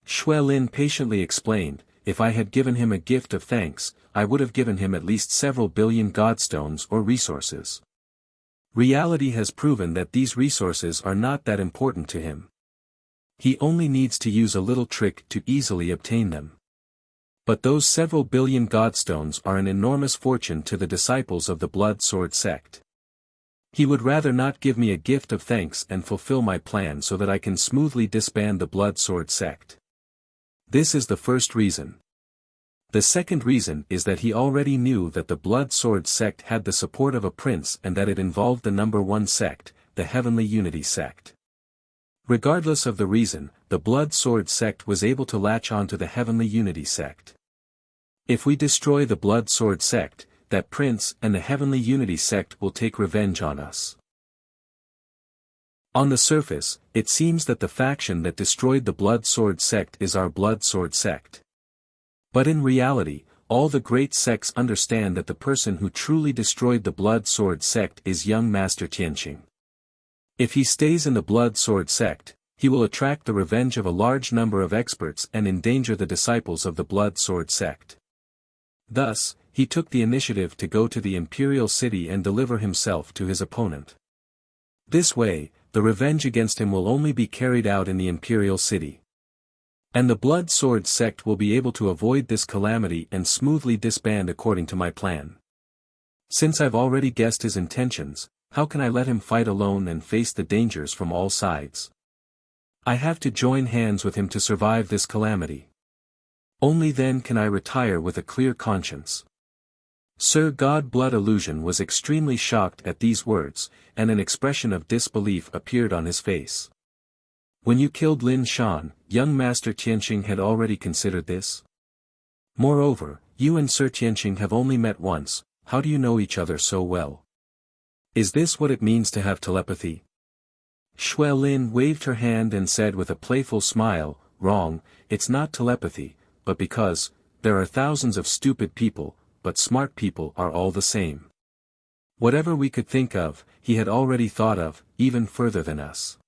Xue Lin patiently explained, "If I had given him a gift of thanks, I would have given him at least several billion godstones or resources. Reality has proven that these resources are not that important to him. He only needs to use a little trick to easily obtain them. But those several billion godstones are an enormous fortune to the disciples of the Blood Sword sect. He would rather not give me a gift of thanks and fulfill my plan so that I can smoothly disband the Blood Sword sect. This is the first reason. The second reason is that he already knew that the Blood Sword sect had the support of a prince and that it involved the number one sect, the Heavenly Unity sect. Regardless of the reason, the Blood Sword sect was able to latch onto the Heavenly Unity sect. If we destroy the Blood Sword sect, that prince and the Heavenly Unity sect will take revenge on us." On the surface, it seems that the faction that destroyed the Blood Sword sect is our Blood Sword sect. But in reality, all the great sects understand that the person who truly destroyed the Blood Sword sect is young Master Tianqing. If he stays in the Blood Sword sect, he will attract the revenge of a large number of experts and endanger the disciples of the Blood Sword sect. Thus, he took the initiative to go to the Imperial City and deliver himself to his opponent. This way, the revenge against him will only be carried out in the Imperial City. And the Blood Sword sect will be able to avoid this calamity and smoothly disband according to my plan. Since I've already guessed his intentions, how can I let him fight alone and face the dangers from all sides? I have to join hands with him to survive this calamity. Only then can I retire with a clear conscience." Sir God Blood Illusion was extremely shocked at these words, and an expression of disbelief appeared on his face. "When you killed Lin Shan, young Master Tianqing had already considered this? Moreover, you and Sir Tianqing have only met once, how do you know each other so well? Is this what it means to have telepathy?" Xue Lin waved her hand and said with a playful smile, "Wrong, it's not telepathy, but because, there are thousands of stupid people, but smart people are all the same. Whatever we could think of, he had already thought of, even further than us.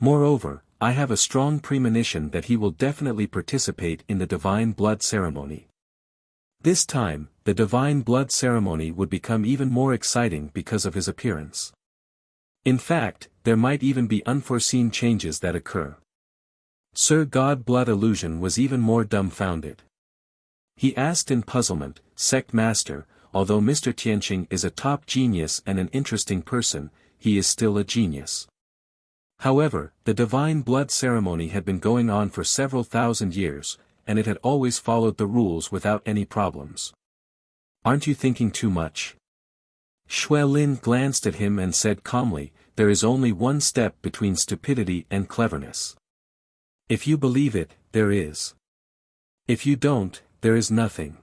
Moreover, I have a strong premonition that he will definitely participate in the divine blood ceremony. This time, the divine blood ceremony would become even more exciting because of his appearance. In fact, there might even be unforeseen changes that occur. Sir God Blood Illusion was even more dumbfounded. He asked in puzzlement, Sect Master, although Mr. Tianqing is a top genius and an interesting person, he is still a genius. However, the divine blood ceremony had been going on for several thousand years, and it had always followed the rules without any problems. Aren't you thinking too much? Xue Lin glanced at him and said calmly, there is only one step between stupidity and cleverness. If you believe it, there is. If you don't, there is nothing.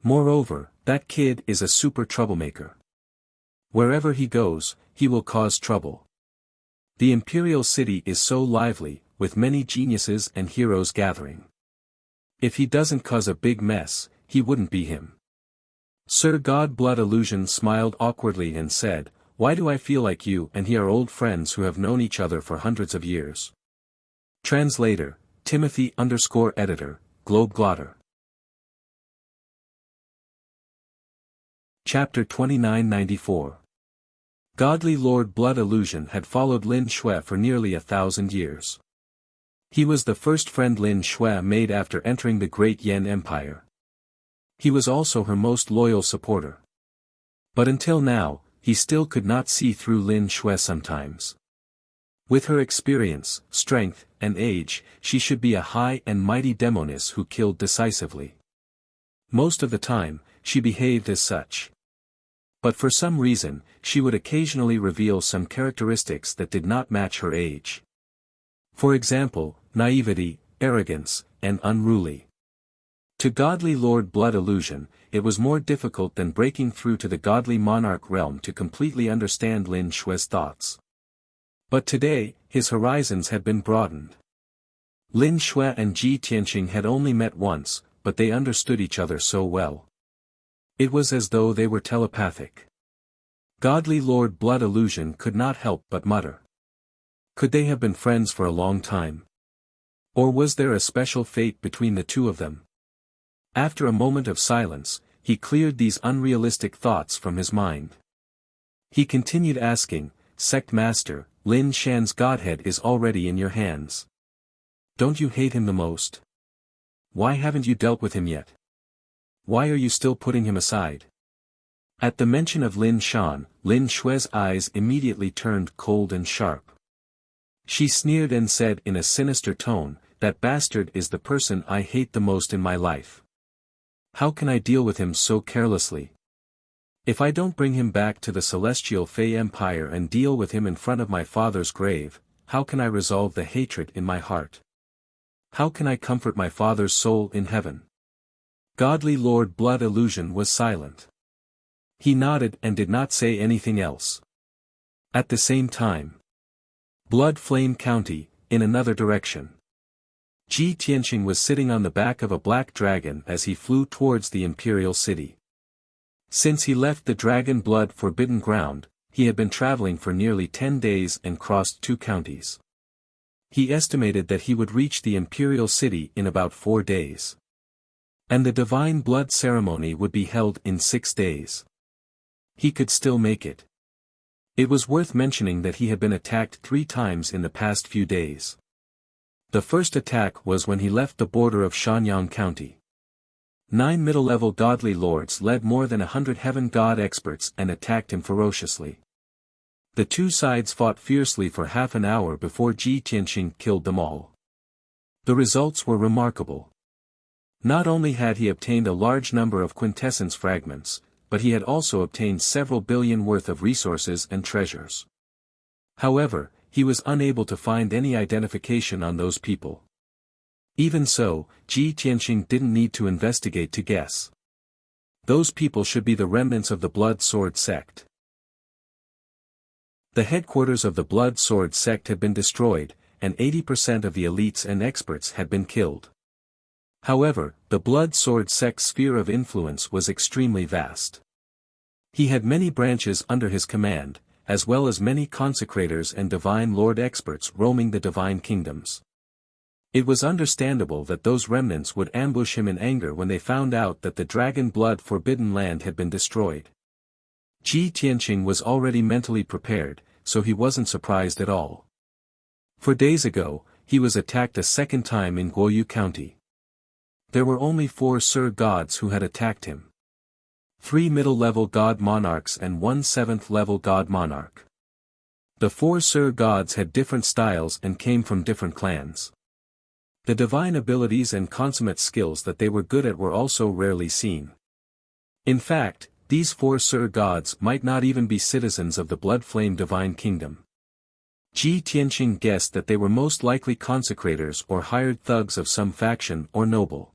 Moreover, that kid is a super troublemaker. Wherever he goes, he will cause trouble. The Imperial City is so lively, with many geniuses and heroes gathering. If he doesn't cause a big mess, he wouldn't be him. Sir God Blood Illusion smiled awkwardly and said, why do I feel like you and he are old friends who have known each other for hundreds of years? Translator, Timothy_editor, Globeglotter. Chapter 2994. Godly Lord Blood Illusion had followed Lin Xue for nearly 1,000 years. He was the first friend Lin Xue made after entering the Great Yan Empire. He was also her most loyal supporter. But until now, he still could not see through Lin Xue sometimes. With her experience, strength, and age, she should be a high and mighty demoness who killed decisively. Most of the time, she behaved as such. But for some reason, she would occasionally reveal some characteristics that did not match her age. For example, naivety, arrogance, and unruly. To Godly Lord Blood Illusion, it was more difficult than breaking through to the Godly Monarch realm to completely understand Lin Xue's thoughts. But today, his horizons had been broadened. Lin Xue and Ji Tianqing had only met once, but they understood each other so well. It was as though they were telepathic. Godly Lord Blood Illusion could not help but mutter. Could they have been friends for a long time? Or was there a special fate between the two of them? After a moment of silence, he cleared these unrealistic thoughts from his mind. He continued asking, Sect Master, Lin Shan's godhead is already in your hands. Don't you hate him the most? Why haven't you dealt with him yet? Why are you still putting him aside? At the mention of Lin Shan, Lin Xue's eyes immediately turned cold and sharp. She sneered and said in a sinister tone, that bastard is the person I hate the most in my life. How can I deal with him so carelessly? If I don't bring him back to the Celestial Fey Empire and deal with him in front of my father's grave, how can I resolve the hatred in my heart? How can I comfort my father's soul in heaven? Godly Lord Blood Illusion was silent. He nodded and did not say anything else. At the same time, Blood Flame County, in another direction. Ji Tianqing was sitting on the back of a black dragon as he flew towards the Imperial City. Since he left the Dragon Blood Forbidden Ground, he had been traveling for nearly 10 days and crossed 2 counties. He estimated that he would reach the Imperial City in about 4 days. And the Divine Blood Ceremony would be held in 6 days. He could still make it. It was worth mentioning that he had been attacked 3 times in the past few days. The first attack was when he left the border of Shanyang County. 9 middle-level godly lords led more than 100 heaven god experts and attacked him ferociously. The two sides fought fiercely for half an hour before Ji Tianqing killed them all. The results were remarkable. Not only had he obtained a large number of quintessence fragments, but he had also obtained several billion worth of resources and treasures. However, he was unable to find any identification on those people. Even so, Ji Tianqing didn't need to investigate to guess. Those people should be the remnants of the Blood Sword sect. The headquarters of the Blood Sword sect had been destroyed, and 80% of the elites and experts had been killed. However, the blood sword sect's sphere of influence was extremely vast. He had many branches under his command, as well as many consecrators and divine lord experts roaming the divine kingdoms. It was understandable that those remnants would ambush him in anger when they found out that the dragon blood forbidden land had been destroyed. Ji Tianqing was already mentally prepared, so he wasn't surprised at all. 4 days ago, he was attacked a second time in Guoyu County. There were only 4 Sir Gods who had attacked him. 3 middle-level God Monarchs and 1 7th-level God Monarch. The 4 Sir Gods had different styles and came from different clans. The divine abilities and consummate skills that they were good at were also rarely seen. In fact, these 4 Sir Gods might not even be citizens of the Blood Flame Divine Kingdom. Ji Tianqing guessed that they were most likely consecrators or hired thugs of some faction or noble.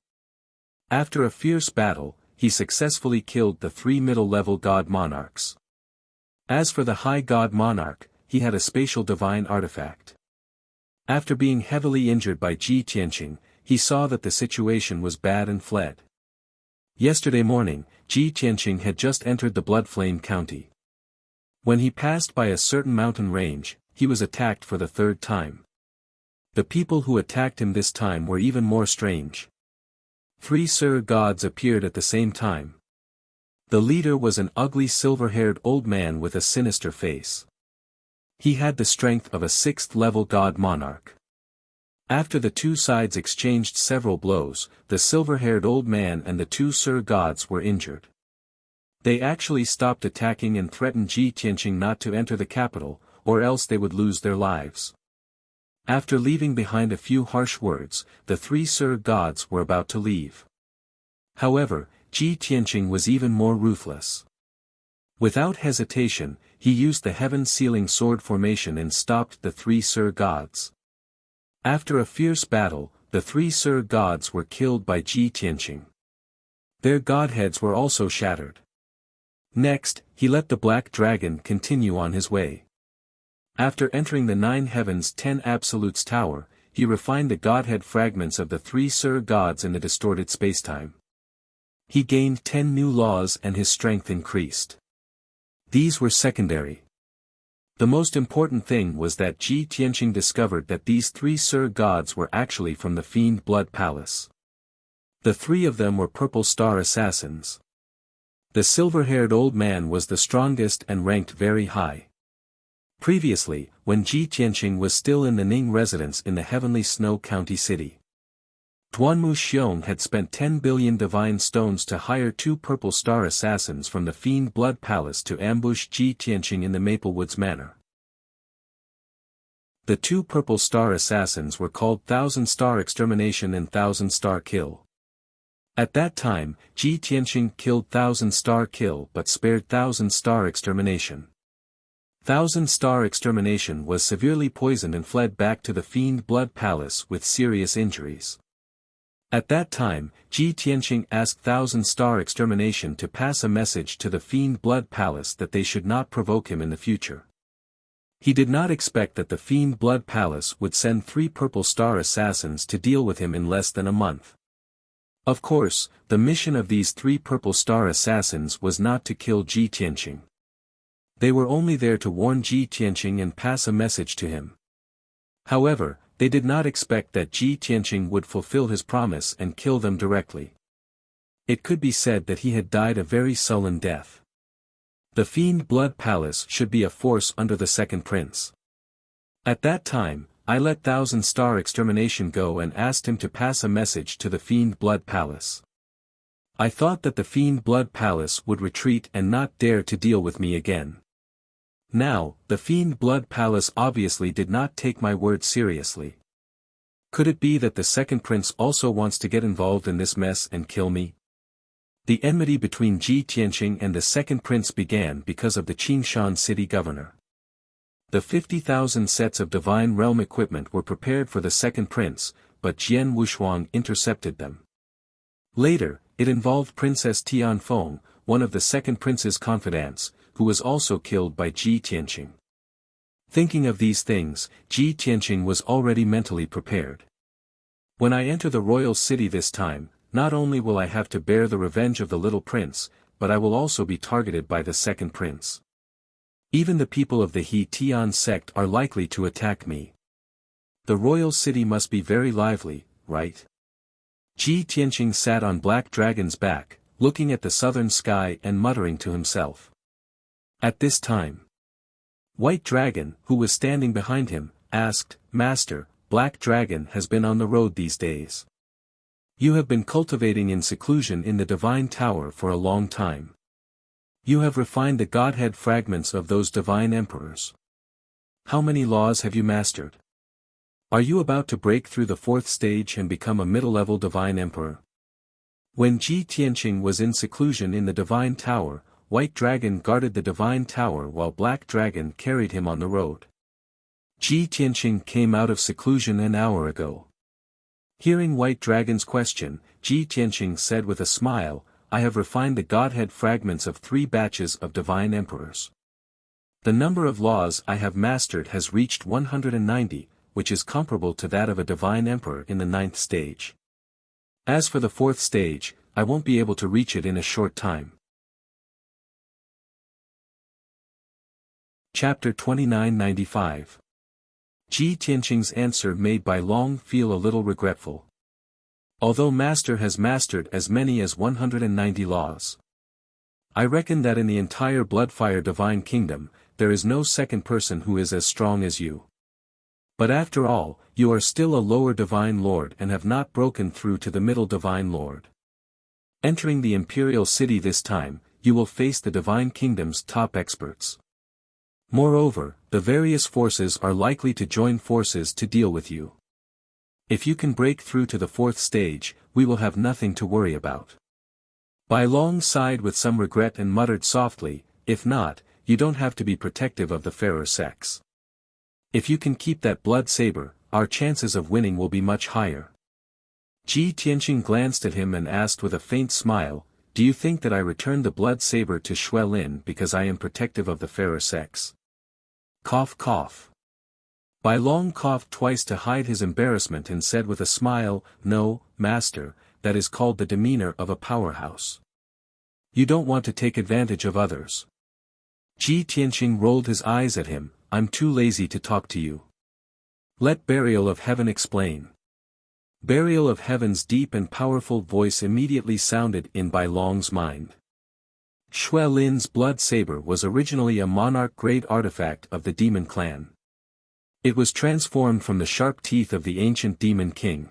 After a fierce battle, he successfully killed the 3 middle-level God Monarchs. As for the High God Monarch, he had a spatial divine artifact. After being heavily injured by Ji Tianqing, he saw that the situation was bad and fled. Yesterday morning, Ji Tianqing had just entered the Blood Flame County. When he passed by a certain mountain range, he was attacked for the 3rd time. The people who attacked him this time were even more strange. 3 Sir Gods appeared at the same time. The leader was an ugly silver-haired old man with a sinister face. He had the strength of a 6th-level God Monarch. After the 2 sides exchanged several blows, the silver-haired old man and the 2 Sir Gods were injured. They actually stopped attacking and threatened Ji Tianqing not to enter the capital, or else they would lose their lives. After leaving behind a few harsh words, the 3 Sir Gods were about to leave. However, Ji Tianqing was even more ruthless. Without hesitation, he used the heaven-sealing sword formation and stopped the 3 Sir Gods. After a fierce battle, the 3 Sir Gods were killed by Ji Tianqing. Their godheads were also shattered. Next, he let the Black Dragon continue on his way. After entering the 9 Heavens 10 Absolutes Tower, he refined the godhead fragments of the 3 Sir Gods in the distorted spacetime. He gained 10 new laws and his strength increased. These were secondary. The most important thing was that Ji Tianqing discovered that these 3 Sir Gods were actually from the Fiend Blood Palace. The 3 of them were Purple Star Assassins. The silver-haired old man was the strongest and ranked very high. Previously, when Ji Tianqing was still in the Ning residence in the Heavenly Snow County City, Duanmu Xiong had spent 10 billion divine stones to hire 2 Purple Star Assassins from the Fiend Blood Palace to ambush Ji Tianqing in the Maplewoods Manor. The 2 Purple Star Assassins were called 1000 Star Extermination and 1000 Star Kill. At that time, Ji Tianqing killed 1000 Star Kill but spared 1000 Star Extermination. 1000 Star Extermination was severely poisoned and fled back to the Fiend Blood Palace with serious injuries. At that time, Ji Tianqing asked 1000 Star Extermination to pass a message to the Fiend Blood Palace that they should not provoke him in the future. He did not expect that the Fiend Blood Palace would send 3 Purple Star Assassins to deal with him in less than a month. Of course, the mission of these 3 Purple Star Assassins was not to kill Ji Tianqing. They were only there to warn Ji Tianqing and pass a message to him. However, they did not expect that Ji Tianqing would fulfill his promise and kill them directly. It could be said that he had died a very sullen death. The Fiend Blood Palace should be a force under the second prince. At that time, I let 1000 Star Extermination go and asked him to pass a message to the Fiend Blood Palace. I thought that the Fiend Blood Palace would retreat and not dare to deal with me again. Now, the Fiend Blood Palace obviously did not take my word seriously. Could it be that the second prince also wants to get involved in this mess and kill me? The enmity between Ji Tianqing and the second prince began because of the Qingshan city governor. The 50,000 sets of divine realm equipment were prepared for the second prince, but Jian Wushuang intercepted them. Later, it involved Princess Tianfeng, one of the second prince's confidants, who was also killed by Ji Tianqing. Thinking of these things, Ji Tianqing was already mentally prepared. When I enter the royal city this time, not only will I have to bear the revenge of the little prince, but I will also be targeted by the second prince. Even the people of the He Tian sect are likely to attack me. The royal city must be very lively, right? Ji Tianqing sat on Black Dragon's back, looking at the southern sky and muttering to himself. At this time, White Dragon, who was standing behind him, asked, "Master, Black Dragon has been on the road these days. You have been cultivating in seclusion in the divine tower for a long time. You have refined the godhead fragments of those divine emperors. How many laws have you mastered? Are you about to break through the fourth stage and become a middle-level divine emperor?" When Ji Tianqing was in seclusion in the divine tower, White Dragon guarded the divine tower while Black Dragon carried him on the road. Ji Tianqing came out of seclusion an hour ago. Hearing White Dragon's question, Ji Tianqing said with a smile, "I have refined the godhead fragments of 3 batches of divine emperors. The number of laws I have mastered has reached 190, which is comparable to that of a divine emperor in the 9th stage. As for the 4th stage, I won't be able to reach it in a short time." Chapter 2995. Ji Tianqing's answer made Bai Long feel a little regretful. Although Master has mastered as many as 190 laws, I reckon that in the entire Bloodfire Divine Kingdom, there is no second person who is as strong as you. But after all, you are still a lower Divine Lord and have not broken through to the Middle Divine Lord. Entering the Imperial City this time, you will face the Divine Kingdom's top experts. Moreover, the various forces are likely to join forces to deal with you. If you can break through to the 4th stage, we will have nothing to worry about. Bai Long sighed with some regret and muttered softly, "If not, you don't have to be protective of the fairer sex. If you can keep that blood saber, our chances of winning will be much higher." Ji Tianqing glanced at him and asked with a faint smile, "Do you think that I returned the blood saber to Xue Lin because I am protective of the fairer sex?" Cough cough. Bai Long coughed twice to hide his embarrassment and said with a smile, "No, Master, that is called the demeanor of a powerhouse. You don't want to take advantage of others." Ji Tianqing rolled his eyes at him, "I'm too lazy to talk to you. Let Burial of Heaven explain." Burial of Heaven's deep and powerful voice immediately sounded in Bai Long's mind. Xue Lin's blood saber was originally a monarch-grade artifact of the demon clan. It was transformed from the sharp teeth of the ancient demon king.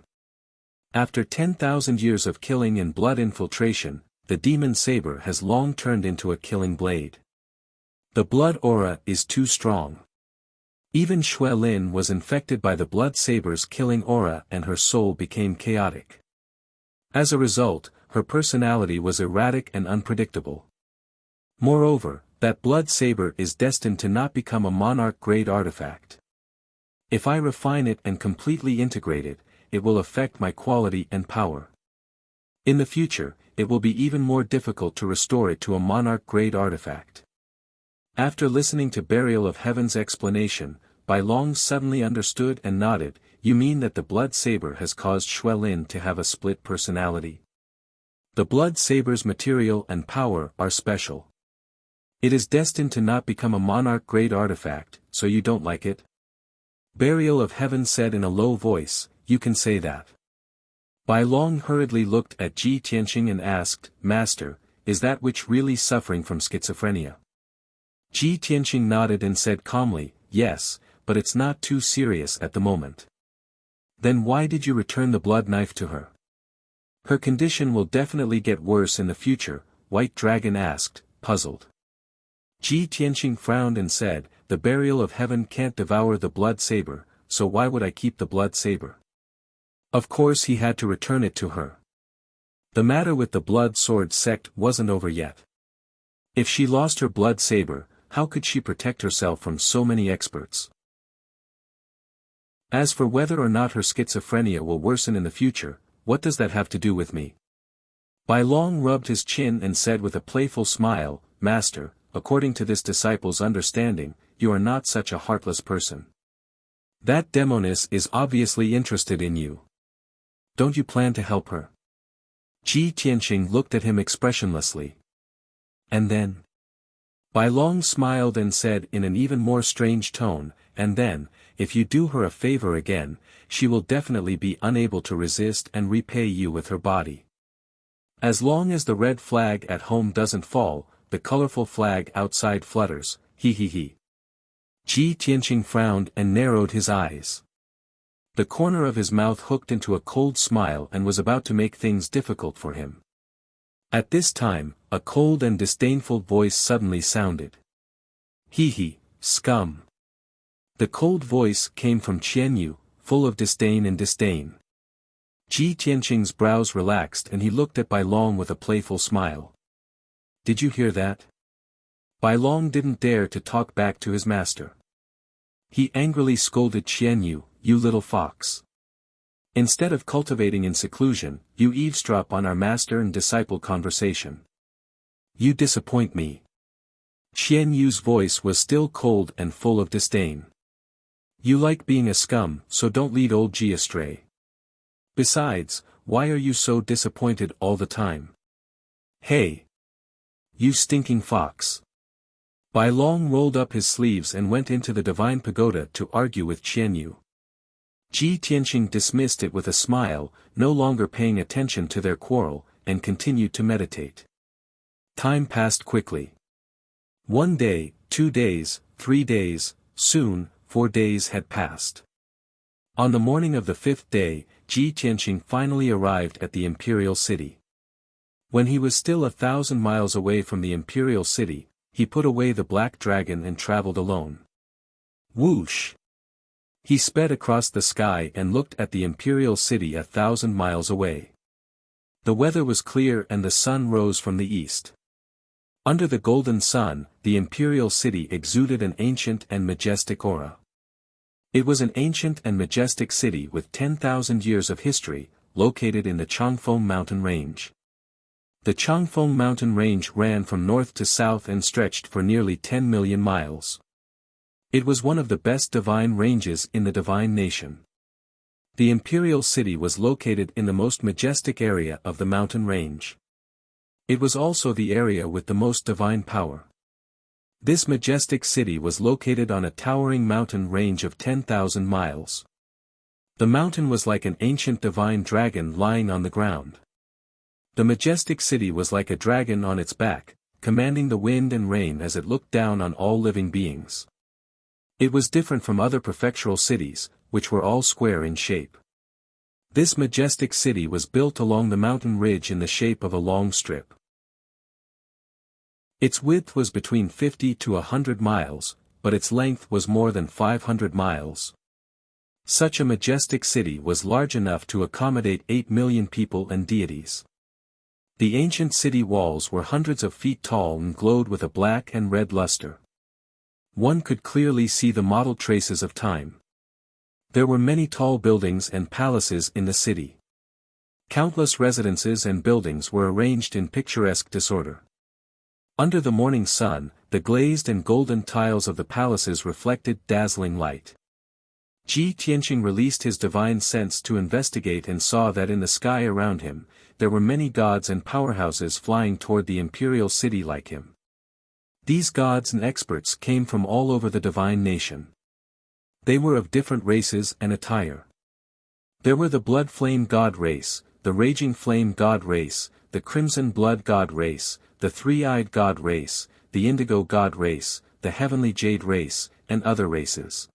After 10,000 years of killing and blood infiltration, the demon saber has long turned into a killing blade. The blood aura is too strong. Even Xue Lin was infected by the blood saber's killing aura and her soul became chaotic. As a result, her personality was erratic and unpredictable. Moreover, that blood saber is destined to not become a monarch-grade artifact. If I refine it and completely integrate it, it will affect my quality and power. In the future, it will be even more difficult to restore it to a monarch-grade artifact. After listening to Burial of Heaven's explanation, Bai Long suddenly understood and nodded, "You mean that the blood saber has caused Xue Lin to have a split personality? The blood saber's material and power are special. It is destined to not become a monarch-grade artifact, so you don't like it?" Burial of Heaven said in a low voice, "You can say that." Bai Long hurriedly looked at Ji Tianqing and asked, "Master, is that witch really suffering from schizophrenia?" Ji Tianqing nodded and said calmly, "Yes, but it's not too serious at the moment." "Then why did you return the blood knife to her?" "Her condition will definitely get worse in the future," White Dragon asked, puzzled. Ji Tianqing frowned and said, "The Burial of Heaven can't devour the blood saber, so why would I keep the blood saber?" Of course he had to return it to her. The matter with the blood sword sect wasn't over yet. If she lost her blood saber, how could she protect herself from so many experts? As for whether or not her schizophrenia will worsen in the future, what does that have to do with me? Bai Long rubbed his chin and said with a playful smile, "Master, according to this disciple's understanding, you are not such a heartless person. That demoness is obviously interested in you. Don't you plan to help her? Ji Tianqing looked at him expressionlessly. And then? Bai Long smiled and said in an even more strange tone, and then, if you do her a favor again, she will definitely be unable to resist and repay you with her body. As long as the red flag at home doesn't fall, the colorful flag outside flutters, he. Ji Tianqing frowned and narrowed his eyes. The corner of his mouth hooked into a cold smile and was about to make things difficult for him. At this time, a cold and disdainful voice suddenly sounded. He, scum. The cold voice came from Qian Yu, full of disdain and disdain. Ji Tianqing's brows relaxed and he looked at Bai Long with a playful smile. Did you hear that? Bai Long didn't dare to talk back to his master. He angrily scolded Qian Yu, you little fox. Instead of cultivating in seclusion, you eavesdrop on our master and disciple conversation. You disappoint me. Qian Yu's voice was still cold and full of disdain. You like being a scum, so don't lead old Ji astray. Besides, why are you so disappointed all the time? Hey! You stinking fox! Bai Long rolled up his sleeves and went into the divine pagoda to argue with Qian Yu. Ji Tianqing dismissed it with a smile, no longer paying attention to their quarrel, and continued to meditate. Time passed quickly. 1 day, 2 days, 3 days, soon, 4 days had passed. On the morning of the 5th day, Ji Tianqing finally arrived at the imperial city. When he was still 1,000 miles away from the imperial city, he put away the black dragon and traveled alone. Whoosh! He sped across the sky and looked at the imperial city 1,000 miles away. The weather was clear and the sun rose from the east. Under the golden sun, the imperial city exuded an ancient and majestic aura. It was an ancient and majestic city with 10,000 years of history, located in the Changfeng mountain range. The Changfeng mountain range ran from north to south and stretched for nearly 10 million miles. It was one of the best divine ranges in the divine nation. The imperial city was located in the most majestic area of the mountain range. It was also the area with the most divine power. This majestic city was located on a towering mountain range of 10,000 miles. The mountain was like an ancient divine dragon lying on the ground. The majestic city was like a dragon on its back, commanding the wind and rain as it looked down on all living beings. It was different from other prefectural cities, which were all square in shape. This majestic city was built along the mountain ridge in the shape of a long strip. Its width was between 50 to 100 miles, but its length was more than 500 miles. Such a majestic city was large enough to accommodate 8 million people and deities. The ancient city walls were hundreds of feet tall and glowed with a black and red luster. One could clearly see the mottled traces of time. There were many tall buildings and palaces in the city. Countless residences and buildings were arranged in picturesque disorder. Under the morning sun, the glazed and golden tiles of the palaces reflected dazzling light. Ji Tianqing released his divine sense to investigate and saw that in the sky around him, there were many gods and powerhouses flying toward the imperial city like him. These gods and experts came from all over the divine nation. They were of different races and attire. There were the blood flame god race, the raging flame god race, the crimson blood god race, the three-eyed god race, the indigo god race, the heavenly jade race, and other races.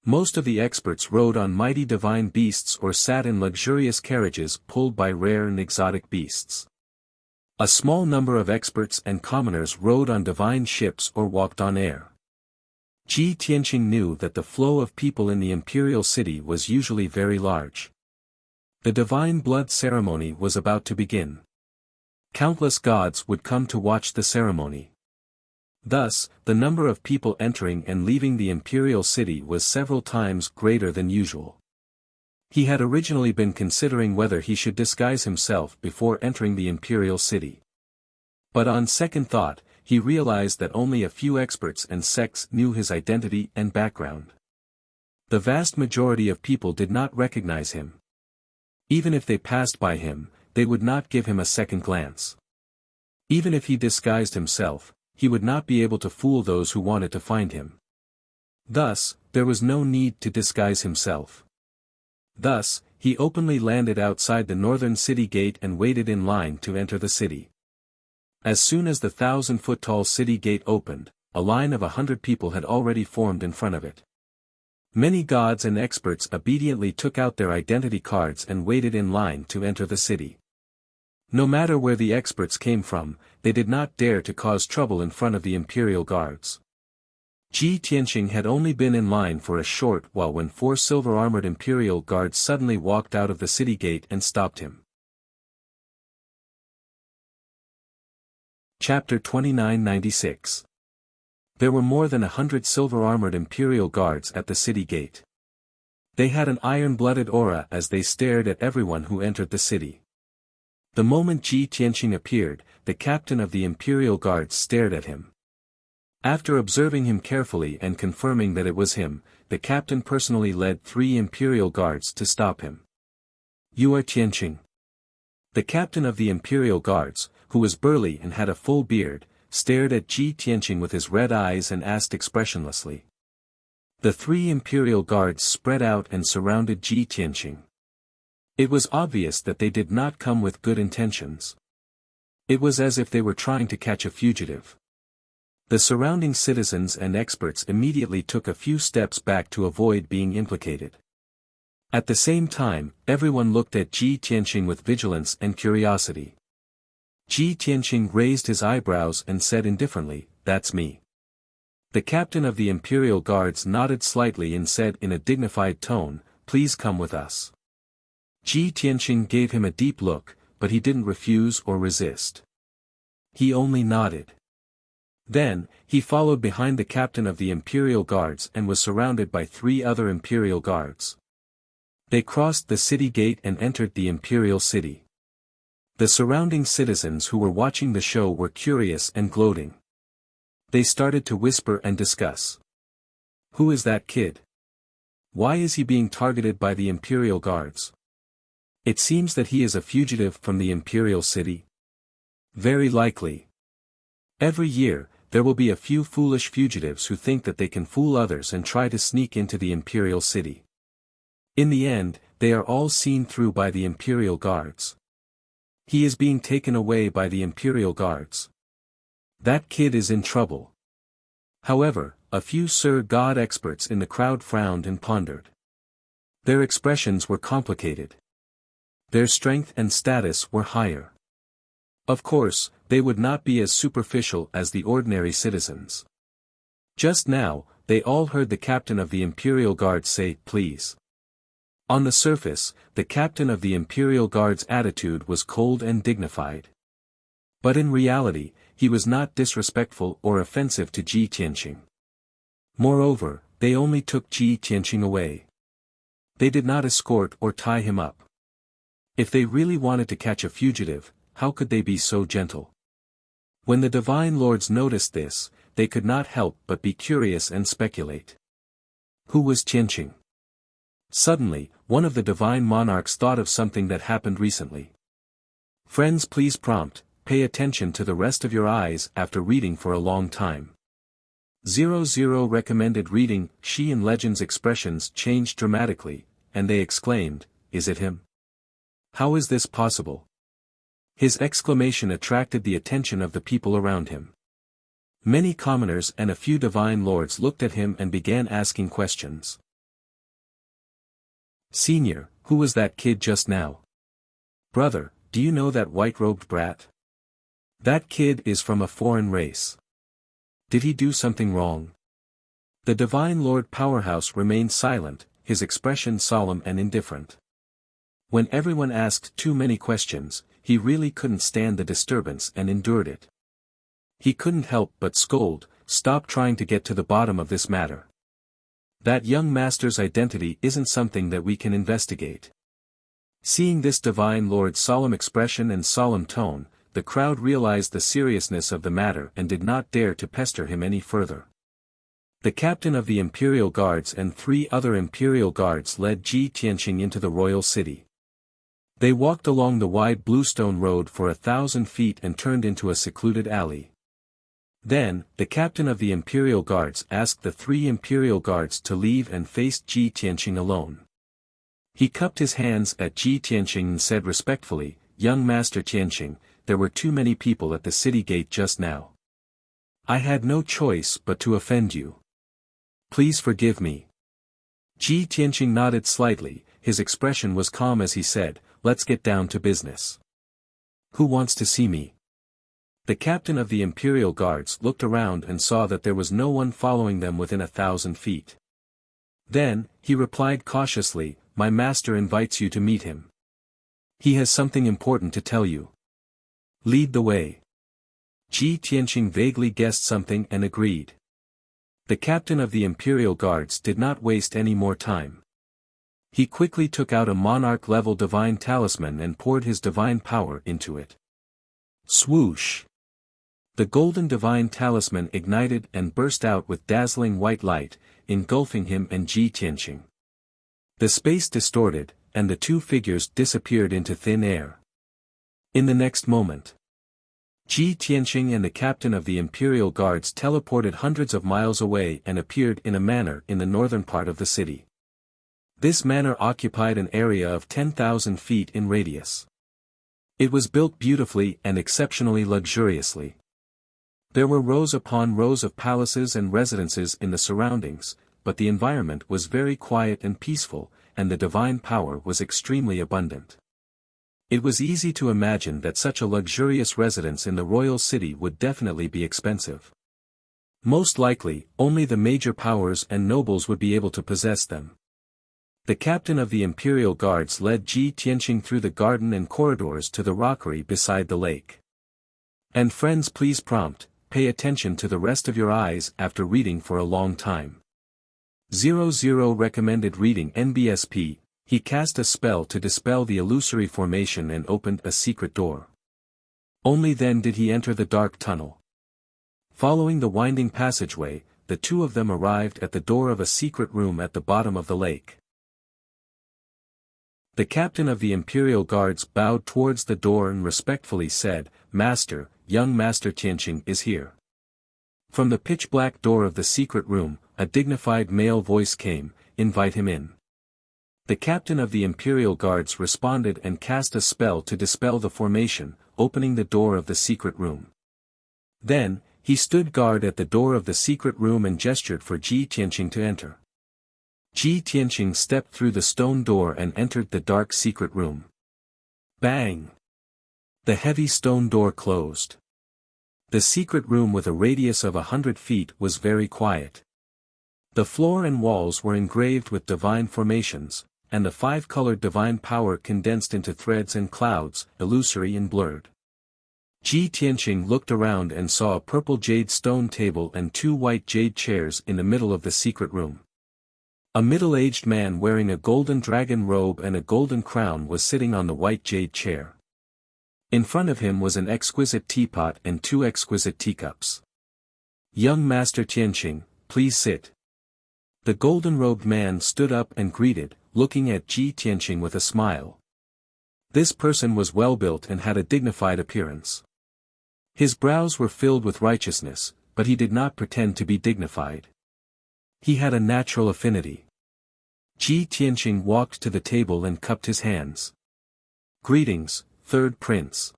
Most of the experts rode on mighty divine beasts or sat in luxurious carriages pulled by rare and exotic beasts. A small number of experts and commoners rode on divine ships or walked on air. Ji Tianqing knew that the flow of people in the imperial city was usually very large. The divine blood ceremony was about to begin. Countless gods would come to watch the ceremony. Thus, the number of people entering and leaving the imperial city was several times greater than usual. He had originally been considering whether he should disguise himself before entering the imperial city. But on second thought, he realized that only a few experts and sects knew his identity and background. The vast majority of people did not recognize him. Even if they passed by him, they would not give him a second glance. Even if he disguised himself, he would not be able to fool those who wanted to find him. Thus, there was no need to disguise himself. Thus, he openly landed outside the northern city gate and waited in line to enter the city. As soon as the 1,000-foot-tall city gate opened, a line of 100 people had already formed in front of it. Many gods and experts obediently took out their identity cards and waited in line to enter the city. No matter where the experts came from, they did not dare to cause trouble in front of the imperial guards. Ji Tianqing had only been in line for a short while when 4 silver-armored imperial guards suddenly walked out of the city gate and stopped him. Chapter 2996. There were more than 100 silver-armored imperial guards at the city gate. They had an iron-blooded aura as they stared at everyone who entered the city. The moment Ji Tianqing appeared, the captain of the imperial guards stared at him. After observing him carefully and confirming that it was him, the captain personally led 3 imperial guards to stop him. "You are Tianqing?" The captain of the imperial guards, who was burly and had a full beard, stared at Ji Tianqing with his red eyes and asked expressionlessly. The 3 imperial guards spread out and surrounded Ji Tianqing. It was obvious that they did not come with good intentions. It was as if they were trying to catch a fugitive. The surrounding citizens and experts immediately took a few steps back to avoid being implicated. At the same time, everyone looked at Ji Tianqing with vigilance and curiosity. Ji Tianqing raised his eyebrows and said indifferently, "That's me." The captain of the imperial guards nodded slightly and said in a dignified tone, "Please come with us." Ji Tianqing gave him a deep look, but he didn't refuse or resist. He only nodded. Then, he followed behind the captain of the imperial guards and was surrounded by 3 other imperial guards. They crossed the city gate and entered the imperial city. The surrounding citizens who were watching the show were curious and gloating. They started to whisper and discuss. "Who is that kid? Why is he being targeted by the imperial guards? It seems that he is a fugitive from the imperial city. Very likely. Every year, there will be a few foolish fugitives who think that they can fool others and try to sneak into the imperial city. In the end, they are all seen through by the imperial guards. He is being taken away by the imperial guards. That kid is in trouble." However, a few Sir God experts in the crowd frowned and pondered. Their expressions were complicated. Their strength and status were higher. Of course, they would not be as superficial as the ordinary citizens. Just now, they all heard the captain of the imperial guard say, "Please." On the surface, the captain of the imperial guard's attitude was cold and dignified. But in reality, he was not disrespectful or offensive to Ji Tianqing. Moreover, they only took Ji Tianqing away. They did not escort or tie him up. If they really wanted to catch a fugitive, how could they be so gentle? When the divine lords noticed this, they could not help but be curious and speculate. Who was Tianqing? Suddenly, one of the divine monarchs thought of something that happened recently. Friends, please pay attention to the rest of your eyes after reading for a long time. 00 recommended reading. She and Legend's expressions changed dramatically, and they exclaimed, "Is it him? How is this possible?" His exclamation attracted the attention of the people around him. Many commoners and a few divine lords looked at him and began asking questions. "Senior, who was that kid just now? Brother, do you know that white-robed brat? That kid is from a foreign race. Did he do something wrong?" The divine lord powerhouse remained silent, his expression solemn and indifferent. When everyone asked too many questions, he really couldn't stand the disturbance and endured it. He couldn't help but scold, "Stop trying to get to the bottom of this matter. That young master's identity isn't something that we can investigate." Seeing this divine lord's solemn expression and solemn tone, the crowd realized the seriousness of the matter and did not dare to pester him any further. The captain of the imperial guards and 3 other imperial guards led Ji Tianqing into the royal city. They walked along the wide bluestone road for 1,000 feet and turned into a secluded alley. Then, the captain of the Imperial Guards asked the 3 Imperial Guards to leave and faced Ji Tianqing alone. He cupped his hands at Ji Tianqing and said respectfully, "Young Master Tianqing, there were too many people at the city gate just now. I had no choice but to offend you. Please forgive me." Ji Tianqing nodded slightly, his expression was calm as he said, "Let's get down to business. Who wants to see me?" The captain of the Imperial Guards looked around and saw that there was no one following them within 1,000 feet. Then, he replied cautiously, "My master invites you to meet him. He has something important to tell you. Lead the way." Ji Tianqing vaguely guessed something and agreed. The captain of the Imperial Guards did not waste any more time. He quickly took out a monarch-level divine talisman and poured his divine power into it. Swoosh! The golden divine talisman ignited and burst out with dazzling white light, engulfing him and Ji Tianqing. The space distorted, and the 2 figures disappeared into thin air. In the next moment, Ji Tianqing and the captain of the Imperial Guards teleported hundreds of miles away and appeared in a manor in the northern part of the city. This manor occupied an area of 10,000 feet in radius. It was built beautifully and exceptionally luxuriously. There were rows upon rows of palaces and residences in the surroundings, but the environment was very quiet and peaceful, and the divine power was extremely abundant. It was easy to imagine that such a luxurious residence in the royal city would definitely be expensive. Most likely, only the major powers and nobles would be able to possess them. The captain of the Imperial Guards led Ji Tianqing through the garden and corridors to the rockery beside the lake. And friends, please pay attention to the rest of your eyes after reading for a long time. 00 recommended reading NBSP. He cast a spell to dispel the illusory formation and opened a secret door. Only then did he enter the dark tunnel. Following the winding passageway, the 2 of them arrived at the door of a secret room at the bottom of the lake. The captain of the Imperial Guards bowed towards the door and respectfully said, "Master, young Master Tianqing is here." From the pitch-black door of the secret room, a dignified male voice came, "Invite him in." The captain of the Imperial Guards responded and cast a spell to dispel the formation, opening the door of the secret room. Then, he stood guard at the door of the secret room and gestured for Ji Tianqing to enter. Ji Tianqing stepped through the stone door and entered the dark secret room. Bang! The heavy stone door closed. The secret room with a radius of 100 feet was very quiet. The floor and walls were engraved with divine formations, and the 5-colored divine power condensed into threads and clouds, illusory and blurred. Ji Tianqing looked around and saw a purple jade stone table and 2 white jade chairs in the middle of the secret room. A middle-aged man wearing a golden dragon robe and a golden crown was sitting on the white jade chair. In front of him was an exquisite teapot and 2 exquisite teacups. "Young Master Tianqing, please sit." The golden-robed man stood up and greeted, looking at Ji Tianqing with a smile. This person was well-built and had a dignified appearance. His brows were filled with righteousness, but he did not pretend to be dignified. He had a natural affinity. Ji Tianqing walked to the table and cupped his hands. "Greetings, Third Prince."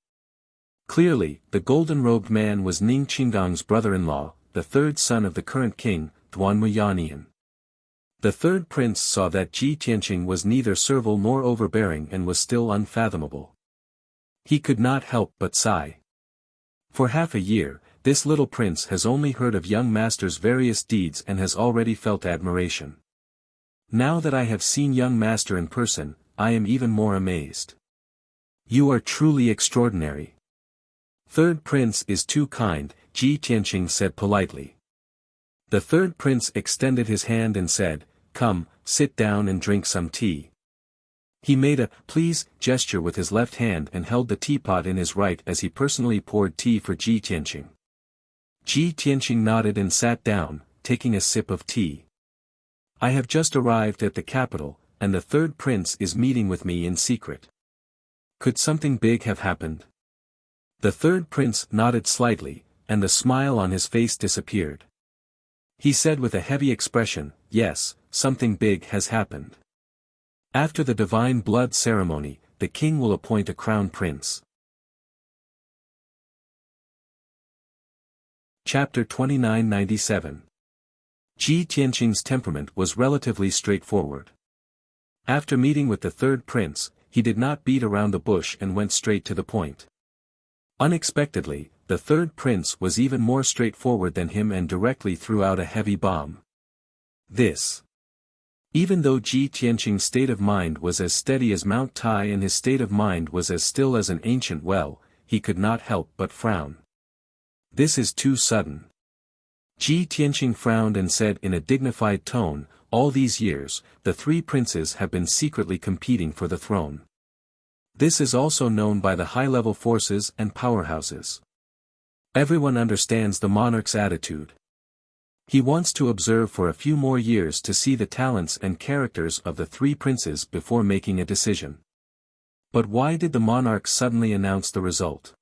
Clearly, the golden-robed man was Ning Qingdang's brother-in-law, the 3rd son of the current king, Duan Muyanian. The 3rd prince saw that Ji Tianqing was neither servile nor overbearing and was still unfathomable. He could not help but sigh. For half a year, this little prince has only heard of young master's various deeds and has already felt admiration. Now that I have seen young master in person, I am even more amazed. You are truly extraordinary. Third prince is too kind, Ji Tianqing said politely. The 3rd prince extended his hand and said, "Come, sit down and drink some tea." He made a "please" gesture with his left hand and held the teapot in his right as he personally poured tea for Ji Tianqing. Ji Tianqing nodded and sat down, taking a sip of tea. "I have just arrived at the capital, and the 3rd prince is meeting with me in secret. Could something big have happened? The third prince nodded slightly, and the smile on his face disappeared. He said with a heavy expression, "Yes, something big has happened. After the divine blood ceremony, the king will appoint a crown prince." Chapter 2997. Ji Tianqing's temperament was relatively straightforward. After meeting with the third prince, he did not beat around the bush and went straight to the point. Unexpectedly, the third prince was even more straightforward than him and directly threw out a heavy bomb. Even though Ji Tianqing's state of mind was as steady as Mount Tai and his state of mind was as still as an ancient well, he could not help but frown. This is too sudden. Ji Tianqing frowned and said in a dignified tone, "All these years, the three princes have been secretly competing for the throne. This is also known by the high-level forces and powerhouses. Everyone understands the monarch's attitude. He wants to observe for a few more years to see the talents and characters of the three princes before making a decision." But why did the monarch suddenly announce the result?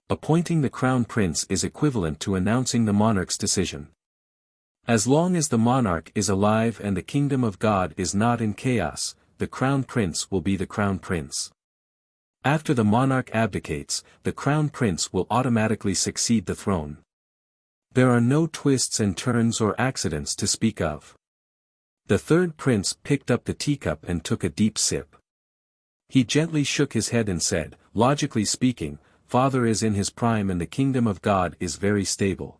Appointing the crown prince is equivalent to announcing the monarch's decision. As long as the monarch is alive and the kingdom of God is not in chaos, the crown prince will be the crown prince. After the monarch abdicates, the crown prince will automatically succeed the throne. There are no twists and turns or accidents to speak of. The third prince picked up the teacup and took a deep sip. He gently shook his head and said, "Logically speaking, Father is in his prime and the kingdom of God is very stable.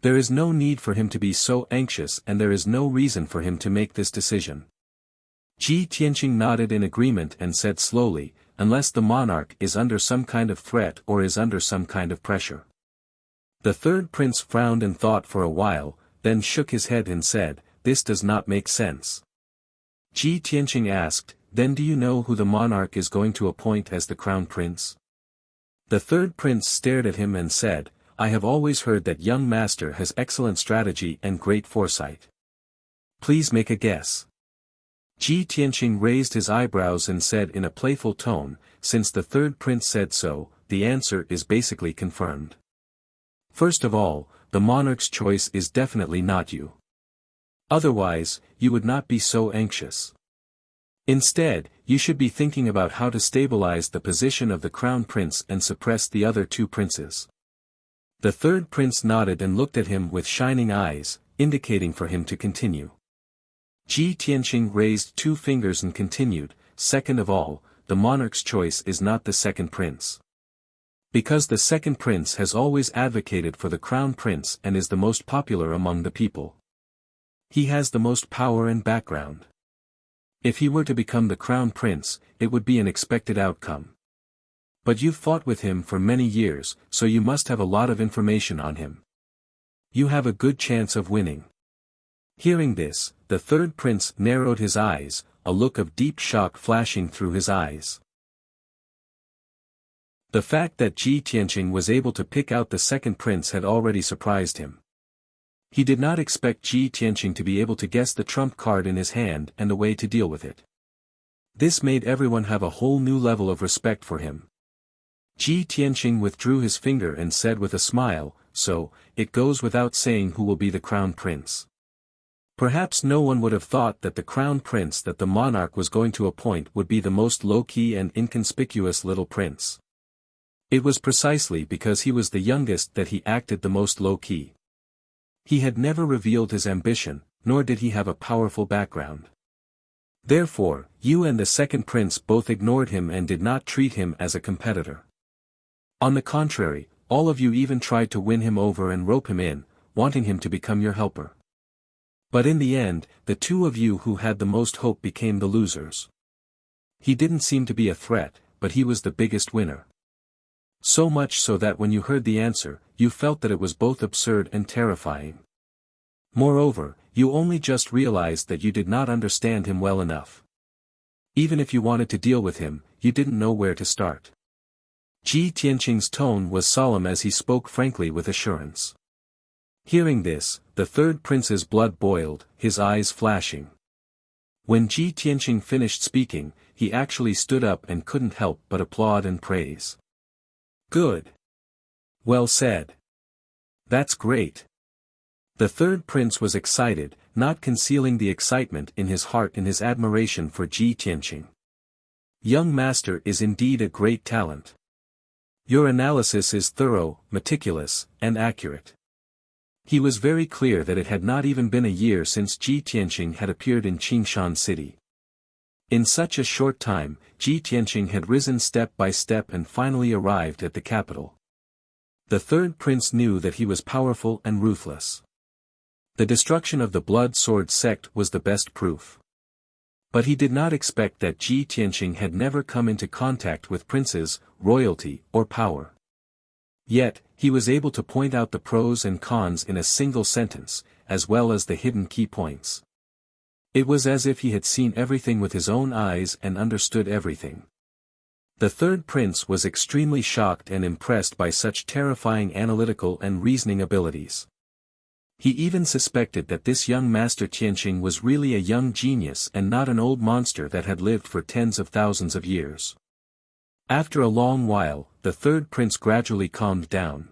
There is no need for him to be so anxious and there is no reason for him to make this decision." Ji Tianqing nodded in agreement and said slowly, "Unless the monarch is under some kind of threat or is under some kind of pressure." The third prince frowned and thought for a while, then shook his head and said, "This does not make sense." Ji Tianqing asked, "Then do you know who the monarch is going to appoint as the crown prince?" The third prince stared at him and said, "I have always heard that young master has excellent strategy and great foresight. Please make a guess." Ji Tianqing raised his eyebrows and said in a playful tone, "Since the third prince said so, the answer is basically confirmed. First of all, the monarch's choice is definitely not you. Otherwise, you would not be so anxious. Instead, you should be thinking about how to stabilize the position of the crown prince and suppress the other two princes." The third prince nodded and looked at him with shining eyes, indicating for him to continue. Ji Tianqing raised two fingers and continued, "Second of all, the monarch's choice is not the second prince. Because the second prince has always advocated for the crown prince and is the most popular among the people. He has the most power and background. If he were to become the crown prince, it would be an expected outcome. But you've fought with him for many years, so you must have a lot of information on him. You have a good chance of winning." Hearing this, the third prince narrowed his eyes, a look of deep shock flashing through his eyes. The fact that Ji Tianqing was able to pick out the second prince had already surprised him. He did not expect Ji Tianqing to be able to guess the trump card in his hand and the way to deal with it. This made everyone have a whole new level of respect for him. Ji Tianqing withdrew his finger and said with a smile, "So, it goes without saying who will be the crown prince." Perhaps no one would have thought that the crown prince that the monarch was going to appoint would be the most low-key and inconspicuous little prince. It was precisely because he was the youngest that he acted the most low-key. He had never revealed his ambition, nor did he have a powerful background. Therefore, you and the second prince both ignored him and did not treat him as a competitor. On the contrary, all of you even tried to win him over and rope him in, wanting him to become your helper. But in the end, the two of you who had the most hope became the losers. He didn't seem to be a threat, but he was the biggest winner. So much so that when you heard the answer, you felt that it was both absurd and terrifying. Moreover, you only just realized that you did not understand him well enough. Even if you wanted to deal with him, you didn't know where to start. Ji Tianqing's tone was solemn as he spoke frankly with assurance. Hearing this, the third prince's blood boiled, his eyes flashing. When Ji Tianqing finished speaking, he actually stood up and couldn't help but applaud and praise. Good. Well said. That's great. The third prince was excited, not concealing the excitement in his heart in his admiration for Ji Tianqing. Young master is indeed a great talent. Your analysis is thorough, meticulous, and accurate. He was very clear that it had not even been a year since Ji Tianqing had appeared in Qingshan City. In such a short time, Ji Tianqing had risen step by step and finally arrived at the capital. The third prince knew that he was powerful and ruthless. The destruction of the Blood Sword sect was the best proof. But he did not expect that Ji Tianqing had never come into contact with princes, royalty, or power. Yet, he was able to point out the pros and cons in a single sentence, as well as the hidden key points. It was as if he had seen everything with his own eyes and understood everything. The third prince was extremely shocked and impressed by such terrifying analytical and reasoning abilities. He even suspected that this young master Tianqing was really a young genius and not an old monster that had lived for tens of thousands of years. After a long while, the third prince gradually calmed down.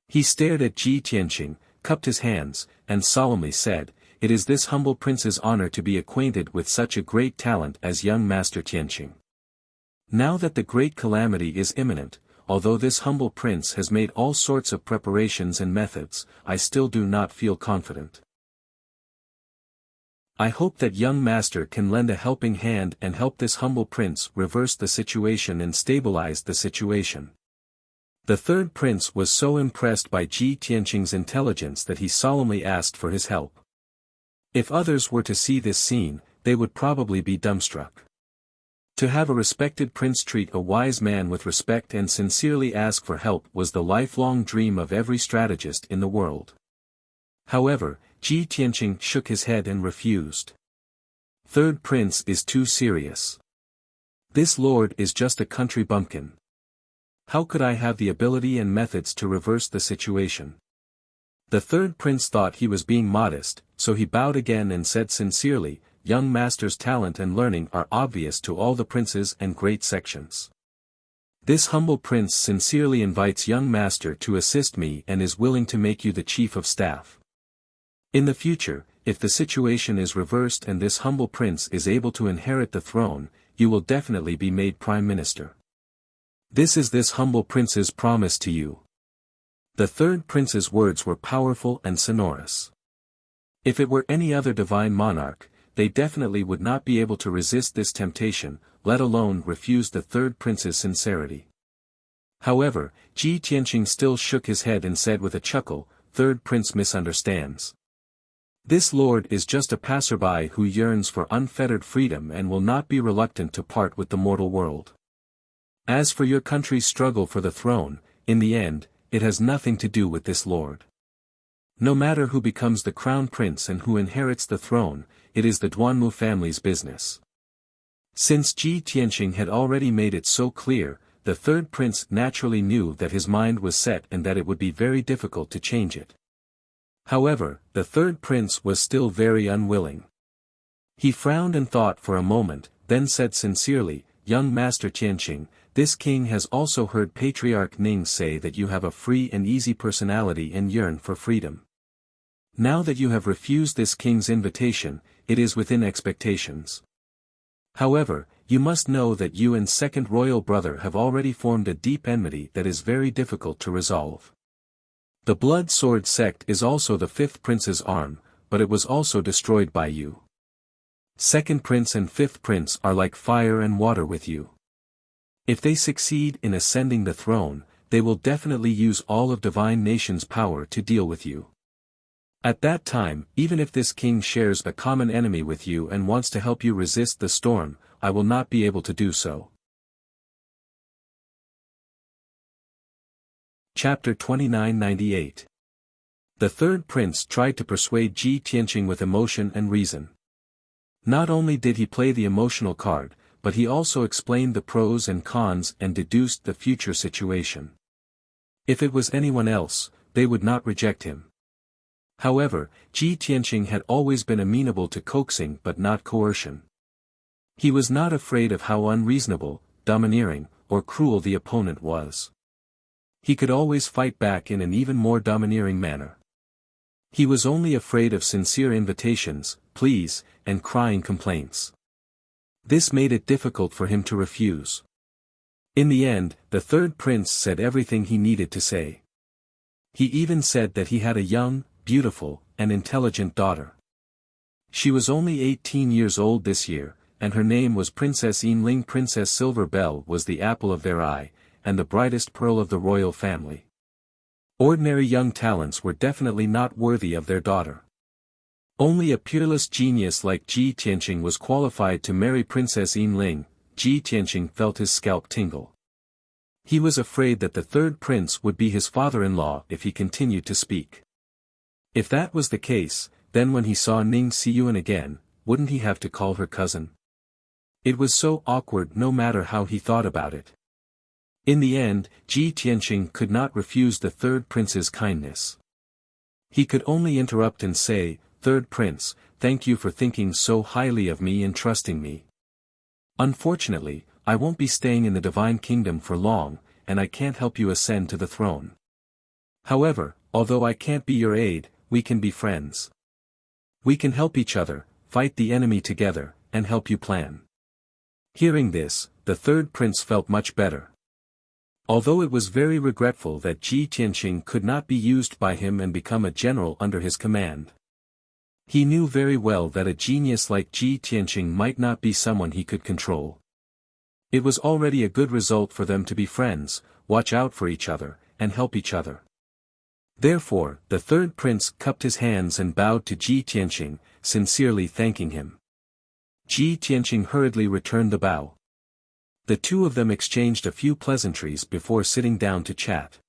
He stared at Ji Tianqing, cupped his hands, and solemnly said, "It is this humble prince's honor to be acquainted with such a great talent as young master Tianqing. Now that the great calamity is imminent, although this humble prince has made all sorts of preparations and methods, I still do not feel confident. I hope that young master can lend a helping hand and help this humble prince reverse the situation and stabilize the situation." The third prince was so impressed by Ji Tianqing's intelligence that he solemnly asked for his help. If others were to see this scene, they would probably be dumbstruck. To have a respected prince treat a wise man with respect and sincerely ask for help was the lifelong dream of every strategist in the world. However, Ji Tianqing shook his head and refused. Third prince is too serious. This lord is just a country bumpkin. How could I have the ability and methods to reverse the situation? The third prince thought he was being modest, so he bowed again and said sincerely, "Young master's talent and learning are obvious to all the princes and great sections. This humble prince sincerely invites young master to assist me and is willing to make you the chief of staff. In the future, if the situation is reversed and this humble prince is able to inherit the throne, you will definitely be made prime minister. This is this humble prince's promise to you." The third prince's words were powerful and sonorous. If it were any other divine monarch, they definitely would not be able to resist this temptation, let alone refuse the third prince's sincerity. However, Ji Tianqing still shook his head and said with a chuckle, "Third prince misunderstands. This lord is just a passerby who yearns for unfettered freedom and will not be reluctant to part with the mortal world. As for your country's struggle for the throne, in the end, it has nothing to do with this lord. No matter who becomes the crown prince and who inherits the throne, it is the Duanmu family's business." Since Ji Tianqing had already made it so clear, the third prince naturally knew that his mind was set and that it would be very difficult to change it. However, the third prince was still very unwilling. He frowned and thought for a moment, then said sincerely, "Young master Tianqing, this king has also heard Patriarch Ning say that you have a free and easy personality and yearn for freedom. Now that you have refused this king's invitation, it is within expectations. However, you must know that you and second royal brother have already formed a deep enmity that is very difficult to resolve. The Blood Sword sect is also the fifth prince's arm, but it was also destroyed by you. Second prince and fifth prince are like fire and water with you. If they succeed in ascending the throne, they will definitely use all of divine nation's power to deal with you. At that time, even if this king shares a common enemy with you and wants to help you resist the storm, I will not be able to do so." Chapter 2998. The third prince tried to persuade Ji Tianqing with emotion and reason. Not only did he play the emotional card, but he also explained the pros and cons and deduced the future situation. If it was anyone else, they would not reject him. However, Ji Tianqing had always been amenable to coaxing but not coercion. He was not afraid of how unreasonable, domineering, or cruel the opponent was. He could always fight back in an even more domineering manner. He was only afraid of sincere invitations, pleas, and crying complaints. This made it difficult for him to refuse. In the end, the third prince said everything he needed to say. He even said that he had a young, beautiful, and intelligent daughter. She was only 18 years old this year, and her name was Princess Yinling. Princess Silver Bell was the apple of their eye, and the brightest pearl of the royal family. Ordinary young talents were definitely not worthy of their daughter. Only a peerless genius like Ji Tianqing was qualified to marry Princess Yinling. Ji Tianqing felt his scalp tingle. He was afraid that the third prince would be his father-in-law if he continued to speak. If that was the case, then when he saw Ning Xiyuan again, wouldn't he have to call her cousin? It was so awkward no matter how he thought about it. In the end, Ji Tianqing could not refuse the third prince's kindness. He could only interrupt and say, "Third prince, thank you for thinking so highly of me and trusting me. Unfortunately, I won't be staying in the divine kingdom for long, and I can't help you ascend to the throne. However, although I can't be your aide, we can be friends. We can help each other, fight the enemy together, and help you plan." Hearing this, the third prince felt much better. Although it was very regretful that Ji Tianqing could not be used by him and become a general under his command. He knew very well that a genius like Ji Tianqing might not be someone he could control. It was already a good result for them to be friends, watch out for each other, and help each other. Therefore, the third prince cupped his hands and bowed to Ji Tianqing, sincerely thanking him. Ji Tianqing hurriedly returned the bow. The two of them exchanged a few pleasantries before sitting down to chat.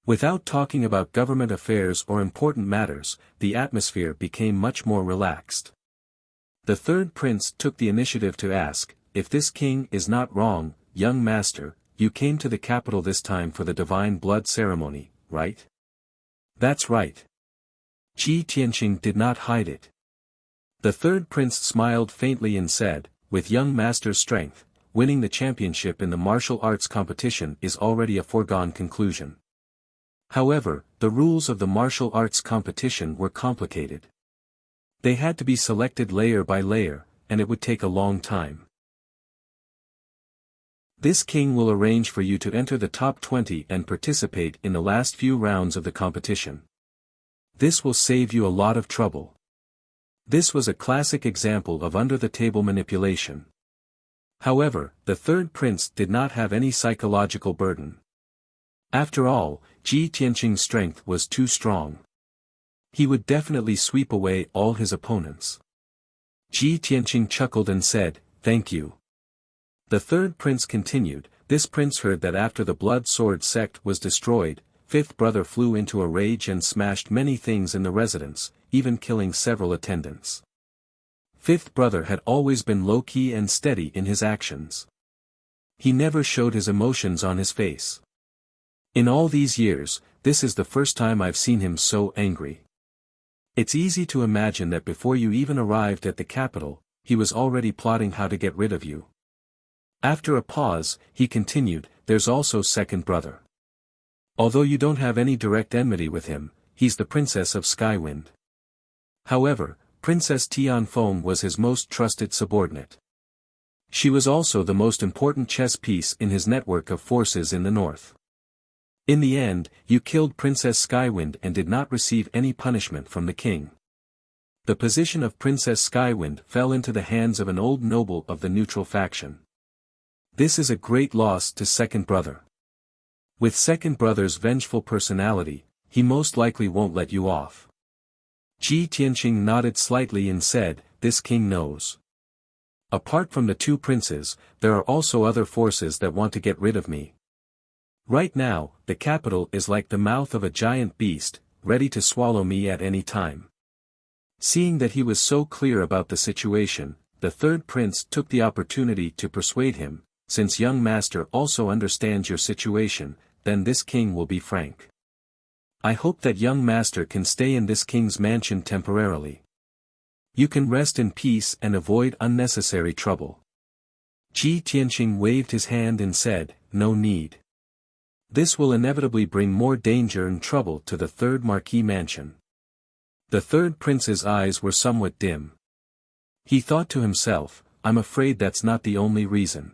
Without talking about government affairs or important matters, the atmosphere became much more relaxed. The third prince took the initiative to ask, "If this king is not wrong, young master, you came to the capital this time for the divine blood ceremony, right?" "That's right." Ji Tianqing did not hide it. The third prince smiled faintly and said, "With young master's strength, winning the championship in the martial arts competition is already a foregone conclusion." However, the rules of the martial arts competition were complicated. They had to be selected layer by layer, and it would take a long time. This king will arrange for you to enter the top 20 and participate in the last few rounds of the competition. This will save you a lot of trouble. This was a classic example of under-the-table manipulation. However, the third prince did not have any psychological burden. After all, Ji Tianqing's strength was too strong. He would definitely sweep away all his opponents. Ji Tianqing chuckled and said, "Thank you." The third prince continued, "This prince heard that after the blood sword sect was destroyed, fifth brother flew into a rage and smashed many things in the residence, even killing several attendants. Fifth brother had always been low-key and steady in his actions. He never showed his emotions on his face. In all these years, this is the first time I've seen him so angry. It's easy to imagine that before you even arrived at the capital, he was already plotting how to get rid of you." After a pause, he continued, "There's also second brother. Although you don't have any direct enmity with him, he's the princess of Skywind. However, Princess Tianfeng was his most trusted subordinate. She was also the most important chess piece in his network of forces in the north. In the end, you killed Princess Skywind and did not receive any punishment from the king. The position of Princess Skywind fell into the hands of an old noble of the neutral faction. This is a great loss to second brother. With second brother's vengeful personality, he most likely won't let you off." Ji Tianqing nodded slightly and said, "This king knows. Apart from the two princes, there are also other forces that want to get rid of me. Right now, the capital is like the mouth of a giant beast, ready to swallow me at any time." Seeing that he was so clear about the situation, the third prince took the opportunity to persuade him, "Since young master also understands your situation, then this king will be frank. I hope that young master can stay in this king's mansion temporarily. You can rest in peace and avoid unnecessary trouble. Ji Tianqing waved his hand and said, no need. This will inevitably bring more danger and trouble to the third marquis mansion. The third prince's eyes were somewhat dim. He thought to himself, I'm afraid that's not the only reason.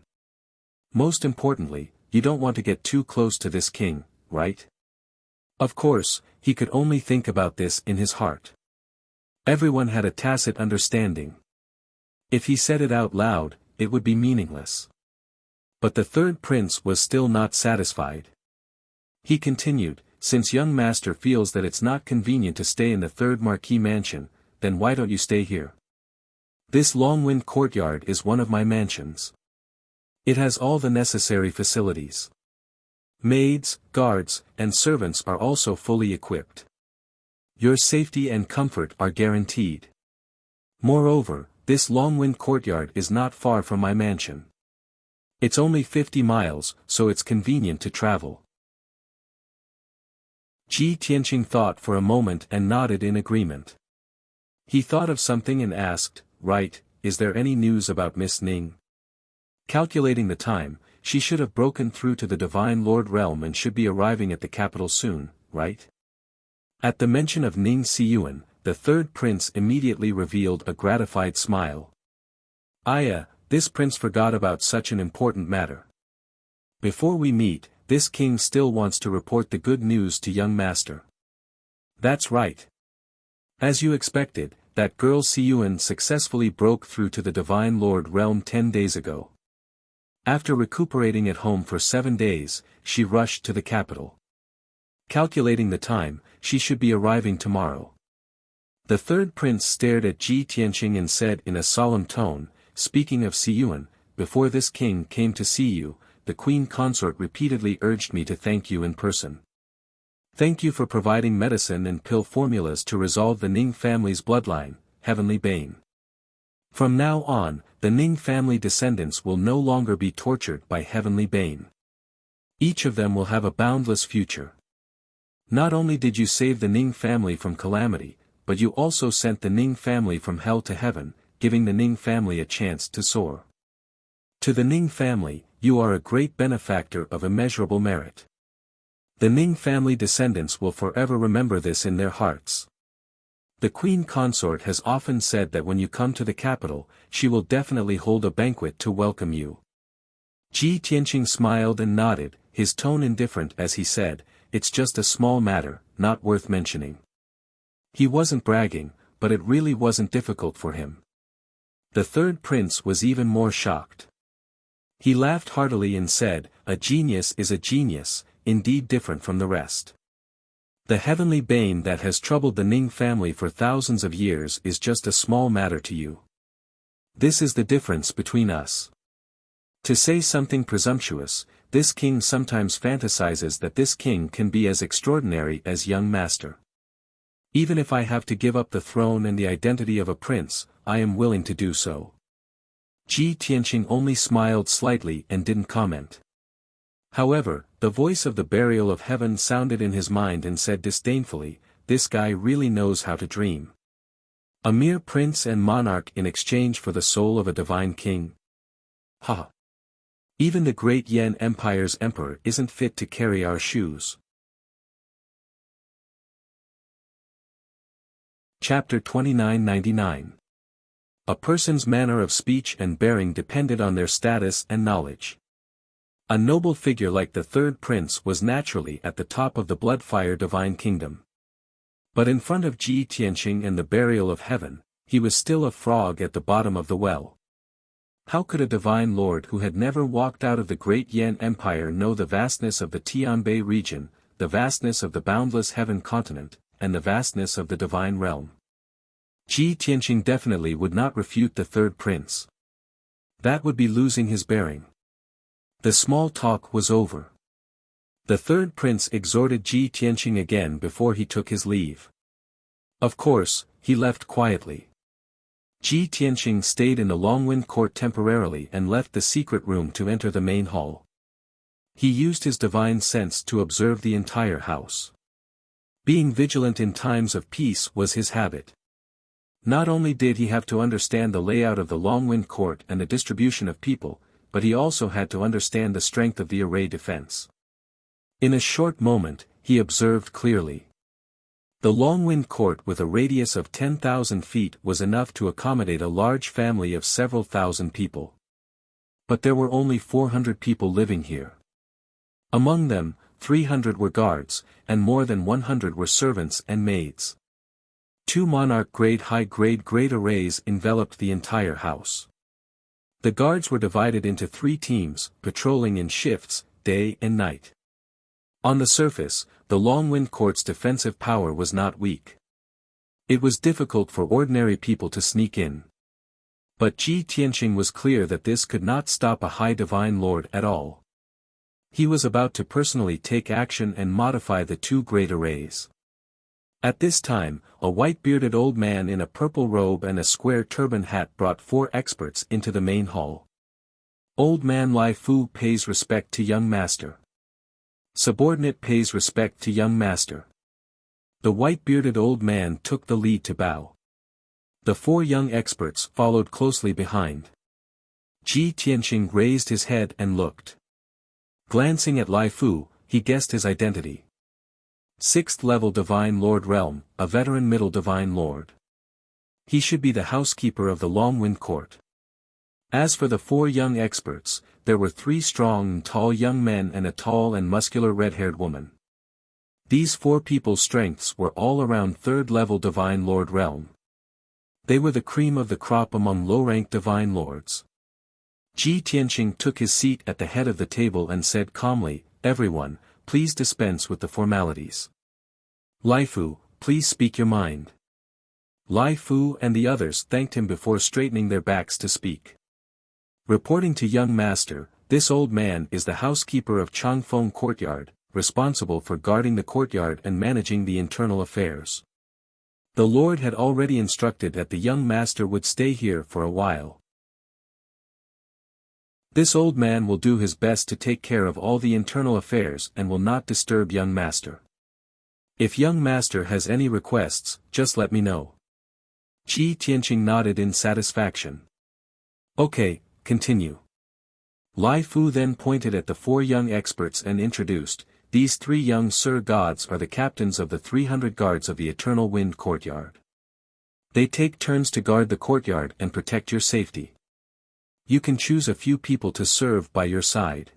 Most importantly, you don't want to get too close to this king, right? Of course, he could only think about this in his heart. Everyone had a tacit understanding. If he said it out loud, it would be meaningless. But the third prince was still not satisfied. He continued, since young master feels that it's not convenient to stay in the third marquis mansion, then why don't you stay here? This Longwind courtyard is one of my mansions. It has all the necessary facilities. Maids, guards, and servants are also fully equipped. Your safety and comfort are guaranteed. Moreover, this Longwind courtyard is not far from my mansion. It's only 50 miles, so it's convenient to travel. Ji Tianqing thought for a moment and nodded in agreement. He thought of something and asked, right, is there any news about Miss Ning? Calculating the time, she should have broken through to the Divine Lord realm and should be arriving at the capital soon, right? At the mention of Ning Siyuan, the third prince immediately revealed a gratified smile. This prince forgot about such an important matter. Before we meet, this king still wants to report the good news to young master. That's right. As you expected, that girl Siyuan successfully broke through to the Divine Lord realm 10 days ago. After recuperating at home for 7 days, she rushed to the capital. Calculating the time, she should be arriving tomorrow. The third prince stared at Ji Tianqing and said in a solemn tone, speaking of Siyuan, before this king came to see you, the queen consort repeatedly urged me to thank you in person. Thank you for providing medicine and pill formulas to resolve the Ning family's bloodline, Heavenly Bane. From now on, the Ning family descendants will no longer be tortured by Heavenly Bane. Each of them will have a boundless future. Not only did you save the Ning family from calamity, but you also sent the Ning family from hell to heaven, giving the Ning family a chance to soar. To the Ning family, you are a great benefactor of immeasurable merit. The Ning family descendants will forever remember this in their hearts. The queen consort has often said that when you come to the capital, she will definitely hold a banquet to welcome you. Ji Tianqing smiled and nodded, his tone indifferent as he said, it's just a small matter, not worth mentioning. He wasn't bragging, but it really wasn't difficult for him. The third prince was even more shocked. He laughed heartily and said, a genius is a genius, indeed different from the rest. The heavenly bane that has troubled the Ning family for thousands of years is just a small matter to you. This is the difference between us. To say something presumptuous, this king sometimes fantasizes that this king can be as extraordinary as young master. Even if I have to give up the throne and the identity of a prince, I am willing to do so. Ji Tianqing only smiled slightly and didn't comment. However, the voice of the burial of heaven sounded in his mind and said disdainfully, this guy really knows how to dream. A mere prince and monarch in exchange for the soul of a divine king. Ha! Even the great Yan Empire's emperor isn't fit to carry our shoes. Chapter 2999. A person's manner of speech and bearing depended on their status and knowledge. A noble figure like the third prince was naturally at the top of the Bloodfire Divine Kingdom. But in front of Ji Tianqing and the burial of heaven, he was still a frog at the bottom of the well. How could a divine lord who had never walked out of the great Yan Empire know the vastness of the Tianbei region, the vastness of the boundless heaven continent, and the vastness of the divine realm? Ji Tianqing definitely would not refute the third prince. That would be losing his bearing. The small talk was over. The third prince exhorted Ji Tianqing again before he took his leave. Of course, he left quietly. Ji Tianqing stayed in the Longwind court temporarily and left the secret room to enter the main hall. He used his divine sense to observe the entire house. Being vigilant in times of peace was his habit. Not only did he have to understand the layout of the Longwind court and the distribution of people, but he also had to understand the strength of the array defense. In a short moment, he observed clearly. The Longwind court with a radius of 10,000 feet was enough to accommodate a large family of several thousand people. But there were only 400 people living here. Among them, 300 were guards, and more than 100 were servants and maids. 2 monarch-grade high-grade great arrays enveloped the entire house. The guards were divided into 3 teams, patrolling in shifts, day and night. On the surface, the Longwind court's defensive power was not weak. It was difficult for ordinary people to sneak in. But Ji Tianqing was clear that this could not stop a high divine lord at all. He was about to personally take action and modify the 2 great arrays. At this time, a white-bearded old man in a purple robe and a square turban hat brought 4 experts into the main hall. Old man Lai Fu pays respect to young master. Subordinate pays respect to young master. The white-bearded old man took the lead to bow. The 4 young experts followed closely behind. Ji Tianqing raised his head and looked. Glancing at Lai Fu, he guessed his identity. 6th level Divine Lord Realm, a veteran middle Divine Lord. He should be the housekeeper of the Longwind court. As for the 4 young experts, there were 3 strong and tall young men and a tall and muscular red-haired woman. These 4 people's strengths were all around 3rd level Divine Lord Realm. They were the cream of the crop among low-ranked Divine Lords. Ji Tianqing took his seat at the head of the table and said calmly, "Everyone, please dispense with the formalities. Lai Fu, please speak your mind." Lai Fu and the others thanked him before straightening their backs to speak. Reporting to young master, this old man is the housekeeper of Changfeng courtyard, responsible for guarding the courtyard and managing the internal affairs. The Lord had already instructed that the young master would stay here for a while. This old man will do his best to take care of all the internal affairs and will not disturb young master. If young master has any requests, just let me know. Ji Tianqing nodded in satisfaction. Okay, continue. Lai Fu then pointed at the 4 young experts and introduced, "These 3 young Sir Gods are the captains of the 300 guards of the Eternal Wind courtyard. They take turns to guard the courtyard and protect your safety. You can choose a few people to serve by your side.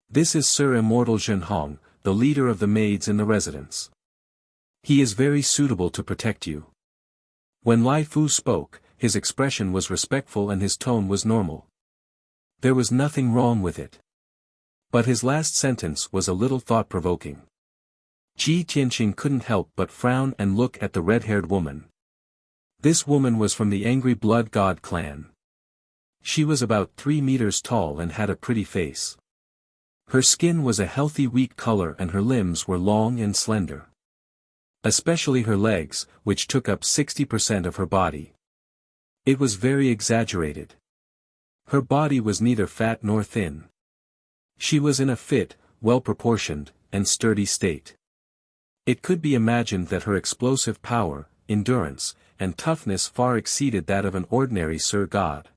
This is Sir Immortal Zhenhong, the leader of the maids in the residence. He is very suitable to protect you." When Lai Fu spoke, his expression was respectful and his tone was normal. There was nothing wrong with it. But his last sentence was a little thought-provoking. Ji Tianqing couldn't help but frown and look at the red-haired woman. This woman was from the Angry Blood God clan. She was about 3 meters tall and had a pretty face. Her skin was a healthy wheat color and her limbs were long and slender. Especially her legs, which took up 60% of her body. It was very exaggerated. Her body was neither fat nor thin. She was in a fit, well-proportioned, and sturdy state. It could be imagined that her explosive power, endurance, and toughness far exceeded that of an ordinary Sir God.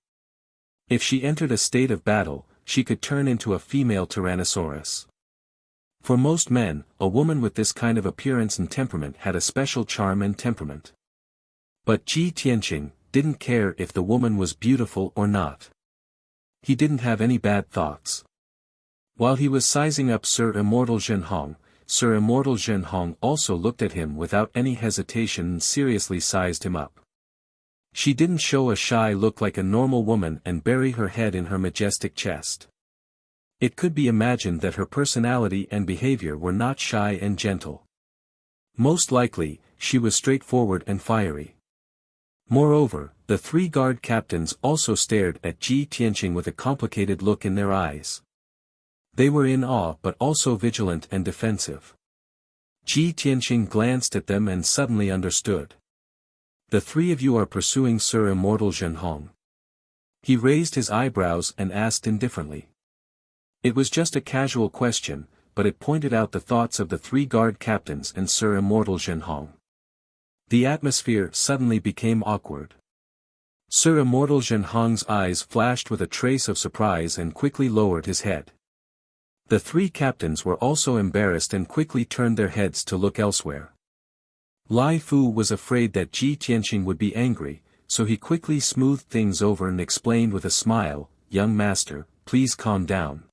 If she entered a state of battle, she could turn into a female Tyrannosaurus. For most men, a woman with this kind of appearance and temperament had a special charm and temperament. But Ji Tianqing didn't care if the woman was beautiful or not. He didn't have any bad thoughts. While he was sizing up Sir Immortal Zhenhong, Sir Immortal Zhenhong also looked at him without any hesitation and seriously sized him up. She didn't show a shy look like a normal woman and bury her head in her majestic chest. It could be imagined that her personality and behavior were not shy and gentle. Most likely, she was straightforward and fiery. Moreover, the 3 guard captains also stared at Ji Tianqing with a complicated look in their eyes. They were in awe but also vigilant and defensive. Ji Tianqing glanced at them and suddenly understood. "The 3 of you are pursuing Sir Immortal Zhenhong." He raised his eyebrows and asked indifferently. It was just a casual question, but it pointed out the thoughts of the three guard captains and Sir Immortal Zhenhong. The atmosphere suddenly became awkward. Sir Immortal Zhenhong's eyes flashed with a trace of surprise and quickly lowered his head. The three captains were also embarrassed and quickly turned their heads to look elsewhere. Lai Fu was afraid that Ji Tianqing would be angry, so he quickly smoothed things over and explained with a smile, "Young master, please calm down.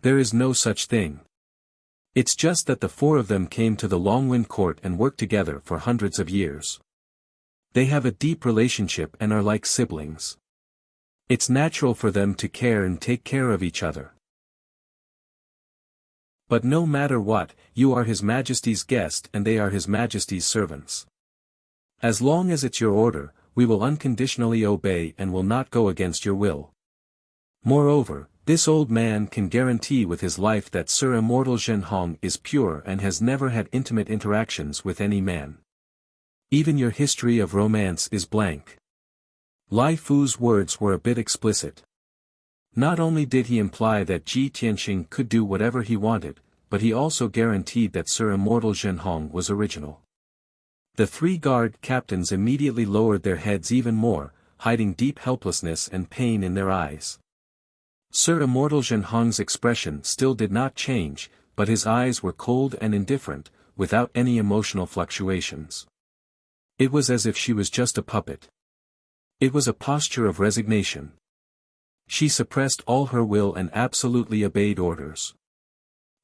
There is no such thing. It's just that the four of them came to the Longwind court and worked together for hundreds of years. They have a deep relationship and are like siblings. It's natural for them to care and take care of each other. But no matter what, you are His Majesty's guest and they are His Majesty's servants. As long as it's your order, we will unconditionally obey and will not go against your will. Moreover, this old man can guarantee with his life that Sir Immortal Zhenhong is pure and has never had intimate interactions with any man. Even your history of romance is blank." Lai Fu's words were a bit explicit. Not only did he imply that Ji Tianqing could do whatever he wanted, but he also guaranteed that Sir Immortal Zhenhong was original. The three guard captains immediately lowered their heads even more, hiding deep helplessness and pain in their eyes. Sir Immortal Zhenhong's expression still did not change, but his eyes were cold and indifferent, without any emotional fluctuations. It was as if she was just a puppet. It was a posture of resignation. She suppressed all her will and absolutely obeyed orders.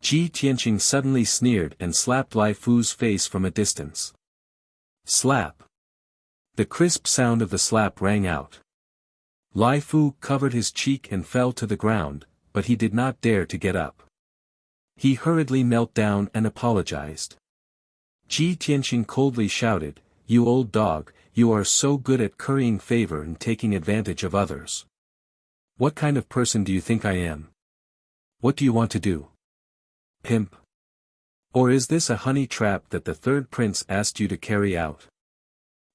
Ji Tianqing suddenly sneered and slapped Lai Fu's face from a distance. Slap! The crisp sound of the slap rang out. Lai Fu covered his cheek and fell to the ground, but he did not dare to get up. He hurriedly knelt down and apologized. Ji Tianqing coldly shouted, "You old dog, you are so good at currying favor and taking advantage of others. What kind of person do you think I am? What do you want to do? Pimp? Or is this a honey trap that the third prince asked you to carry out?"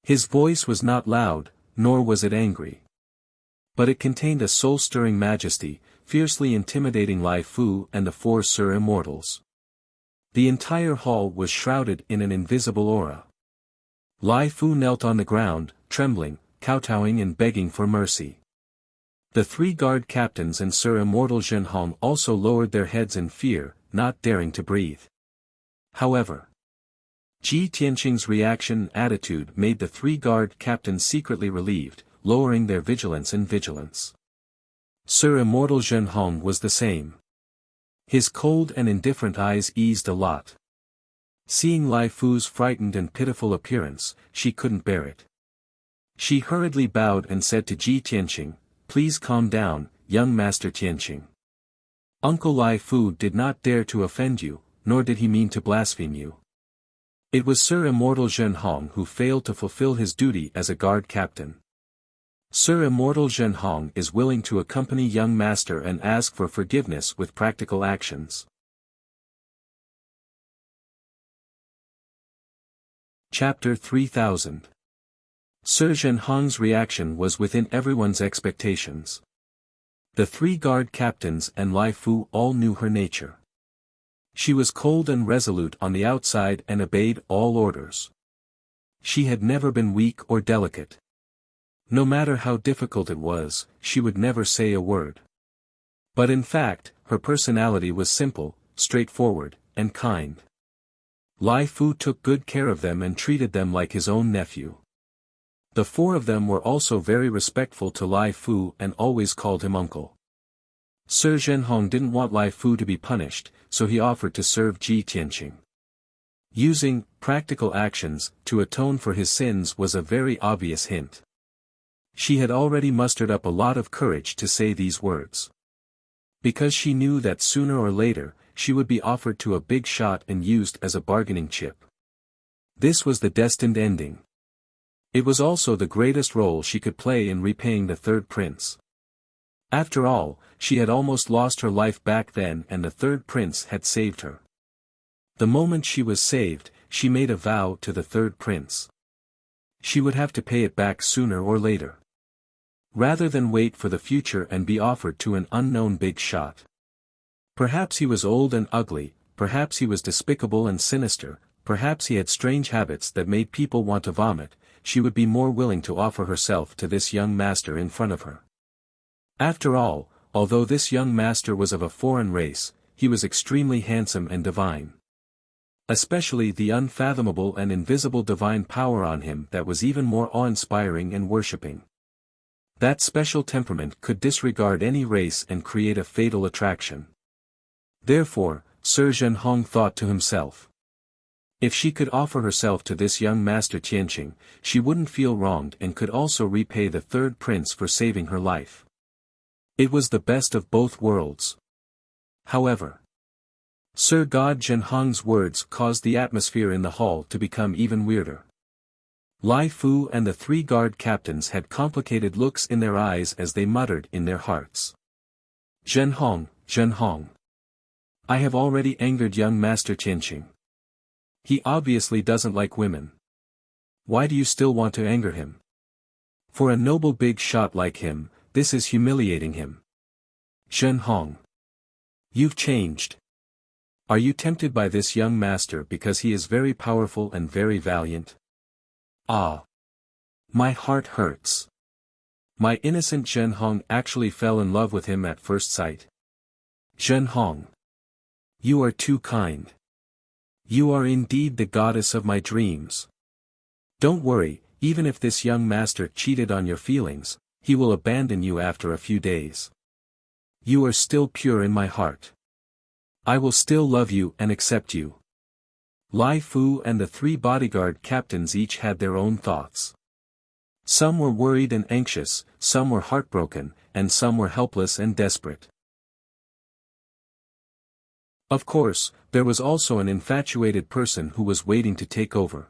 His voice was not loud, nor was it angry. But it contained a soul-stirring majesty, fiercely intimidating Lai Fu and the four Sir Immortals. The entire hall was shrouded in an invisible aura. Lai Fu knelt on the ground, trembling, kowtowing and begging for mercy. The three guard captains and Sir Immortal Zhenhong also lowered their heads in fear, not daring to breathe. However, Ji Tianqing's reaction and attitude made the three guard captains secretly relieved, lowering their vigilance and vigilance. Sir Immortal Zhenhong was the same. His cold and indifferent eyes eased a lot. Seeing Lai Fu's frightened and pitiful appearance, she couldn't bear it. She hurriedly bowed and said to Ji Tianqing, "Please calm down, young Master Tianqing. Uncle Lai Fu did not dare to offend you, nor did he mean to blaspheme you. It was Sir Immortal Zhenhong who failed to fulfill his duty as a guard captain. Sir Immortal Zhenhong is willing to accompany young master and ask for forgiveness with practical actions." Chapter 3000. Sir Zhenhong's reaction was within everyone's expectations. The three guard captains and Lai Fu all knew her nature. She was cold and resolute on the outside and obeyed all orders. She had never been weak or delicate. No matter how difficult it was, she would never say a word. But in fact, her personality was simple, straightforward, and kind. Lai Fu took good care of them and treated them like his own nephew. The four of them were also very respectful to Lai Fu and always called him uncle. Sir Zhenhong didn't want Lai Fu to be punished, so he offered to serve Ji Tianqing. Using practical actions to atone for his sins was a very obvious hint. She had already mustered up a lot of courage to say these words. Because she knew that sooner or later, she would be offered to a big shot and used as a bargaining chip. This was the destined ending. It was also the greatest role she could play in repaying the third prince. After all, she had almost lost her life back then and the third prince had saved her. The moment she was saved, she made a vow to the third prince. She would have to pay it back sooner or later. Rather than wait for the future and be offered to an unknown big shot. Perhaps he was old and ugly, perhaps he was despicable and sinister, perhaps he had strange habits that made people want to vomit, she would be more willing to offer herself to this young master in front of her. After all, although this young master was of a foreign race, he was extremely handsome and divine. Especially the unfathomable and invisible divine power on him that was even more awe-inspiring and worshipping. That special temperament could disregard any race and create a fatal attraction. Therefore, Sir Zhenhong thought to himself. If she could offer herself to this young master Tianqing, she wouldn't feel wronged and could also repay the third prince for saving her life. It was the best of both worlds. However, Sir God Zhenhong's words caused the atmosphere in the hall to become even weirder. Lai Fu and the three guard captains had complicated looks in their eyes as they muttered in their hearts. Zhenhong, Zhenhong. I have already angered young Master Tianqing. He obviously doesn't like women. Why do you still want to anger him? For a noble big shot like him, this is humiliating him. Zhenhong. You've changed. Are you tempted by this young master because he is very powerful and very valiant? Ah. My heart hurts. My innocent Zhenhong actually fell in love with him at first sight. Zhenhong. You are too kind. You are indeed the goddess of my dreams. Don't worry, even if this young master cheated on your feelings, he will abandon you after a few days. You are still pure in my heart. I will still love you and accept you. Lai Fu and the three bodyguard captains each had their own thoughts. Some were worried and anxious, some were heartbroken, and some were helpless and desperate. Of course, there was also an infatuated person who was waiting to take over.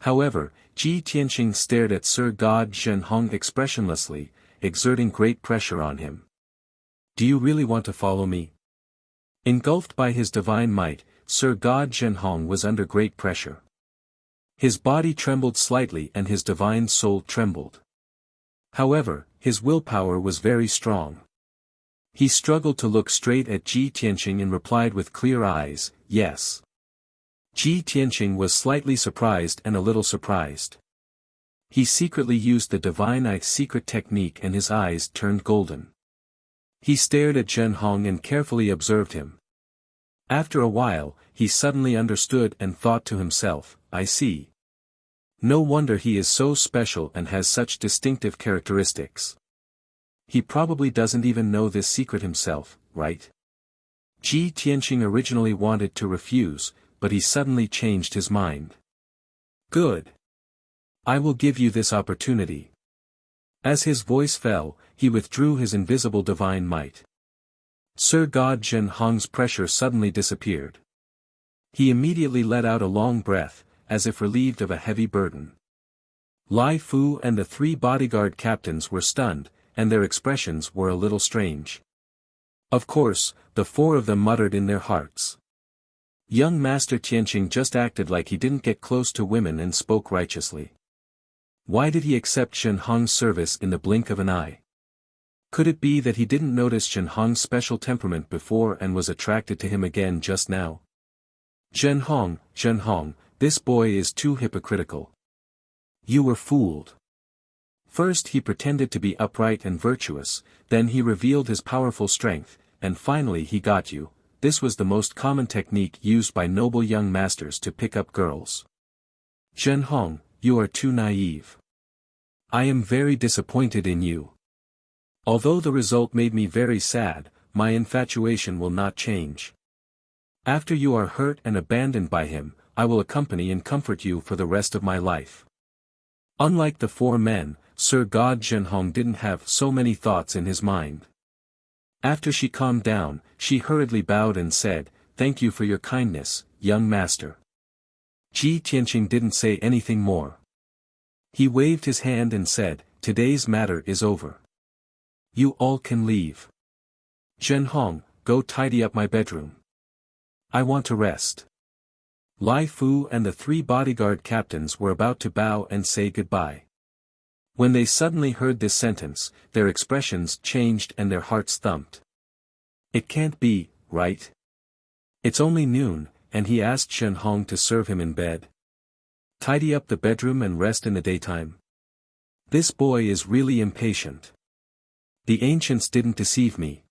However, Ji Tianqing stared at Sir God Zhenhong expressionlessly, exerting great pressure on him. Do you really want to follow me? Engulfed by his divine might, Sir God Zhenhong was under great pressure. His body trembled slightly and his divine soul trembled. However, his willpower was very strong. He struggled to look straight at Ji Tianqing and replied with clear eyes, yes. Ji Tianqing was slightly surprised and a little surprised. He secretly used the divine eye secret technique and his eyes turned golden. He stared at Zhenhong and carefully observed him. After a while, he suddenly understood and thought to himself, I see. No wonder he is so special and has such distinctive characteristics. He probably doesn't even know this secret himself, right? Ji Tianqing originally wanted to refuse, but he suddenly changed his mind. Good. I will give you this opportunity. As his voice fell, he withdrew his invisible divine might. Sir God Zhenhong's pressure suddenly disappeared. He immediately let out a long breath, as if relieved of a heavy burden. Lai Fu and the three bodyguard captains were stunned, and their expressions were a little strange. Of course, the four of them muttered in their hearts. Young Master Tianqing just acted like he didn't get close to women and spoke righteously. Why did he accept Zhenhong's service in the blink of an eye? Could it be that he didn't notice Zhenhong's special temperament before and was attracted to him again just now? Zhenhong, Zhenhong, this boy is too hypocritical. You were fooled. First he pretended to be upright and virtuous, then he revealed his powerful strength, and finally he got you. This was the most common technique used by noble young masters to pick up girls. Zhenhong, you are too naive. I am very disappointed in you. Although the result made me very sad, my infatuation will not change. After you are hurt and abandoned by him, I will accompany and comfort you for the rest of my life. Unlike the four men, Sir God Zhenhong didn't have so many thoughts in his mind. After she calmed down, she hurriedly bowed and said, Thank you for your kindness, young master. Ji Tianqing didn't say anything more. He waved his hand and said, Today's matter is over. You all can leave. Zhenhong, go tidy up my bedroom. I want to rest. Lai Fu and the three bodyguard captains were about to bow and say goodbye. When they suddenly heard this sentence, their expressions changed and their hearts thumped. It can't be, right? It's only noon, and he asked Shen Hong to serve him in bed. Tidy up the bedroom and rest in the daytime. This boy is really impatient. The ancients didn't deceive me.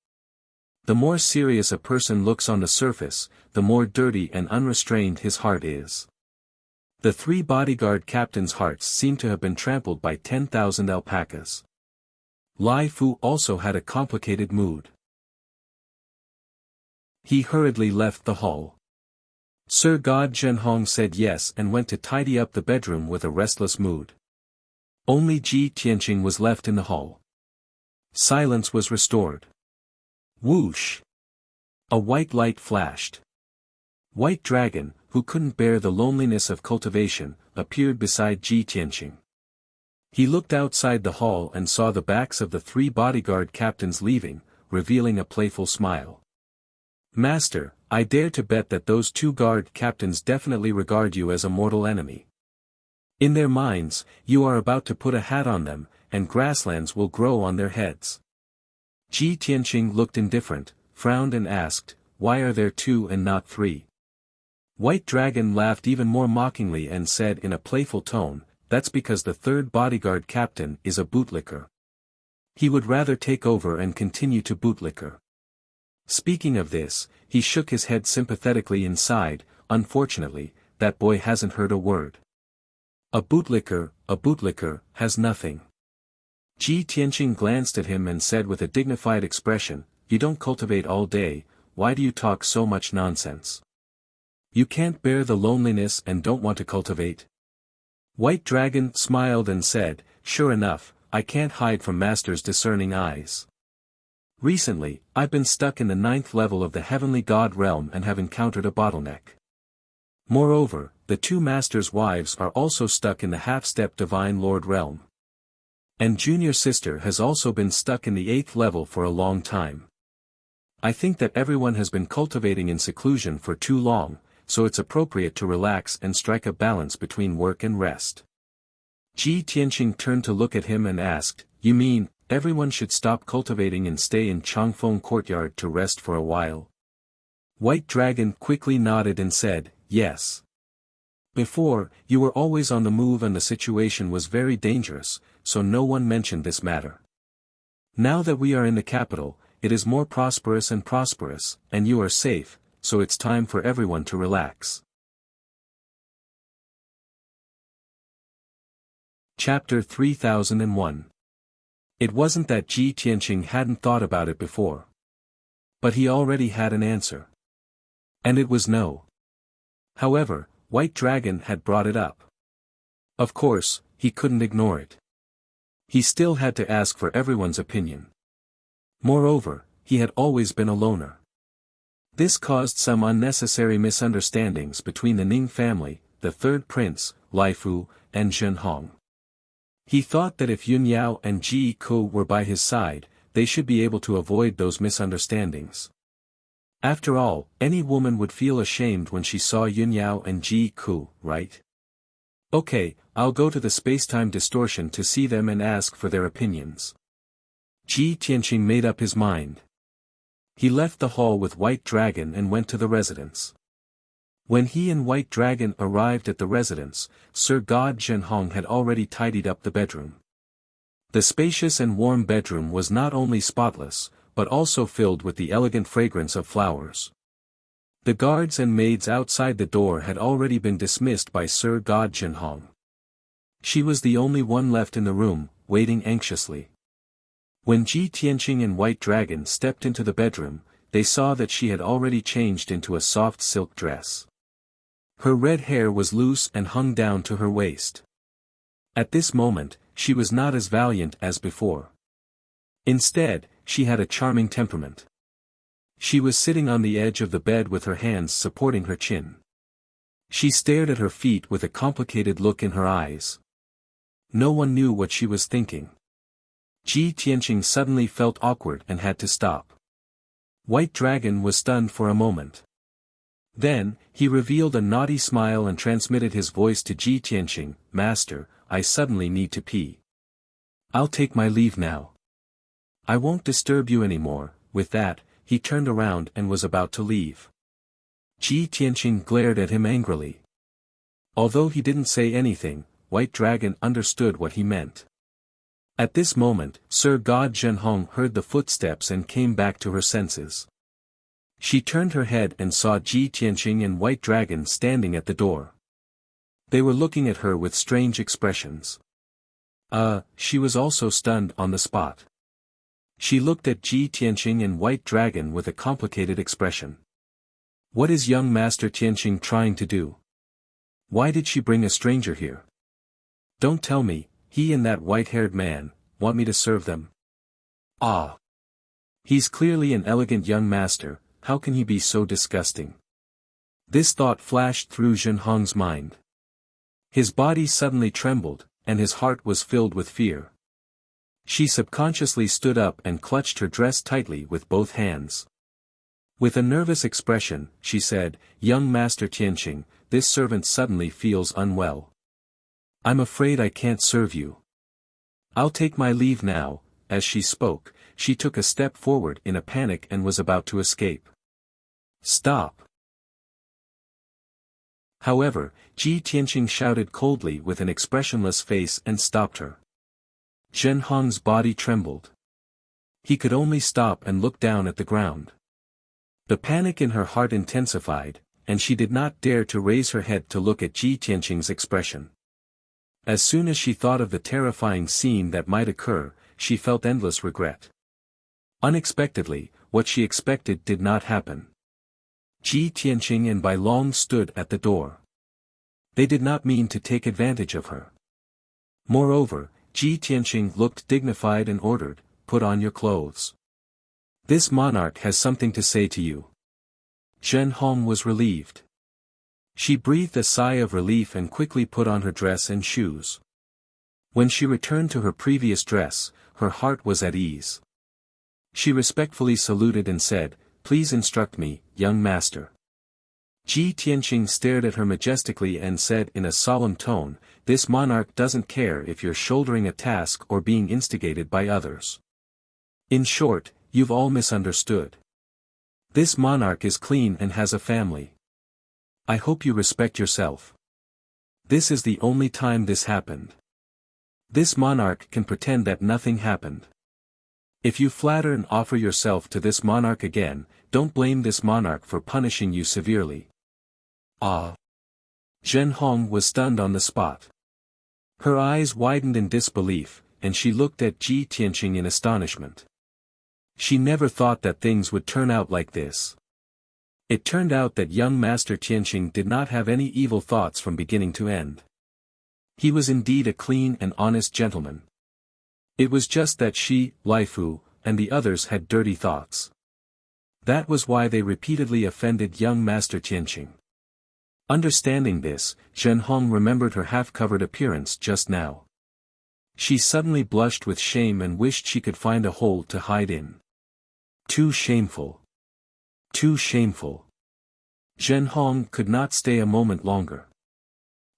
The more serious a person looks on the surface, the more dirty and unrestrained his heart is. The 3 bodyguard captains' hearts seem to have been trampled by 10,000 alpacas. Lai Fu also had a complicated mood. He hurriedly left the hall. Sir God Zhenhong said yes and went to tidy up the bedroom with a restless mood. Only Ji Tianqing was left in the hall. Silence was restored. Whoosh! A white light flashed. White Dragon, who couldn't bear the loneliness of cultivation, appeared beside Ji Tianqing. He looked outside the hall and saw the backs of the 3 bodyguard captains leaving, revealing a playful smile. Master, I dare to bet that those 2 guard captains definitely regard you as a mortal enemy. In their minds, you are about to put a hat on them, and grasslands will grow on their heads. Ji Tianqing looked indifferent, frowned and asked, why are there 2 and not 3? White Dragon laughed even more mockingly and said in a playful tone, that's because the 3rd bodyguard captain is a bootlicker. He would rather take over and continue to bootlicker. Speaking of this, he shook his head sympathetically and sighed, unfortunately, that boy hasn't heard a word. A bootlicker, has nothing. Ji Tianqing glanced at him and said with a dignified expression, you don't cultivate all day, why do you talk so much nonsense? You can't bear the loneliness and don't want to cultivate? White Dragon smiled and said, sure enough, I can't hide from Master's discerning eyes. Recently, I've been stuck in the 9th level of the Heavenly God realm and have encountered a bottleneck. Moreover, the 2 Masters' wives are also stuck in the half-step Divine Lord realm. And Junior Sister has also been stuck in the 8th level for a long time. I think that everyone has been cultivating in seclusion for too long, so it's appropriate to relax and strike a balance between work and rest. Ji Tianqing turned to look at him and asked, you mean, everyone should stop cultivating and stay in Changfeng Courtyard to rest for a while? White Dragon quickly nodded and said, yes. Before, you were always on the move and the situation was very dangerous, so no one mentioned this matter. Now that we are in the capital, it is more prosperous, and you are safe, so it's time for everyone to relax. Chapter 3001. It wasn't that Ji Tianqing hadn't thought about it before. But he already had an answer. And it was no. However, White Dragon had brought it up. Of course, he couldn't ignore it. He still had to ask for everyone's opinion. Moreover, he had always been a loner. This caused some unnecessary misunderstandings between the Ning family, the 3rd prince, Lai Fu, and Zhen Hong. He thought that if Yun Yao and Ji Ku were by his side, they should be able to avoid those misunderstandings. After all, any woman would feel ashamed when she saw Yun Yao and Ji Ku, right? Okay, I'll go to the spacetime distortion to see them and ask for their opinions. Ji Tianqing made up his mind. He left the hall with White Dragon and went to the residence. When he and White Dragon arrived at the residence, Sir God Zhenhong had already tidied up the bedroom. The spacious and warm bedroom was not only spotless, but also filled with the elegant fragrance of flowers. The guards and maids outside the door had already been dismissed by Sir God Zhenhong. She was the only one left in the room, waiting anxiously. When Ji Tianqing and White Dragon stepped into the bedroom, they saw that she had already changed into a soft silk dress. Her red hair was loose and hung down to her waist. At this moment, she was not as valiant as before. Instead, she had a charming temperament. She was sitting on the edge of the bed with her hands supporting her chin. She stared at her feet with a complicated look in her eyes. No one knew what she was thinking. Ji Tianqing suddenly felt awkward and had to stop. White Dragon was stunned for a moment. Then, he revealed a naughty smile and transmitted his voice to Ji Tianqing, Master, I suddenly need to pee. I'll take my leave now. I won't disturb you anymore. With that, he turned around and was about to leave. Ji Tianqing glared at him angrily. Although he didn't say anything, White Dragon understood what he meant. At this moment, Sir God Zhenhong heard the footsteps and came back to her senses. She turned her head and saw Ji Tianqing and White Dragon standing at the door. They were looking at her with strange expressions. She was also stunned on the spot. She looked at Ji Tianqing and White Dragon with a complicated expression. What is young Master Tianqing trying to do? Why did she bring a stranger here? Don't tell me, he and that white-haired man want me to serve them. Ah! He's clearly an elegant young master, how can he be so disgusting? This thought flashed through Zhenhong's mind. His body suddenly trembled, and his heart was filled with fear. She subconsciously stood up and clutched her dress tightly with both hands. With a nervous expression, she said, "Young Master Tianqing, this servant suddenly feels unwell. I'm afraid I can't serve you. I'll take my leave now." As she spoke, she took a step forward in a panic and was about to escape. "Stop!" However, Ji Tianqing shouted coldly with an expressionless face and stopped her. Zhenhong's body trembled. He could only stop and look down at the ground. The panic in her heart intensified, and she did not dare to raise her head to look at Ji Tianqing's expression. As soon as she thought of the terrifying scene that might occur, she felt endless regret. Unexpectedly, what she expected did not happen. Ji Tianqing and Bai Long stood at the door. They did not mean to take advantage of her. Moreover, Ji Tianqing looked dignified and ordered, "Put on your clothes. This monarch has something to say to you." Zhenhong was relieved. She breathed a sigh of relief and quickly put on her dress and shoes. When she returned to her previous dress, her heart was at ease. She respectfully saluted and said, "Please instruct me, young master." Ji Tianqing stared at her majestically and said in a solemn tone, "This monarch doesn't care if you're shouldering a task or being instigated by others. In short, you've all misunderstood. This monarch is clean and has a family. I hope you respect yourself. This is the only time this happened. This monarch can pretend that nothing happened. If you flatter and offer yourself to this monarch again, don't blame this monarch for punishing you severely." Ah! Zhenhong was stunned on the spot. Her eyes widened in disbelief, and she looked at Ji Tianqing in astonishment. She never thought that things would turn out like this. It turned out that young Master Tianqing did not have any evil thoughts from beginning to end. He was indeed a clean and honest gentleman. It was just that she, Lai Fu, and the others had dirty thoughts. That was why they repeatedly offended young Master Tianqing. Understanding this, Zhenhong remembered her half-covered appearance just now. She suddenly blushed with shame and wished she could find a hole to hide in. Too shameful. Too shameful. Zhenhong could not stay a moment longer.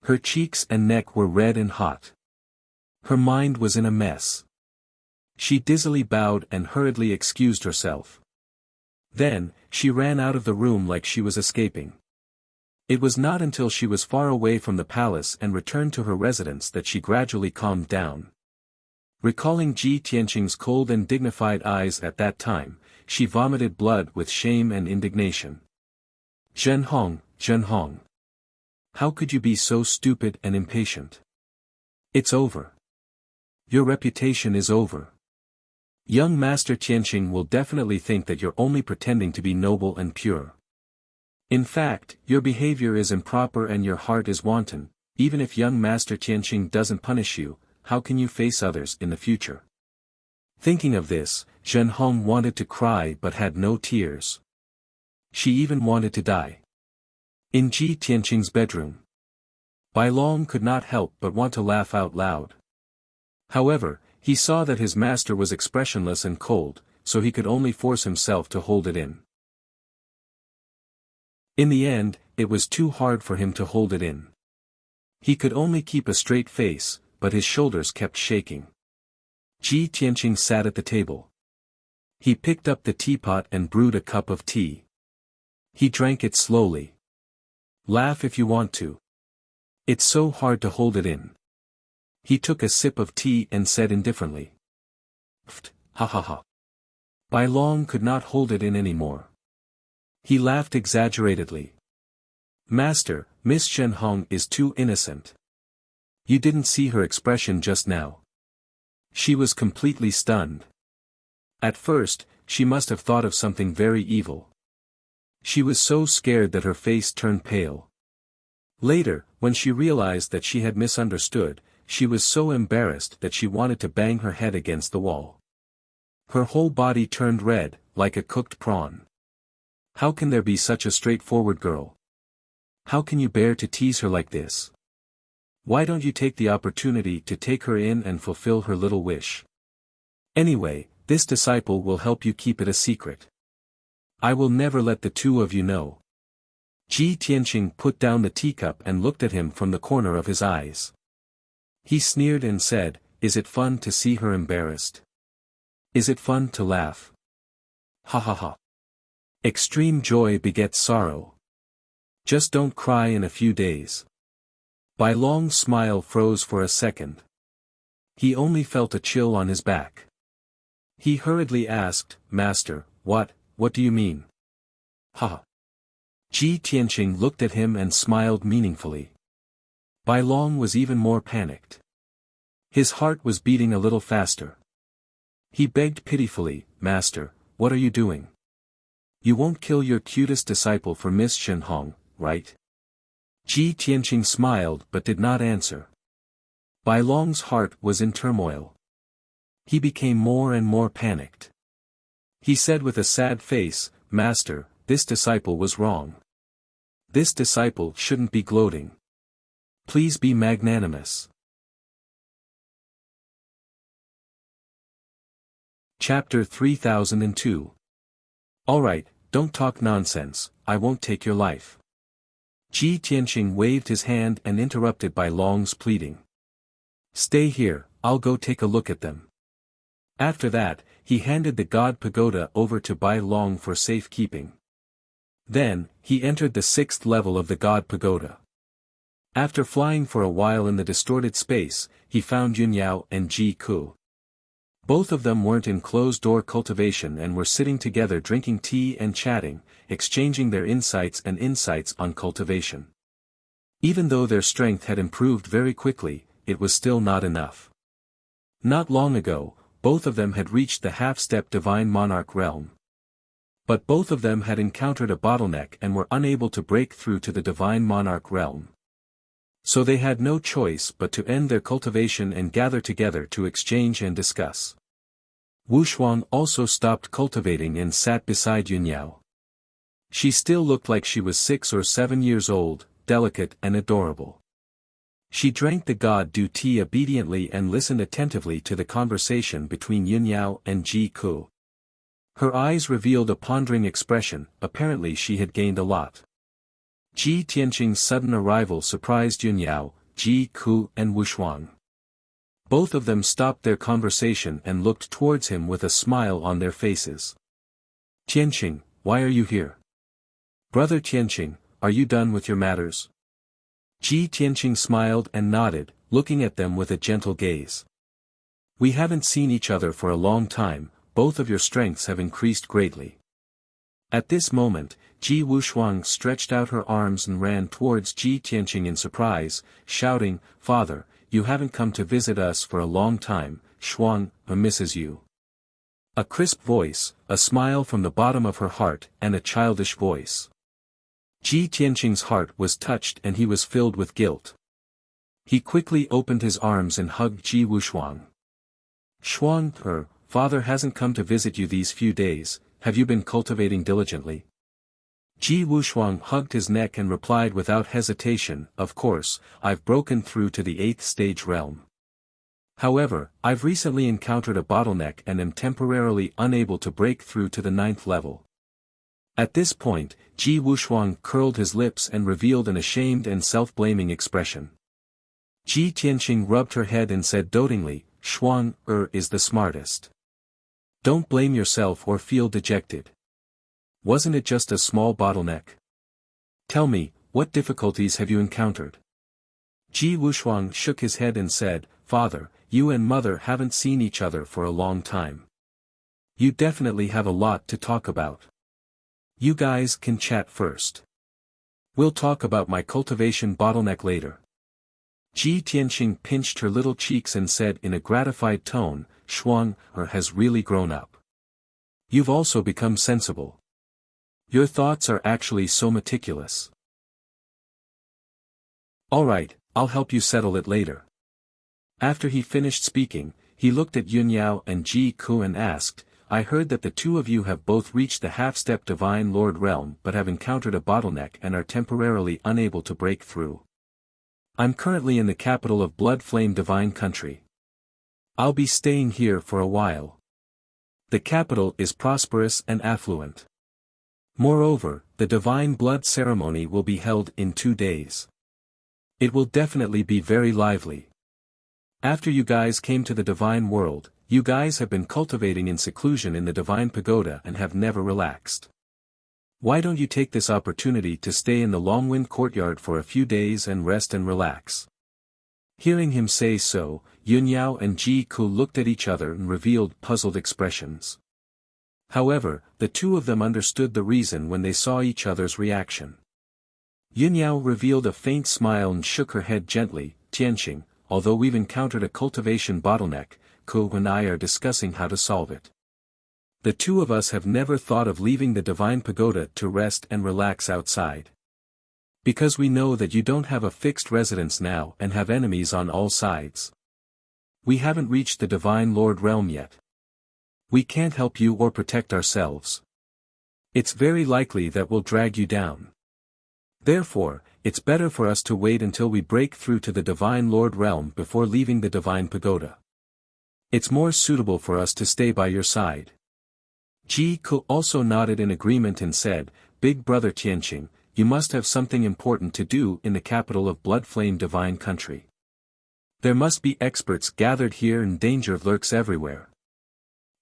Her cheeks and neck were red and hot. Her mind was in a mess. She dizzily bowed and hurriedly excused herself. Then, she ran out of the room like she was escaping. It was not until she was far away from the palace and returned to her residence that she gradually calmed down. Recalling Ji Tianqing's cold and dignified eyes at that time, she vomited blood with shame and indignation. Zhenhong, Zhenhong. How could you be so stupid and impatient? It's over. Your reputation is over. Young Master Tianqing will definitely think that you're only pretending to be noble and pure. In fact, your behavior is improper and your heart is wanton. Even if young Master Tianqing doesn't punish you, how can you face others in the future? Thinking of this, Zhenhong wanted to cry but had no tears. She even wanted to die. In Ji Tianqing's bedroom, Bai Long could not help but want to laugh out loud. However, he saw that his master was expressionless and cold, so he could only force himself to hold it in. In the end, it was too hard for him to hold it in. He could only keep a straight face, but his shoulders kept shaking. Ji Tianqing sat at the table. He picked up the teapot and brewed a cup of tea. He drank it slowly. Laugh if you want to. It's so hard to hold it in. He took a sip of tea and said indifferently. Pfft, ha ha ha. Bai Long could not hold it in anymore. He laughed exaggeratedly. Master, Miss Shen Hong is too innocent. You didn't see her expression just now. She was completely stunned. At first, she must have thought of something very evil. She was so scared that her face turned pale. Later, when she realized that she had misunderstood, she was so embarrassed that she wanted to bang her head against the wall. Her whole body turned red, like a cooked prawn. How can there be such a straightforward girl? How can you bear to tease her like this? Why don't you take the opportunity to take her in and fulfill her little wish? Anyway, this disciple will help you keep it a secret. I will never let the two of you know. Ji Tianqing put down the teacup and looked at him from the corner of his eyes. He sneered and said, "Is it fun to see her embarrassed? Is it fun to laugh? Ha ha ha. Extreme joy begets sorrow. Just don't cry in a few days." Bai Long's smile froze for a second. He only felt a chill on his back. He hurriedly asked, "Master, what do you mean?" Ha! Ji Tianqing looked at him and smiled meaningfully. Bai Long was even more panicked. His heart was beating a little faster. He begged pitifully, "Master, what are you doing? You won't kill your cutest disciple for Miss Shen Hong, right?" Ji Tianqing smiled but did not answer. Bai Long's heart was in turmoil. He became more and more panicked. He said with a sad face, "Master, this disciple was wrong. This disciple shouldn't be gloating. Please be magnanimous." Chapter 3002. Alright, don't talk nonsense, I won't take your life. Ji Tianqing waved his hand and interrupted Bai Long's pleading. "Stay here, I'll go take a look at them." After that, he handed the God Pagoda over to Bai Long for safekeeping. Then, he entered the 6th level of the God Pagoda. After flying for a while in the distorted space, he found Yun Yao and Ji Ku. Both of them weren't in closed-door cultivation and were sitting together drinking tea and chatting, exchanging their insights on cultivation. Even though their strength had improved very quickly, it was still not enough. Not long ago, both of them had reached the half-step divine monarch realm. But both of them had encountered a bottleneck and were unable to break through to the divine monarch realm. So they had no choice but to end their cultivation and gather together to exchange and discuss. Wu Shuang also stopped cultivating and sat beside Yun Yao. She still looked like she was 6 or 7 years old, delicate and adorable. She drank the God-dew tea obediently and listened attentively to the conversation between Yun Yao and Ji Ku. Her eyes revealed a pondering expression, apparently she had gained a lot. Ji Tianqing's sudden arrival surprised Yun Yao, Ji Ku and Wu Shuang. Both of them stopped their conversation and looked towards him with a smile on their faces. "Tianqing, why are you here? Brother Tianqing, are you done with your matters?" Ji Tianqing smiled and nodded, looking at them with a gentle gaze. "We haven't seen each other for a long time, both of your strengths have increased greatly." At this moment, Ji Wushuang stretched out her arms and ran towards Ji Tianqing in surprise, shouting, "Father, you haven't come to visit us for a long time, Shuang misses you." A crisp voice, a smile from the bottom of her heart, and a childish voice. Ji Tianqing's heart was touched and he was filled with guilt. He quickly opened his arms and hugged Ji Wushuang. "Shuang, her father hasn't come to visit you these few days, have you been cultivating diligently?" Ji Wushuang hugged his neck and replied without hesitation, "Of course, I've broken through to the 8th stage realm. However, I've recently encountered a bottleneck and am temporarily unable to break through to the 9th level." At this point, Ji Wushuang curled his lips and revealed an ashamed and self-blaming expression. Ji Tianqing rubbed her head and said dotingly, "Shuang is the smartest. Don't blame yourself or feel dejected. Wasn't it just a small bottleneck? Tell me, what difficulties have you encountered? Ji Wuxuang shook his head and said, Father, you and Mother haven't seen each other for a long time. You definitely have a lot to talk about. You guys can chat first. We'll talk about my cultivation bottleneck later. Ji Tianqing pinched her little cheeks and said in a gratified tone, Shuang has really grown up. You've also become sensible. Your thoughts are actually so meticulous. Alright, I'll help you settle it later. After he finished speaking, he looked at Yun Yao and Ji Ku and asked, I heard that the two of you have both reached the half-step Divine Lord realm but have encountered a bottleneck and are temporarily unable to break through. I'm currently in the capital of Blood Flame Divine Country. I'll be staying here for a while. The capital is prosperous and affluent. Moreover, the Divine Blood ceremony will be held in 2 days. It will definitely be very lively. After you guys came to the Divine World, you guys have been cultivating in seclusion in the Divine Pagoda and have never relaxed. Why don't you take this opportunity to stay in the Longwind Courtyard for a few days and rest and relax? Hearing him say so, Yun Yao and Ji Ku looked at each other and revealed puzzled expressions. However, the two of them understood the reason when they saw each other's reaction. Yun Yao revealed a faint smile and shook her head gently, Tianqing, although we've encountered a cultivation bottleneck, Ku and I are discussing how to solve it. The two of us have never thought of leaving the Divine Pagoda to rest and relax outside. Because we know that you don't have a fixed residence now and have enemies on all sides. We haven't reached the Divine Lord realm yet. We can't help you or protect ourselves. It's very likely that we'll drag you down. Therefore, it's better for us to wait until we break through to the Divine Lord realm before leaving the Divine Pagoda. It's more suitable for us to stay by your side. Ji Ku also nodded in agreement and said, Big Brother Tianqing, you must have something important to do in the capital of Blood Flame Divine Country. There must be experts gathered here and danger lurks everywhere.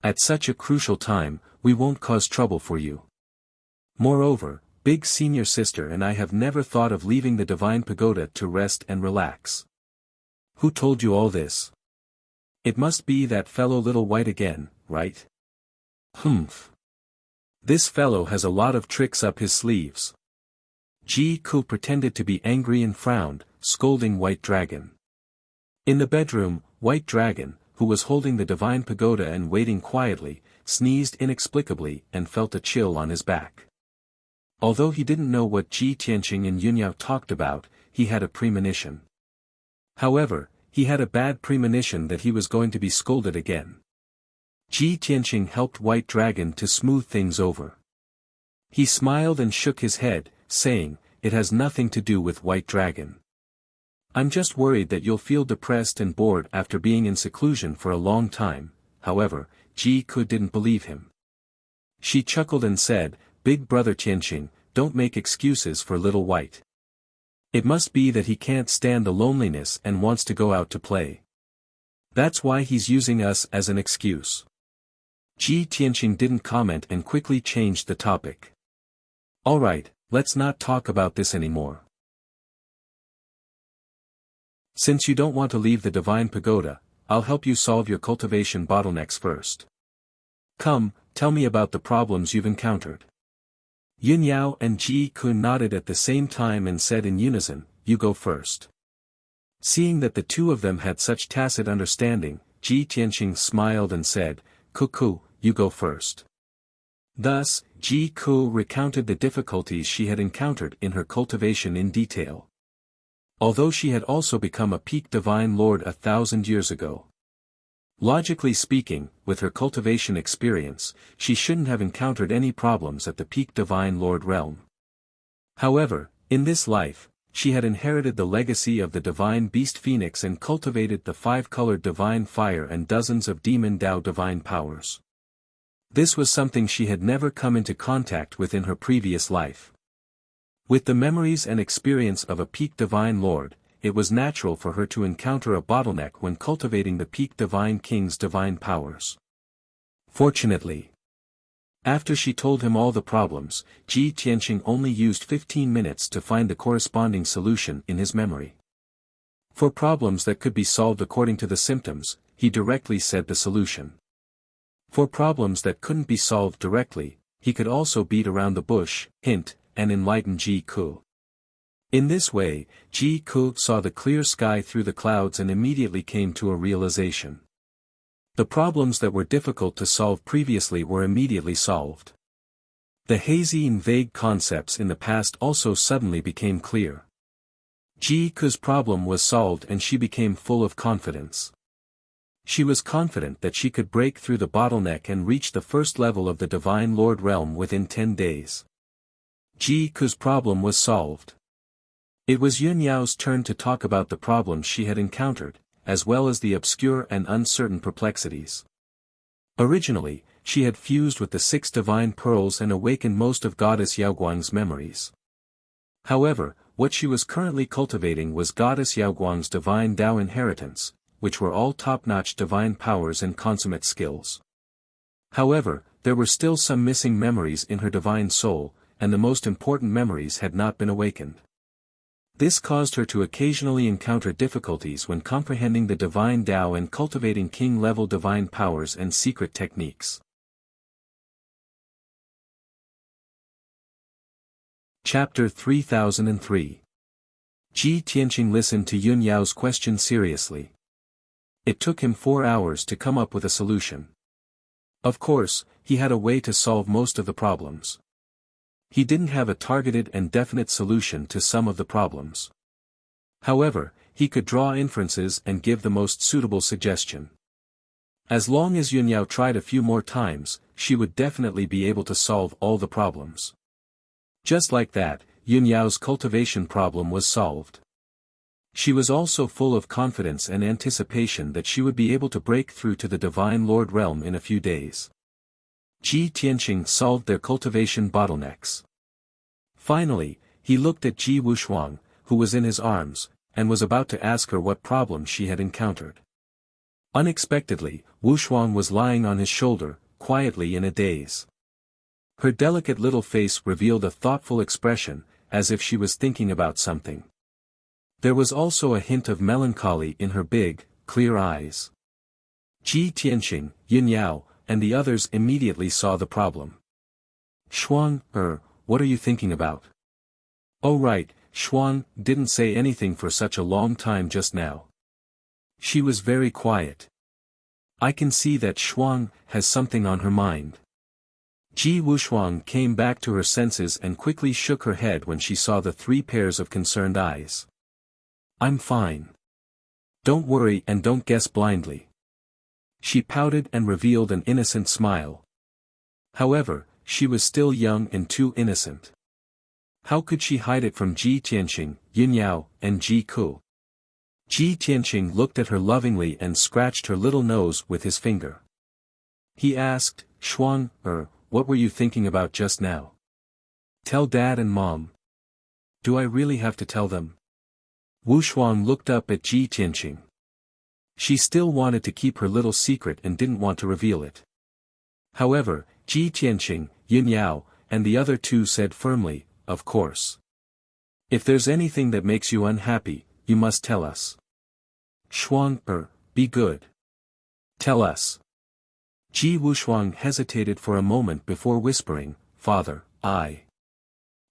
At such a crucial time, we won't cause trouble for you. Moreover, Big Senior Sister and I have never thought of leaving the Divine Pagoda to rest and relax. Who told you all this? It must be that fellow Little White again, right? Humph. This fellow has a lot of tricks up his sleeves. Ji Ku pretended to be angry and frowned, scolding White Dragon. In the bedroom, White Dragon, who was holding the Divine Pagoda and waiting quietly, sneezed inexplicably and felt a chill on his back. Although he didn't know what Ji Tianqing and Yun Yao talked about, he had a premonition. However, he had a bad premonition that he was going to be scolded again. Ji Tianqing helped White Dragon to smooth things over. He smiled and shook his head, saying, It has nothing to do with White Dragon. I'm just worried that you'll feel depressed and bored after being in seclusion for a long time. However, Ji Ku didn't believe him. She chuckled and said, Big Brother Tianqing, don't make excuses for Little White. It must be that he can't stand the loneliness and wants to go out to play. That's why he's using us as an excuse. Ji Tianqing didn't comment and quickly changed the topic. Alright, let's not talk about this anymore. Since you don't want to leave the Divine Pagoda, I'll help you solve your cultivation bottlenecks first. Come, tell me about the problems you've encountered. Yun Yao and Ji Ku nodded at the same time and said in unison, You go first. Seeing that the two of them had such tacit understanding, Ji Tianqing smiled and said, Ku, you go first. Thus, Ji Ku recounted the difficulties she had encountered in her cultivation in detail. Although she had also become a peak Divine Lord 1,000 years ago. Logically speaking, with her cultivation experience, she shouldn't have encountered any problems at the peak Divine Lord realm. However, in this life, she had inherited the legacy of the Divine Beast Phoenix and cultivated the 5-colored Divine Fire and dozens of Demon Dao Divine powers. This was something she had never come into contact with in her previous life. With the memories and experience of a peak Divine Lord, it was natural for her to encounter a bottleneck when cultivating the peak Divine King's divine powers. Fortunately, after she told him all the problems, Ji Tianqing only used 15 minutes to find the corresponding solution in his memory. For problems that could be solved according to the symptoms, he directly said the solution. For problems that couldn't be solved directly, he could also beat around the bush, hint, and enlighten Ji Ku. In this way, Ji Ku saw the clear sky through the clouds and immediately came to a realization. The problems that were difficult to solve previously were immediately solved. The hazy and vague concepts in the past also suddenly became clear. Ji Ku's problem was solved and she became full of confidence. She was confident that she could break through the bottleneck and reach the first level of the Divine Lord realm within 10 days. Ji Ku's problem was solved. It was Yun Yao's turn to talk about the problems she had encountered, as well as the obscure and uncertain perplexities. Originally, she had fused with the 6 divine pearls and awakened most of Goddess Yaoguang's memories. However, what she was currently cultivating was Goddess Yaoguang's divine Tao inheritance, which were all top-notch divine powers and consummate skills. However, there were still some missing memories in her divine soul, and the most important memories had not been awakened. This caused her to occasionally encounter difficulties when comprehending the divine Tao and cultivating king-level divine powers and secret techniques. Chapter 3003. Ji Tianqing listened to Yun Yao's question seriously. It took him 4 hours to come up with a solution. Of course, he had a way to solve most of the problems. He didn't have a targeted and definite solution to some of the problems. However, he could draw inferences and give the most suitable suggestion. As long as Yun Yao tried a few more times, she would definitely be able to solve all the problems. Just like that, Yun Yao's cultivation problem was solved. She was also full of confidence and anticipation that she would be able to break through to the Divine Lord realm in a few days. Ji Tianqing solved their cultivation bottlenecks. Finally, he looked at Ji Wushuang, who was in his arms, and was about to ask her what problem she had encountered. Unexpectedly, Wushuang was lying on his shoulder, quietly in a daze. Her delicate little face revealed a thoughtful expression, as if she was thinking about something. There was also a hint of melancholy in her big, clear eyes. Ji Tianqing, Yun Yao, and the others immediately saw the problem. Shuang, what are you thinking about? Oh right, Shuang didn't say anything for such a long time just now. She was very quiet. I can see that Shuang has something on her mind. Ji Wushuang came back to her senses and quickly shook her head when she saw the 3 pairs of concerned eyes. I'm fine. Don't worry and don't guess blindly. She pouted and revealed an innocent smile. However, she was still young and too innocent. How could she hide it from Ji Tianqing, Yun Yao, and Ji Ku? Ji Tianqing looked at her lovingly and scratched her little nose with his finger. He asked, Shuang, what were you thinking about just now? Tell Dad and Mom. Do I really have to tell them? Wushuang looked up at Ji Tianqing. She still wanted to keep her little secret and didn't want to reveal it. However, Ji Tianqing, Yun Yao, and the other 2 said firmly, of course. If there's anything that makes you unhappy, you must tell us. Shuang, be good. Tell us. Ji Wushuang hesitated for a moment before whispering, Father, I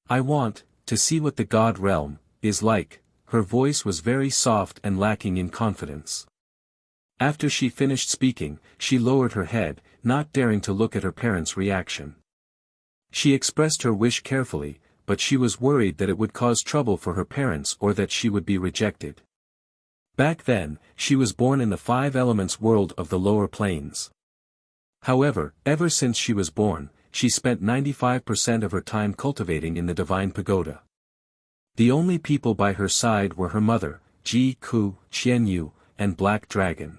want to see what the God realm is like. Her voice was very soft and lacking in confidence. After she finished speaking, she lowered her head, not daring to look at her parents' reaction. She expressed her wish carefully, but she was worried that it would cause trouble for her parents or that she would be rejected. Back then, she was born in the 5 elements world of the lower planes. However, ever since she was born, she spent 95% of her time cultivating in the Divine Pagoda. The only people by her side were her mother, Ji Ku, Qian Yu, and Black Dragon.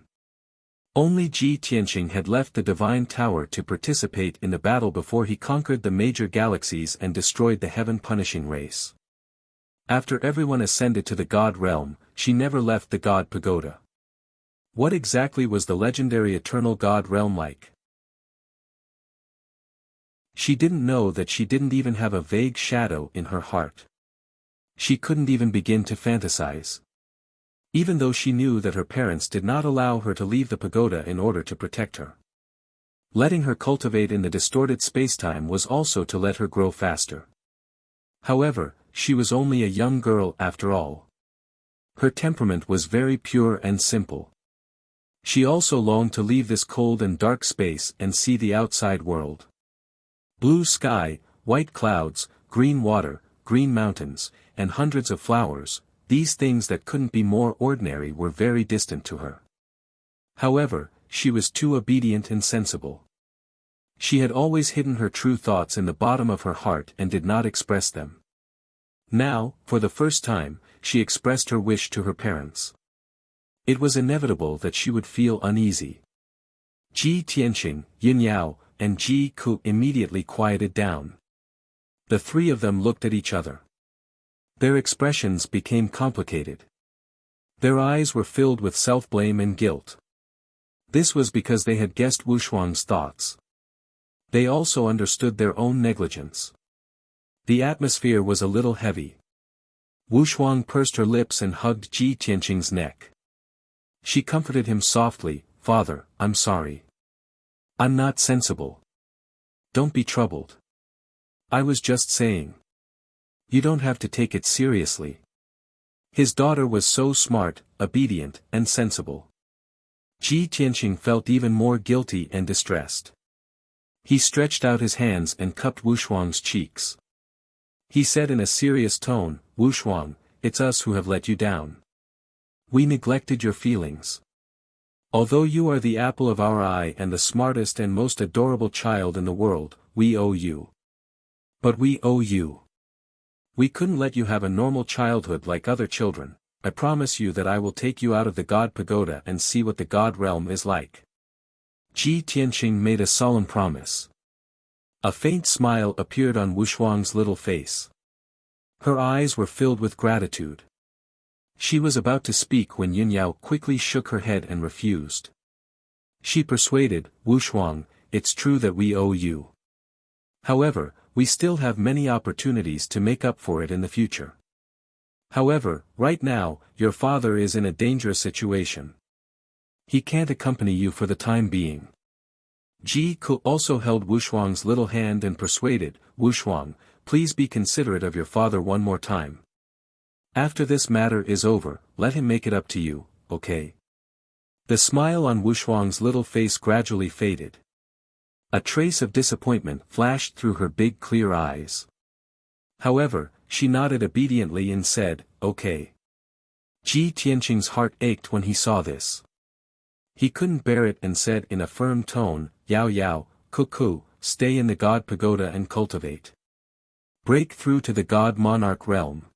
Only Ji Tianqing had left the Divine Tower to participate in the battle before he conquered the major galaxies and destroyed the heaven-punishing race. After everyone ascended to the God realm, she never left the God Pagoda. What exactly was the legendary Eternal God realm like? She didn't know that she didn't even have a vague shadow in her heart. She couldn't even begin to fantasize. Even though she knew that her parents did not allow her to leave the pagoda in order to protect her. Letting her cultivate in the distorted spacetime was also to let her grow faster. However, she was only a young girl after all. Her temperament was very pure and simple. She also longed to leave this cold and dark space and see the outside world. Blue sky, white clouds, green water, green mountains, and hundreds of flowers, these things that couldn't be more ordinary were very distant to her. However, she was too obedient and sensible. She had always hidden her true thoughts in the bottom of her heart and did not express them. Now, for the first time, she expressed her wish to her parents. It was inevitable that she would feel uneasy. Ji Tianqing, Yin Yao, and Ji Ku immediately quieted down. The three of them looked at each other. Their expressions became complicated. Their eyes were filled with self-blame and guilt. This was because they had guessed Wushuang's thoughts. They also understood their own negligence. The atmosphere was a little heavy. Wushuang pursed her lips and hugged Ji Tianqing's neck. She comforted him softly, "Father, I'm sorry. I'm not sensible. Don't be troubled. I was just saying. You don't have to take it seriously." His daughter was so smart, obedient, and sensible. Ji Tianqing felt even more guilty and distressed. He stretched out his hands and cupped Wushuang's cheeks. He said in a serious tone, "Wushuang, it's us who have let you down. We neglected your feelings. Although you are the apple of our eye and the smartest and most adorable child in the world, we owe you. But we owe you. We couldn't let you have a normal childhood like other children. I promise you that I will take you out of the God Pagoda and see what the God realm is like." Ji Tianqing made a solemn promise. A faint smile appeared on Wushuang's little face. Her eyes were filled with gratitude. She was about to speak when Yin Yao quickly shook her head and refused. She persuaded, "Wushuang, it's true that we owe you. However, we still have many opportunities to make up for it in the future. However, right now, your father is in a dangerous situation. He can't accompany you for the time being." Ji Ku also held Wushuang's little hand and persuaded, "Wushuang, please be considerate of your father one more time. After this matter is over, let him make it up to you, okay?" The smile on Wushuang's little face gradually faded. A trace of disappointment flashed through her big clear eyes. However, she nodded obediently and said, "Okay." Ji Tianqing's heart ached when he saw this. He couldn't bear it and said in a firm tone, "Yao Yao, Ku, stay in the God Pagoda and cultivate. Break through to the God Monarch realm.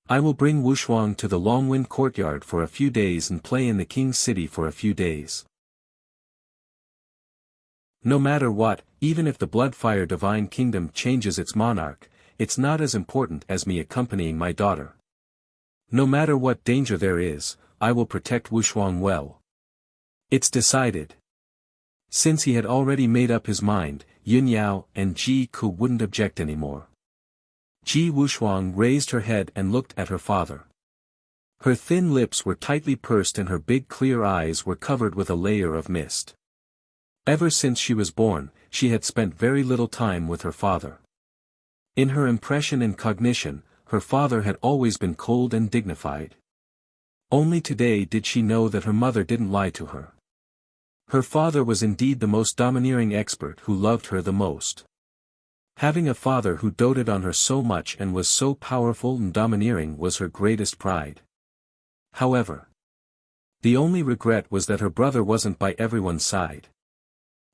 I will bring Wushuang to the Longwind courtyard for a few days and play in the King's city for a few days. No matter what, even if the Bloodfire Divine Kingdom changes its monarch, it's not as important as me accompanying my daughter. No matter what danger there is, I will protect Wushuang well." It's decided. Since he had already made up his mind, Yin Yao and Ji Ku wouldn't object anymore. Ji Wushuang raised her head and looked at her father. Her thin lips were tightly pursed and her big clear eyes were covered with a layer of mist. Ever since she was born, she had spent very little time with her father. In her impression and cognition, her father had always been cold and dignified. Only today did she know that her mother didn't lie to her. Her father was indeed the most domineering expert who loved her the most. Having a father who doted on her so much and was so powerful and domineering was her greatest pride. However, the only regret was that her brother wasn't by everyone's side.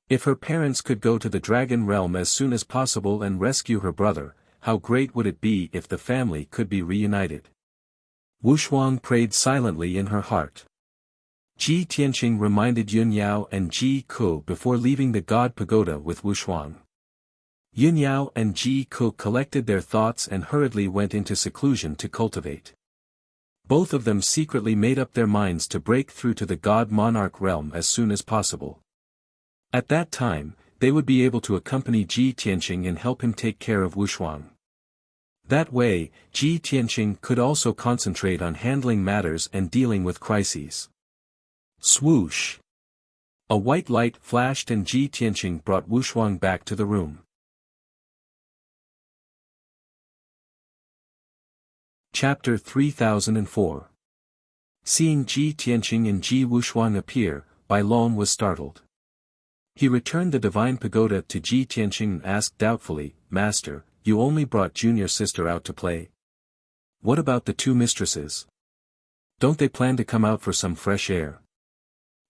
If her parents could go to the Dragon Realm as soon as possible and rescue her brother, how great would it be if the family could be reunited? Wushuang prayed silently in her heart. Ji Tianqing reminded Yun Yao and Ji Ku before leaving the God Pagoda with Wushuang. Yun Yao and Ji Ku collected their thoughts and hurriedly went into seclusion to cultivate. Both of them secretly made up their minds to break through to the God Monarch realm as soon as possible. At that time, they would be able to accompany Ji Tianqing and help him take care of Wushuang. That way, Ji Tianqing could also concentrate on handling matters and dealing with crises. Swoosh! A white light flashed and Ji Tianqing brought Wushuang back to the room. Chapter 3004. Seeing Ji Tianqing and Ji Wushuang appear, Bai Long was startled. He returned the divine pagoda to Ji Tianqing and asked doubtfully, "Master, you only brought junior sister out to play? What about the two mistresses? Don't they plan to come out for some fresh air?"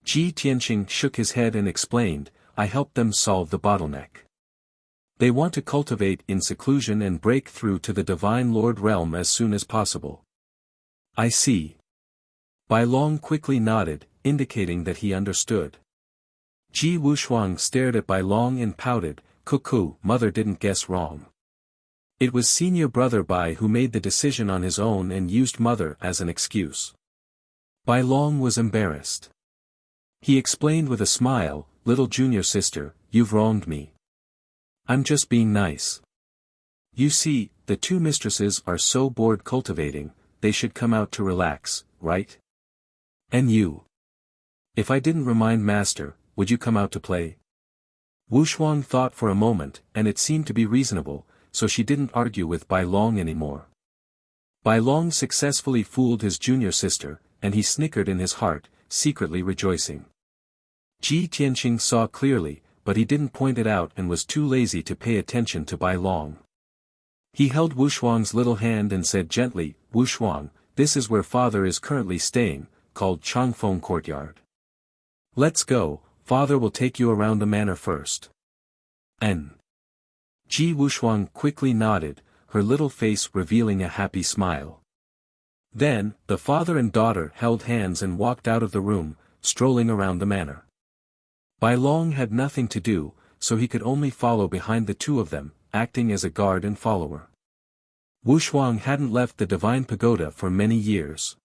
Ji Tianqing shook his head and explained, "I helped them solve the bottleneck. They want to cultivate in seclusion and break through to the Divine Lord realm as soon as possible." "I see." Bai Long quickly nodded, indicating that he understood. Ji Wushuang stared at Bai Long and pouted, "Cuckoo, mother didn't guess wrong. It was senior brother Bai who made the decision on his own and used mother as an excuse." Bai Long was embarrassed. He explained with a smile, "Little junior sister, you've wronged me. I'm just being nice. You see, the two mistresses are so bored cultivating, they should come out to relax, right? And you? If I didn't remind master, would you come out to play?" Wushuang thought for a moment, and it seemed to be reasonable, so she didn't argue with Bai Long anymore. Bai Long successfully fooled his junior sister, and he snickered in his heart, secretly rejoicing. Ji Tianqing saw clearly, but he didn't point it out and was too lazy to pay attention to Bai Long. He held Wushuang's little hand and said gently, "Wushuang, this is where father is currently staying, called Changfeng Courtyard. Let's go, father will take you around the manor first." "N." Ji Wushuang quickly nodded, her little face revealing a happy smile. Then, the father and daughter held hands and walked out of the room, strolling around the manor. Bai Long had nothing to do, so he could only follow behind the two of them, acting as a guard and follower. Wushuang hadn't left the divine pagoda for many years.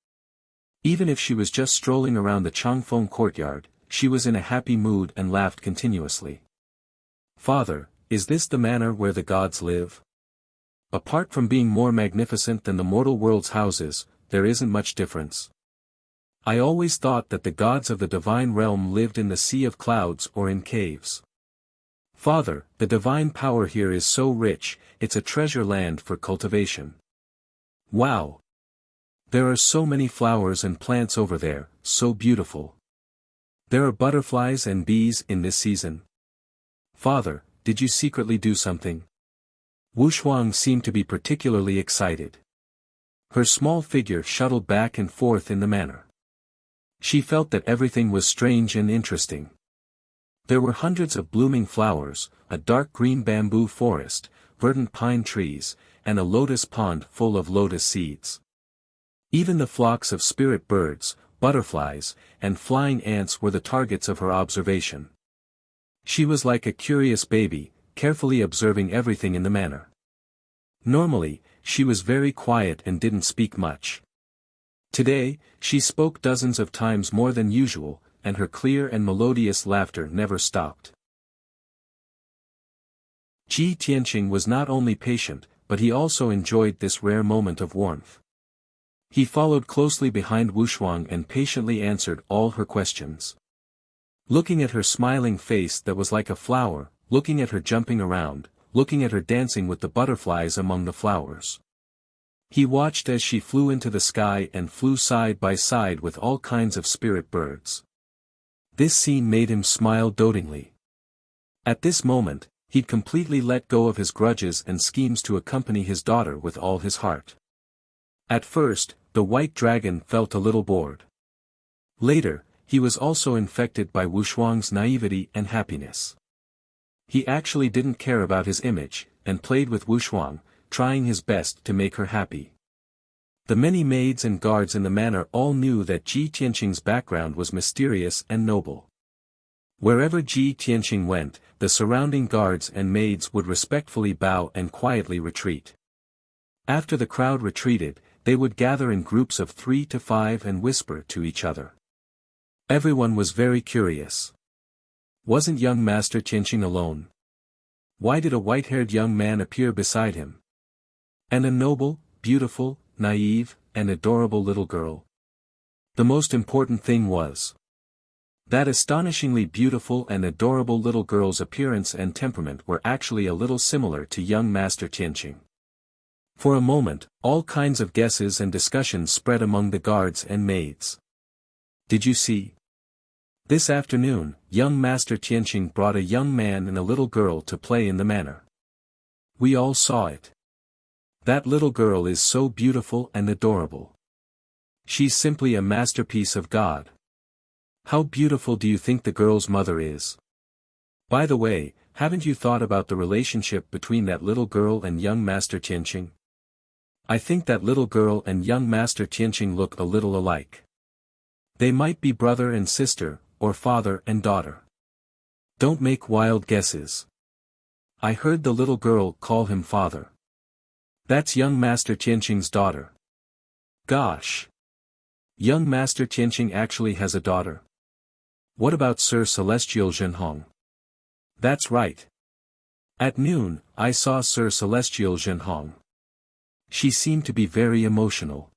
Even if she was just strolling around the Changfeng Courtyard, she was in a happy mood and laughed continuously. "Father, is this the manor where the gods live? Apart from being more magnificent than the mortal world's houses, there isn't much difference. I always thought that the gods of the divine realm lived in the sea of clouds or in caves. Father, the divine power here is so rich, it's a treasure land for cultivation. Wow! There are so many flowers and plants over there, so beautiful. There are butterflies and bees in this season. Father, did you secretly do something?" Wushuang seemed to be particularly excited. Her small figure shuttled back and forth in the manor. She felt that everything was strange and interesting. There were hundreds of blooming flowers, a dark green bamboo forest, verdant pine trees, and a lotus pond full of lotus seeds. Even the flocks of spirit birds, butterflies, and flying ants were the targets of her observation. She was like a curious baby, carefully observing everything in the manor. Normally, she was very quiet and didn't speak much. Today, she spoke dozens of times more than usual, and her clear and melodious laughter never stopped. Ji Tianqing was not only patient, but he also enjoyed this rare moment of warmth. He followed closely behind Wushuang and patiently answered all her questions. Looking at her smiling face that was like a flower, looking at her jumping around, looking at her dancing with the butterflies among the flowers. He watched as she flew into the sky and flew side by side with all kinds of spirit birds. This scene made him smile dotingly. At this moment, he'd completely let go of his grudges and schemes to accompany his daughter with all his heart. At first, the white dragon felt a little bored. Later, he was also infected by Wushuang's naivety and happiness. He actually didn't care about his image, and played with Wushuang, trying his best to make her happy. The many maids and guards in the manor all knew that Ji Tianqing's background was mysterious and noble. Wherever Ji Tianqing went, the surrounding guards and maids would respectfully bow and quietly retreat. After the crowd retreated, they would gather in groups of 3 to 5 and whisper to each other. Everyone was very curious. Wasn't young Master Qianqing alone? Why did a white-haired young man appear beside him? And a noble, beautiful, naive, and adorable little girl. The most important thing was that astonishingly beautiful and adorable little girl's appearance and temperament were actually a little similar to young Master Qianqing. For a moment, all kinds of guesses and discussions spread among the guards and maids. Did you see? This afternoon, young Master Qianqing brought a young man and a little girl to play in the manor. We all saw it. That little girl is so beautiful and adorable. She's simply a masterpiece of God. How beautiful do you think the girl's mother is? By the way, haven't you thought about the relationship between that little girl and young Master Qianqing? I think that little girl and young Master Qianqing look a little alike. They might be brother and sister, or father and daughter. Don't make wild guesses. I heard the little girl call him father. That's young Master Qianqing's daughter. Gosh! Young Master Qianqing actually has a daughter. What about Sir Celestial Zhenhong? That's right. At noon, I saw Sir Celestial Zhenhong. She seemed to be very emotional.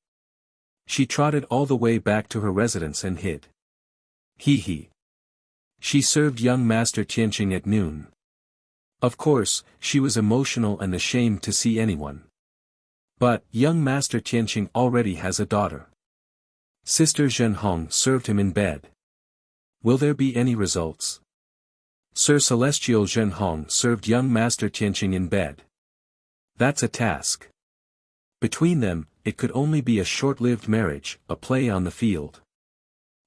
She trotted all the way back to her residence and hid. Hee. She served young Master Qianqing at noon. Of course, she was emotional and ashamed to see anyone. But, young Master Qianqing already has a daughter. Sister Zhenhong served him in bed. Will there be any results? Sir Celestial Zhenhong served young Master Qianqing in bed. That's a task. Between them, it could only be a short-lived marriage, a play on the field.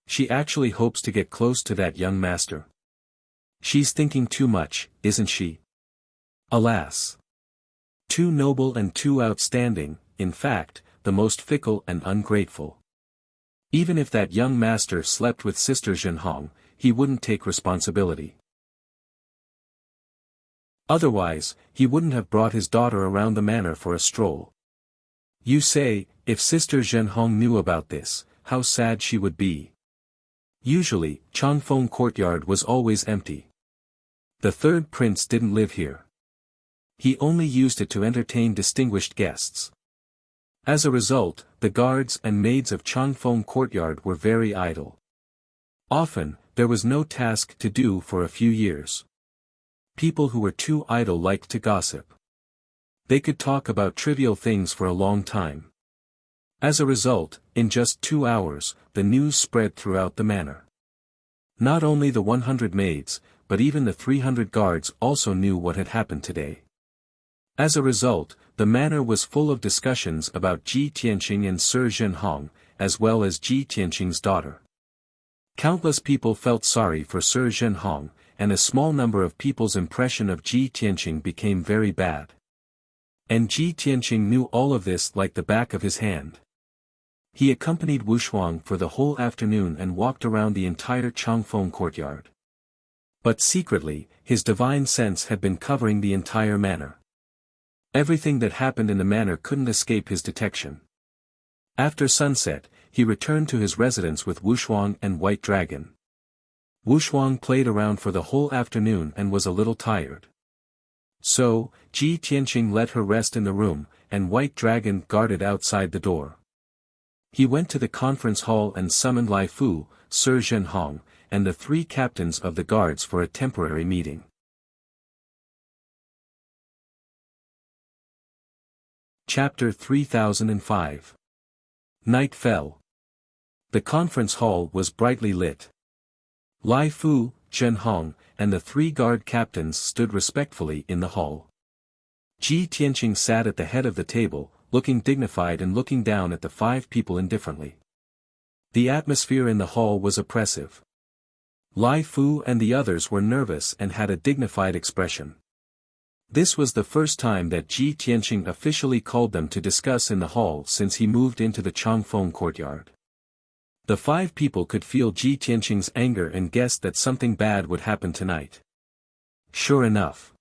She actually hopes to get close to that young master. She's thinking too much, isn't she? Alas. Too noble and too outstanding, in fact, the most fickle and ungrateful. Even if that young master slept with Sister Zhenhong, he wouldn't take responsibility. Otherwise, he wouldn't have brought his daughter around the manor for a stroll. You say, if Sister Zhenhong knew about this, how sad she would be. Usually, Changfeng courtyard was always empty. The third prince didn't live here. He only used it to entertain distinguished guests. As a result, the guards and maids of Changfeng courtyard were very idle. Often, there was no task to do for a few years. People who were too idle liked to gossip. They could talk about trivial things for a long time. As a result, in just 2 hours, the news spread throughout the manor. Not only the 100 maids, but even the 300 guards also knew what had happened today. As a result, the manor was full of discussions about Ji Tianqing and Sir Zhenhong, as well as Ji Tianqing's daughter. Countless people felt sorry for Sir Zhenhong, and a small number of people's impression of Ji Tianqing became very bad. And Ji Tianqing knew all of this like the back of his hand. He accompanied Wuxia for the whole afternoon and walked around the entire Changfeng courtyard. But secretly, his divine sense had been covering the entire manor. Everything that happened in the manor couldn't escape his detection. After sunset, he returned to his residence with Wuxia and White Dragon. Wuxia played around for the whole afternoon and was a little tired. So, Ji Tianqing let her rest in the room, and White Dragon guarded outside the door. He went to the conference hall and summoned Lai Fu, Sir Zhenhong, and the 3 captains of the guards for a temporary meeting. Chapter 3005. Night fell. The conference hall was brightly lit. Lai Fu, Zhenhong, and the 3 guard captains stood respectfully in the hall. Ji Tianqing sat at the head of the table, looking dignified and looking down at the 5 people indifferently. The atmosphere in the hall was oppressive. Lai Fu and the others were nervous and had a dignified expression. This was the first time that Ji Tianqing officially called them to discuss in the hall since he moved into the Changfeng courtyard. The 5 people could feel Ji Tianqing's anger and guessed that something bad would happen tonight. Sure enough.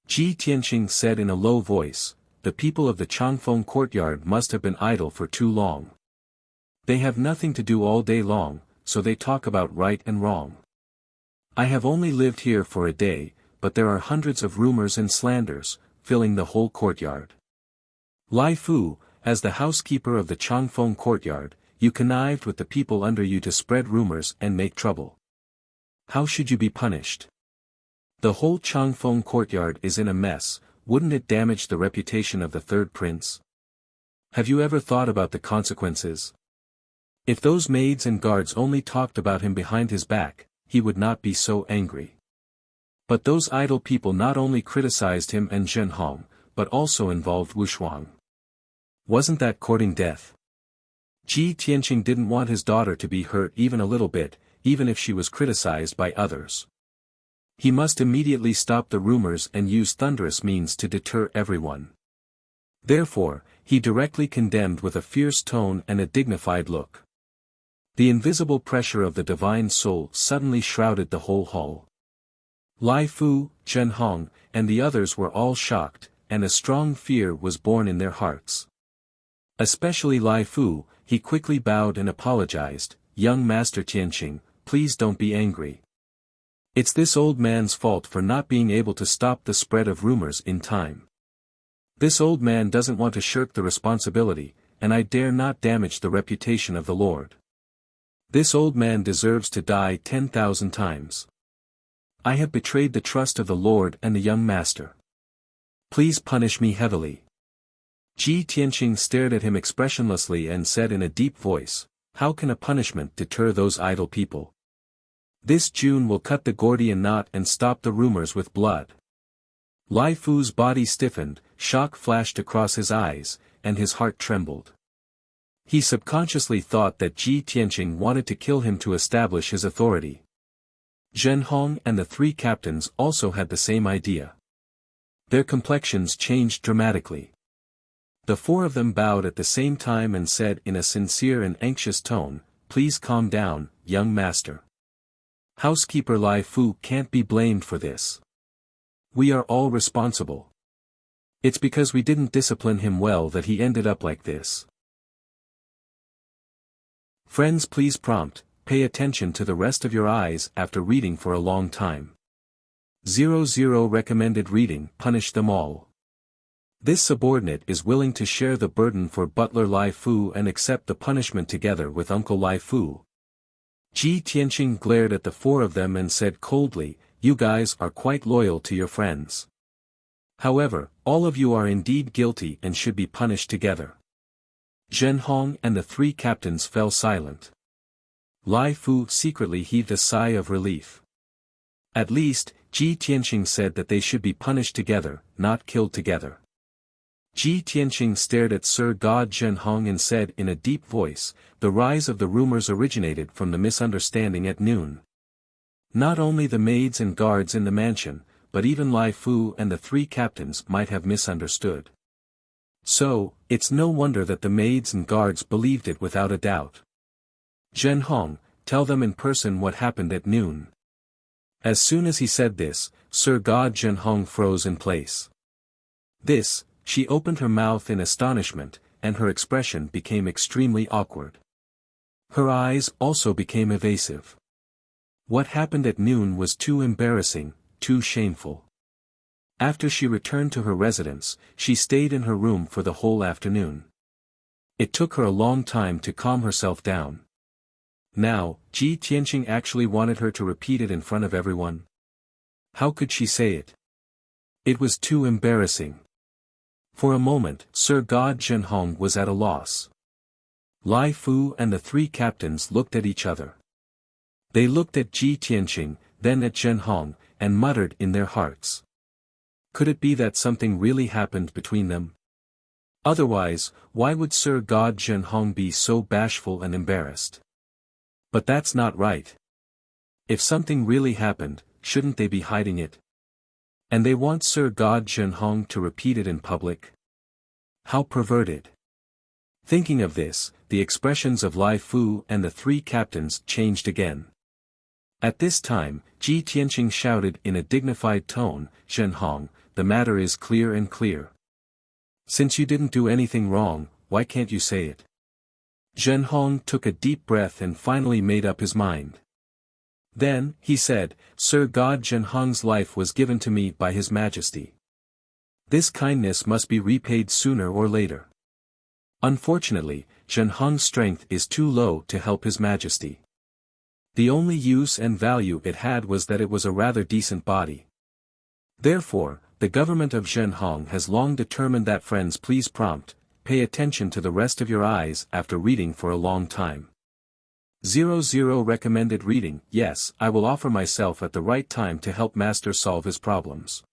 Ji Tianqing said in a low voice, the people of the Changfeng courtyard must have been idle for too long. They have nothing to do all day long, so they talk about right and wrong. I have only lived here for a day, but there are hundreds of rumors and slanders, filling the whole courtyard. Lai Fu, as the housekeeper of the Changfeng courtyard, you connived with the people under you to spread rumors and make trouble. How should you be punished? The whole Changfeng courtyard is in a mess, wouldn't it damage the reputation of the third prince? Have you ever thought about the consequences? If those maids and guards only talked about him behind his back, he would not be so angry. But those idle people not only criticized him and Zhen Hong, but also involved Wu Shuang. Wasn't that courting death? Ji Tianqing didn't want his daughter to be hurt even a little bit, even if she was criticized by others. He must immediately stop the rumors and use thunderous means to deter everyone. Therefore, he directly condemned with a fierce tone and a dignified look. The invisible pressure of the divine soul suddenly shrouded the whole hall. Lai Fu, Zhen Hong, and the others were all shocked, and a strong fear was born in their hearts. Especially Lai Fu, he quickly bowed and apologized, "Young Master Tianqing, please don't be angry. It's this old man's fault for not being able to stop the spread of rumors in time. This old man doesn't want to shirk the responsibility, and I dare not damage the reputation of the Lord. This old man deserves to die 10,000 times. I have betrayed the trust of the Lord and the young master. Please punish me heavily." Ji Tianqing stared at him expressionlessly and said in a deep voice, "How can a punishment deter those idle people? This June will cut the Gordian knot and stop the rumors with blood." Lai Fu's body stiffened, shock flashed across his eyes, and his heart trembled. He subconsciously thought that Ji Tianqing wanted to kill him to establish his authority. Zhen Hong and the three captains also had the same idea. Their complexions changed dramatically. The four of them bowed at the same time and said in a sincere and anxious tone, "Please calm down, young master. Housekeeper Lai Fu can't be blamed for this. We are all responsible. It's because we didn't discipline him well that he ended up like this." Friends, please prompt, pay attention to the rest of your eyes after reading for a long time. 00 recommended reading, punish them all. This subordinate is willing to share the burden for butler Lai Fu and accept the punishment together with Uncle Lai Fu. Ji Tianqing glared at the four of them and said coldly, "You guys are quite loyal to your friends. However, all of you are indeed guilty and should be punished together." Zhen Hong and the three captains fell silent. Lai Fu secretly heaved a sigh of relief. At least, Ji Tianqing said that they should be punished together, not killed together. Ji Tianqing stared at Sir God Zhen Hong and said in a deep voice, "The rise of the rumors originated from the misunderstanding at noon. Not only the maids and guards in the mansion, but even Lai Fu and the three captains might have misunderstood. So, it's no wonder that the maids and guards believed it without a doubt. Zhen Hong, tell them in person what happened at noon." As soon as he said this, Sir God Zhen Hong froze in place. She opened her mouth in astonishment, and her expression became extremely awkward. Her eyes also became evasive. What happened at noon was too embarrassing, too shameful. After she returned to her residence, she stayed in her room for the whole afternoon. It took her a long time to calm herself down. Now, Ji Tianqing actually wanted her to repeat it in front of everyone. How could she say it? It was too embarrassing. For a moment, Sir God Zhen Hong was at a loss. Lai Fu and the three captains looked at each other. They looked at Ji Tianqing, then at Zhen Hong, and muttered in their hearts. Could it be that something really happened between them? Otherwise, why would Sir God Zhen Hong be so bashful and embarrassed? But that's not right. If something really happened, shouldn't they be hiding it? And they want Sir God Zhen Hong to repeat it in public? How perverted. Thinking of this, the expressions of Lai Fu and the three captains changed again. At this time, Ji Tianqing shouted in a dignified tone, "Zhen Hong, the matter is clear and clear. Since you didn't do anything wrong, why can't you say it?" Zhen Hong took a deep breath and finally made up his mind. Then, he said, Sir God Zhenhong's life was given to me by His Majesty. This kindness must be repaid sooner or later. Unfortunately, Zhenhong's strength is too low to help His Majesty. The only use and value it had was that it was a rather decent body. Therefore, the government of Zhenhong has long determined that friends please pay attention to the rest of your eyes after reading for a long time. 00 recommended reading. Yes, I will offer myself at the right time to help Master solve his problems.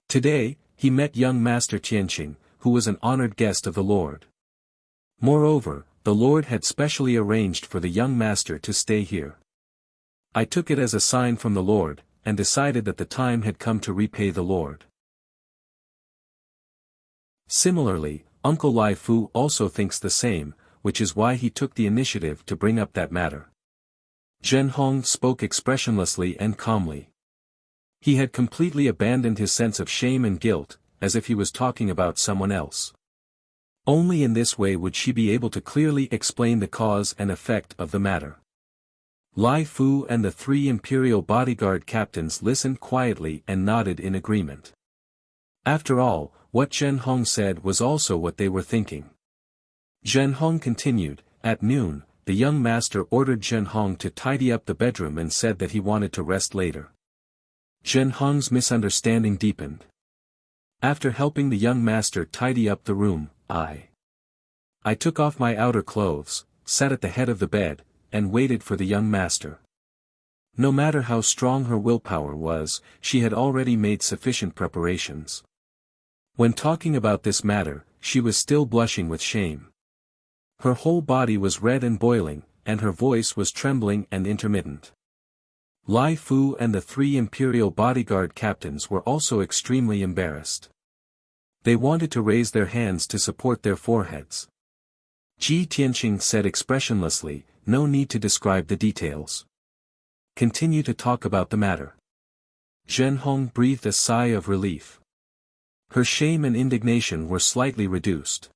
Today, he met young Master Tianqing, who was an honored guest of the Lord. Moreover, the Lord had specially arranged for the young master to stay here. I took it as a sign from the Lord, and decided that the time had come to repay the Lord. Similarly, Uncle Lai Fu also thinks the same, which is why he took the initiative to bring up that matter. Zhenhong spoke expressionlessly and calmly. He had completely abandoned his sense of shame and guilt, as if he was talking about someone else. Only in this way would she be able to clearly explain the cause and effect of the matter. Lai Fu and the 3 imperial bodyguard captains listened quietly and nodded in agreement. After all, what Zhenhong said was also what they were thinking. Zhenhong continued. At noon, the young master ordered Zhenhong to tidy up the bedroom and said that he wanted to rest later. Zhenhong's misunderstanding deepened. After helping the young master tidy up the room, I took off my outer clothes, sat at the head of the bed, and waited for the young master. No matter how strong her willpower was, she had already made sufficient preparations. When talking about this matter, she was still blushing with shame. Her whole body was red and boiling, and her voice was trembling and intermittent. Lai Fu and the 3 imperial bodyguard captains were also extremely embarrassed. They wanted to raise their hands to support their foreheads. Ji Tianqing said expressionlessly, no need to describe the details. Continue to talk about the matter. Zhenhong breathed a sigh of relief. Her shame and indignation were slightly reduced.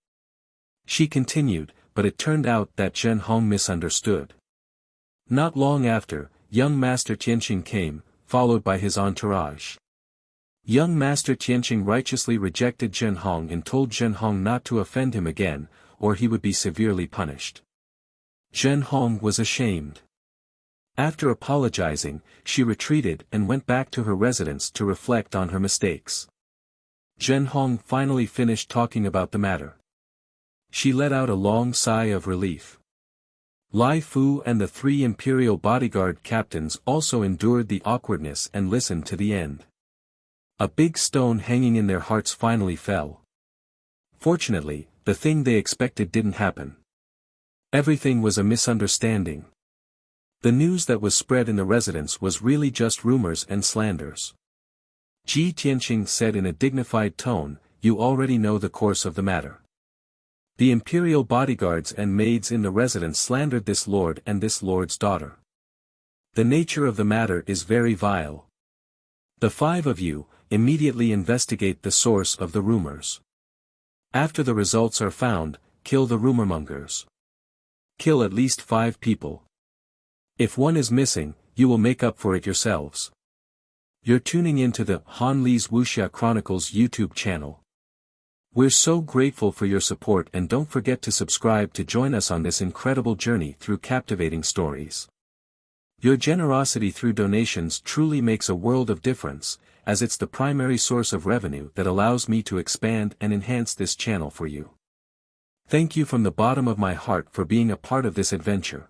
She continued, but it turned out that Zhenhong misunderstood. Not long after, young Master Tianqing came, followed by his entourage. Young Master Tianqing righteously rejected Zhenhong and told Zhenhong not to offend him again, or he would be severely punished. Zhenhong was ashamed. After apologizing, she retreated and went back to her residence to reflect on her mistakes. Zhenhong finally finished talking about the matter. She let out a long sigh of relief. Lai Fu and the 3 imperial bodyguard captains also endured the awkwardness and listened to the end. A big stone hanging in their hearts finally fell. Fortunately, the thing they expected didn't happen. Everything was a misunderstanding. The news that was spread in the residence was really just rumors and slanders. Ji Tianqing said in a dignified tone, you already know the course of the matter. The imperial bodyguards and maids in the residence slandered this lord and this lord's daughter. The nature of the matter is very vile. The 5 of you, immediately investigate the source of the rumors. After the results are found, kill the rumormongers. Kill at least 5 people. If one is missing, you will make up for it yourselves. You're tuning into the Han Li's Wuxia Chronicles YouTube channel. We're so grateful for your support, and don't forget to subscribe to join us on this incredible journey through captivating stories. Your generosity through donations truly makes a world of difference, as it's the primary source of revenue that allows me to expand and enhance this channel for you. Thank you from the bottom of my heart for being a part of this adventure.